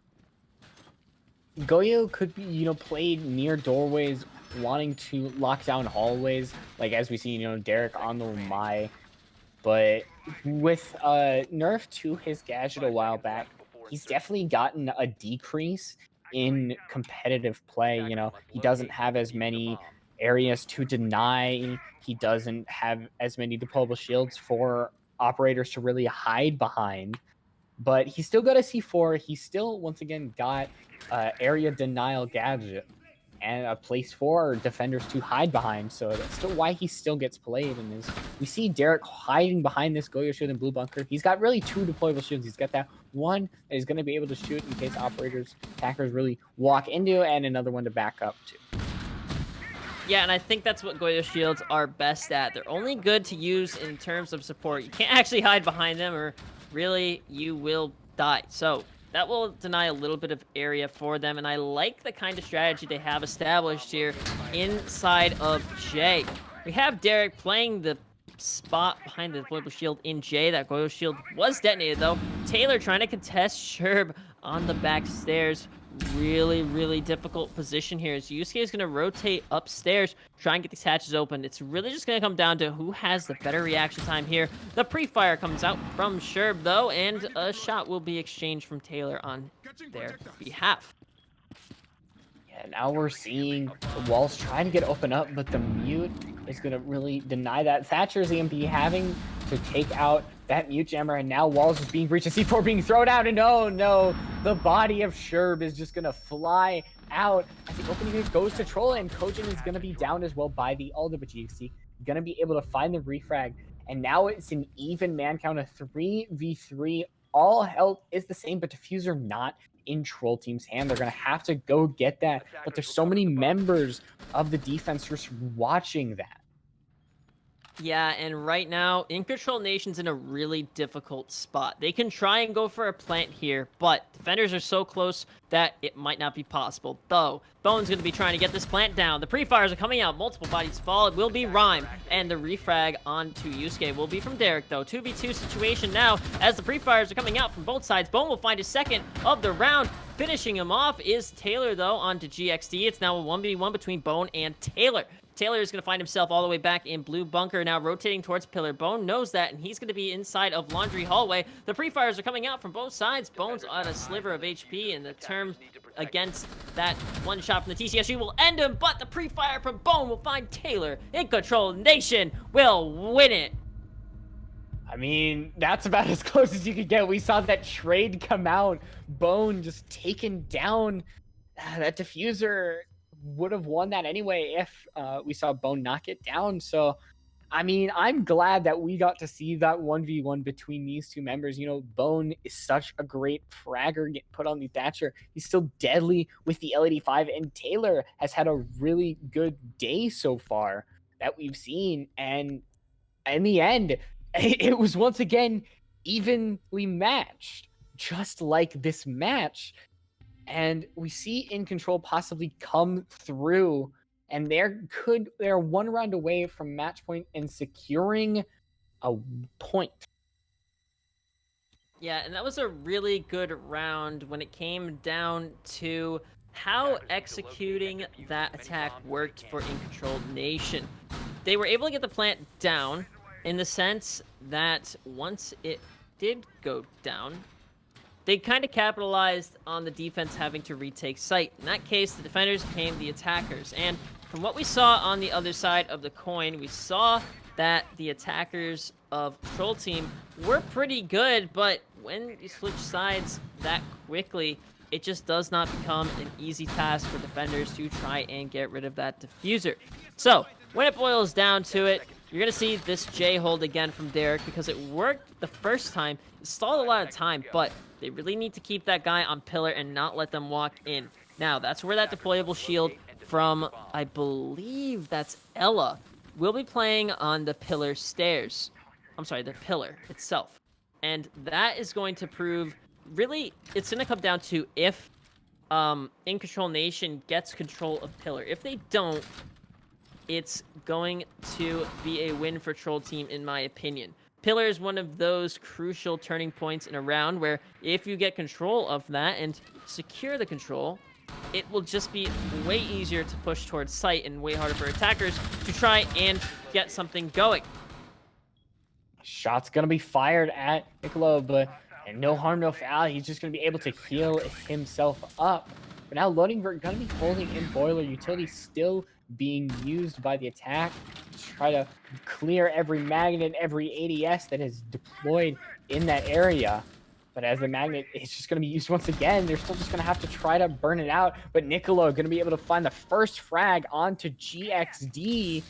Goyo could be, played near doorways, wanting to lock down hallways, like as we see, Derek on the Wamai. But with nerf to his gadget a while back, he's definitely gotten a decrease in competitive play. He doesn't have as many areas to deny. He doesn't have as many deployable shields for operators to really hide behind. But he's still got a C4. He's still, once again, got area denial gadget and a place for defenders to hide behind. So that's still why he still gets played. And we see Derek hiding behind this Goyo shield and blue bunker. He's got really 2 deployable shields. He's got that one that he's going to be able to shoot in case attackers really walk into, and another one to back up to. Yeah, and I think that's what Goyo shields are best at. They're only good to use in terms of support. You can't actually hide behind them, or really, you will die. So that will deny a little bit of area for them, and I like the kind of strategy they have established here inside of J. We have Derek playing the spot behind the deployable shield in J. That Goyo shield was detonated, though. Taylor trying to contest Sherb on the back stairs. Really difficult position here as Yusuke is going to rotate upstairs, try and get these hatches open. It's really just going to come down to who has the better reaction time here. The pre-fire comes out from Sherb, though, and a shot will be exchanged from Taylor on their behalf. Yeah, now we're seeing the walls trying to get open up, but the mute is going to really deny that. Thatcher's going to be having to take out that mute jammer, and now walls is being breached, and C4 being thrown out, and oh no, the body of Sherb is just going to fly out as the opening goes to Troll, and Kojin is going to be down as well by the Aldo, but GXT going to be able to find the refrag, and now it's an even man count of 3v3. All health is the same, but Diffuser not in Troll Team's hand. They're going to have to go get that, but there's so many members of the defense just watching that. Yeah, and right now, InControlNation's in a really difficult spot. They can try and go for a plant here, but defenders are so close that it might not be possible. Though, Bone's going to be trying to get this plant down. The pre-fires are coming out. Multiple bodies fall. It will be Rhyme, and the refrag onto Yusuke will be from Derek, though. 2v2 situation now as the pre-fires are coming out from both sides. Bone will find his second of the round. Finishing him off is Taylor, though, onto GXD. It's now a 1v1 between Bone and Taylor. Taylor is going to find himself all the way back in blue bunker, now rotating towards pillar. Bone knows that, and he's going to be inside of laundry hallway. The pre-fires are coming out from both sides. Bone's on a sliver of HP, and the term against that one shot from the TCSU will end him, but the pre-fire from Bone will find Taylor. InControlNation will win it. I mean, that's about as close as you could get. We saw that trade come out. Bone just taken down. That Diffuser would have won that anyway if we saw Bone knock it down. So, I mean, I'm glad that we got to see that 1v1 between these two members. You know, Bone is such a great fragger, get put on the Thatcher. He's still deadly with the L85, and Taylor has had a really good day so far that we've seen. And in the end, it was once again evenly matched, just like this match. And we see InControl possibly come through, and they're one round away from match point and securing a point. Yeah, and that was a really good round when it came down to how executing that attack worked for InControlNation. They were able to get the plant down in the sense that once it did go down, they kind of capitalized on the defense having to retake site. In that case, the defenders became the attackers. And from what we saw on the other side of the coin, we saw that the attackers of Troll Team were pretty good, but when you switch sides that quickly, it just does not become an easy task for defenders to try and get rid of that diffuser. So, when it boils down to it, you're going to see this J-hold again from Derek because it worked the first time. It stalled a lot of time, but they really need to keep that guy on pillar and not let them walk in. Now, that's where that deployable shield from, I believe that's Ella, will be playing on the pillar stairs. I'm sorry, the pillar itself. And that is going to prove, really, it's going to come down to if InControlNation gets control of pillar. If they don't, it's going to be a win for Troll Team, in my opinion. Pillar is one of those crucial turning points in a round where if you get control of that and secure the control, it will just be way easier to push towards site and way harder for attackers to try and get something going. Shot's going to be fired at Niccolo, but and no harm, no foul. He's just going to be able to heal himself up. But now Loading Vert going to be holding in Boiler. Utility still being used by the attack to try to clear every magnet, every ADS that is deployed in that area. But as the magnet is just going to be used once again, they're still just going to have to try to burn it out. But Niccolo going to be able to find the first frag onto GXD.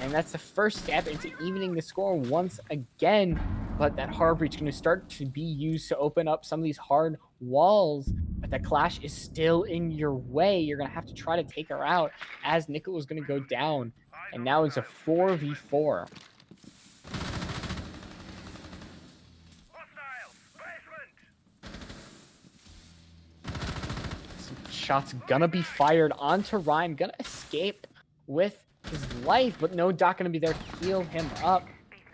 And that's the first step into evening the score once again. But that hard breach is going to start to be used to open up some of these hard walls but that Clash is still in your way. You're going to have to try to take her out as Nicolo is going to go down. And now it's a 4v4. Some shots gonna be fired onto Rhyme. Gonna escape with his life, but no Doc gonna be there to heal him up.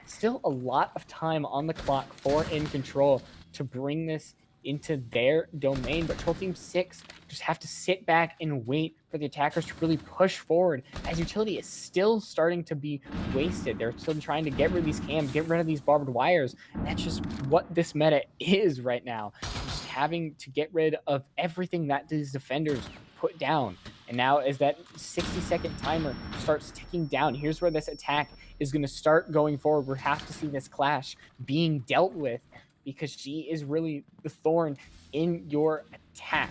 Still a lot of time on the clock for InControl to bring this into their domain, but Troll Team 6 just have to sit back and wait for the attackers to really push forward, as utility is still starting to be wasted. They're still trying to get rid of these cams, get rid of these barbed wires. That's just what this meta is right now. Just having to get rid of everything that these defenders put down. And now as that 60-second timer starts ticking down, here's where this attack is going to start going forward. We have to see this Clash being dealt with, because she is really the thorn in your attack.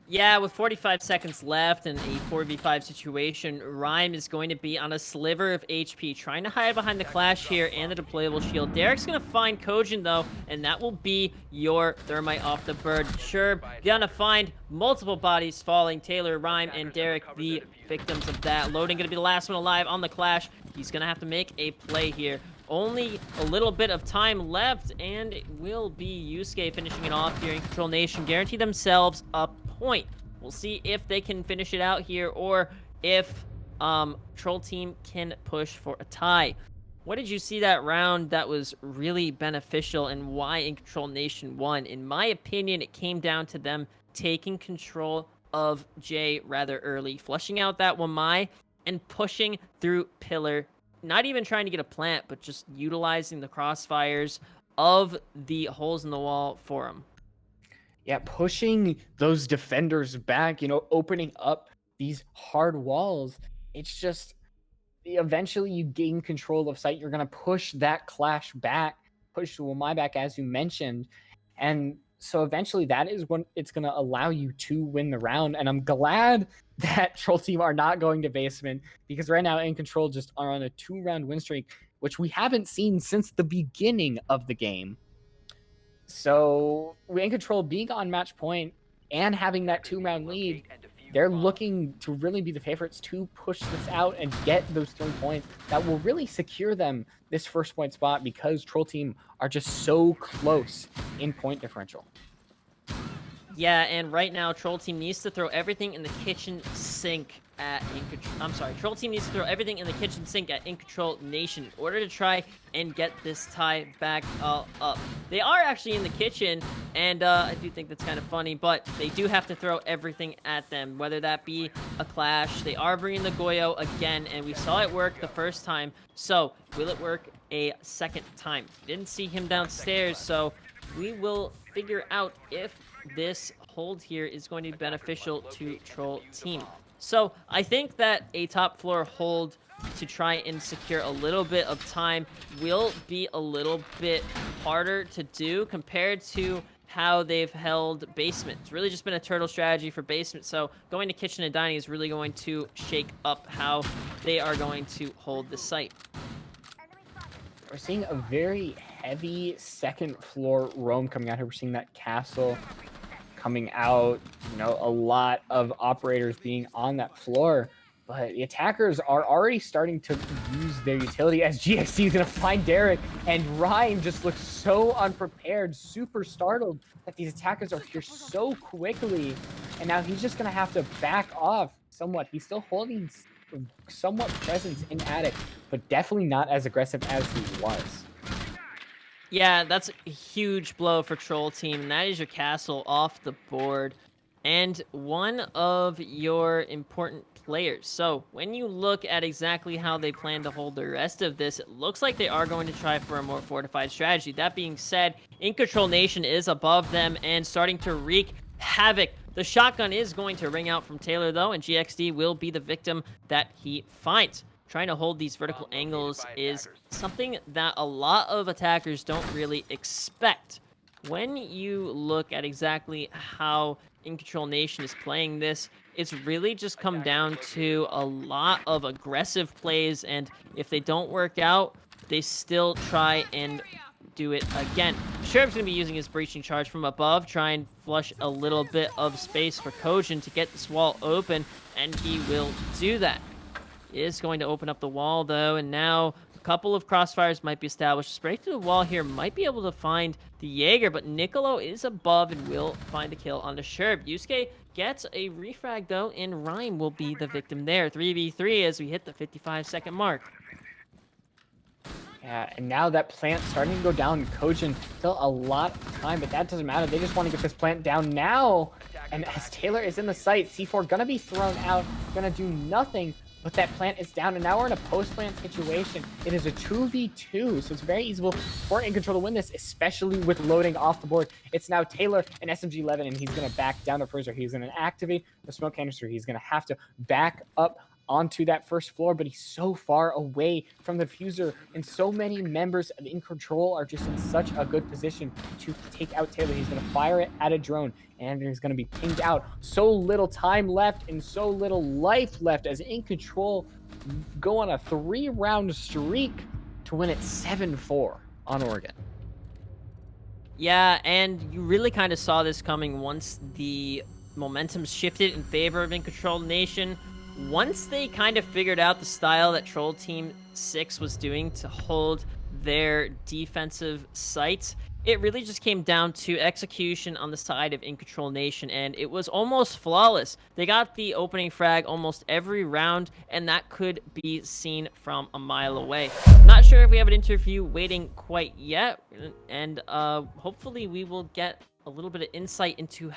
Yeah, with 45 seconds left in a 4v5 situation, Rhyme is going to be on a sliver of HP, trying to hide behind the Clash here and the deployable shield. Derek's going to find Kojin, though, and that will be your thermite off the bird. Sure, gonna find multiple bodies falling. Taylor, Rhyme, and Derek, the victims of that. Loading going to be the last one alive on the Clash. He's going to have to make a play here. Only a little bit of time left, and it will be Yusuke finishing it off here. InControlNation guarantee themselves a point. We'll see if they can finish it out here, or if Troll Team can push for a tie. What did you see that round that was really beneficial, and why InControlNation won? In my opinion, it came down to them taking control of J rather early, flushing out that Wamai, and pushing through Pillar. Not even trying to get a plant, but just utilizing the crossfires of the holes in the wall for him. Yeah, pushing those defenders back, opening up these hard walls. It's just, eventually you gain control of site. You're going to push that Clash back, push the Wamai back, as you mentioned. And so eventually that is when it's going to allow you to win the round. And I'm glad that Troll Team are not going to basement, because right now InControl just are on a 2-round win streak, which we haven't seen since the beginning of the game. So InControl being on match point and having that 2-round lead, they're looking to really be the favorites to push this out and get those 3 points that will really secure them this first point spot, because Troll Team are just so close in point differential. Yeah, and right now, Troll Team needs to throw everything in the kitchen sink at InControl. I'm sorry, Troll Team needs to throw everything in the kitchen sink at InControlNation in order to try and get this tie back up. They are actually in the kitchen, and I do think that's kind of funny, but they do have to throw everything at them, whether that be a Clash. They are bringing the Goyo again, and we saw it work the first time, so will it work a second time? Didn't see him downstairs, so we will figure out if this hold here is going to be beneficial to Troll Team. So I think that a top floor hold to try and secure a little bit of time will be a little bit harder to do compared to how they've held basement. It's really just been a turtle strategy for basement, so going to kitchen and dining is really going to shake up how they are going to hold the site. We're seeing a very heavy second floor roam coming out here. We're seeing that castle coming out, a lot of operators being on that floor, but the attackers are already starting to use their utility, as GXC is going to find Derek, and Ryan just looks so unprepared, super startled that these attackers are here so quickly, and now he's just going to have to back off somewhat. He's still holding somewhat presence in Attic, but definitely not as aggressive as he was. Yeah, that's a huge blow for Troll Team, and that is your castle off the board and one of your important players. So when you look at exactly how they plan to hold the rest of this, it looks like they are going to try for a more fortified strategy. That being said, InControlNation is above them and starting to wreak havoc. The shotgun is going to ring out from Taylor, though, and GXD will be the victim that he finds. Trying to hold these vertical angles is something that a lot of attackers don't really expect. When you look at exactly how InControlNation is playing this, it's really just come down to a lot of aggressive plays, and if they don't work out, they still try and do it again. Sherb's going to be using his breaching charge from above, try and flush a little bit of space for Kojin to get this wall open, and he will do that. He is going to open up the wall, though, and now a couple of crossfires might be established. Spray through the wall here might be able to find the Jaeger, but Niccolo is above and will find a kill on the Sherb. Yusuke gets a refrag, though, and Rhyme will be the victim there. 3v3 as we hit the 55-second mark. Yeah, and now that plant's starting to go down. Kojin still a lot of time, but that doesn't matter. They just want to get this plant down now. And as Taylor is in the site, C4 gonna be thrown out, gonna do nothing. But that plant is down, and now we're in a post-plant situation. It is a 2v2, so it's very easy for InControl to win this, especially with loading off the board. It's now Taylor and SMG11, and he's going to back down the freezer. He's going to activate the smoke canister. He's going to have to back up onto that first floor, but he's so far away from the diffuser, and so many members of InControl are just in such a good position to take out Taylor. He's going to fire it at a drone, and he's going to be pinged out. So little time left and so little life left as InControl go on a 3-round streak to win it 7-4 on Oregon. Yeah, and you really kind of saw this coming once the momentum shifted in favor of InControlNation. Once they kind of figured out the style that Troll Team 6 was doing to hold their defensive sites, it really just came down to execution on the side of InControlNation, and it was almost flawless. They got the opening frag almost every round, and that could be seen from a mile away. Not sure if we have an interview waiting quite yet, and hopefully we will get a little bit of insight into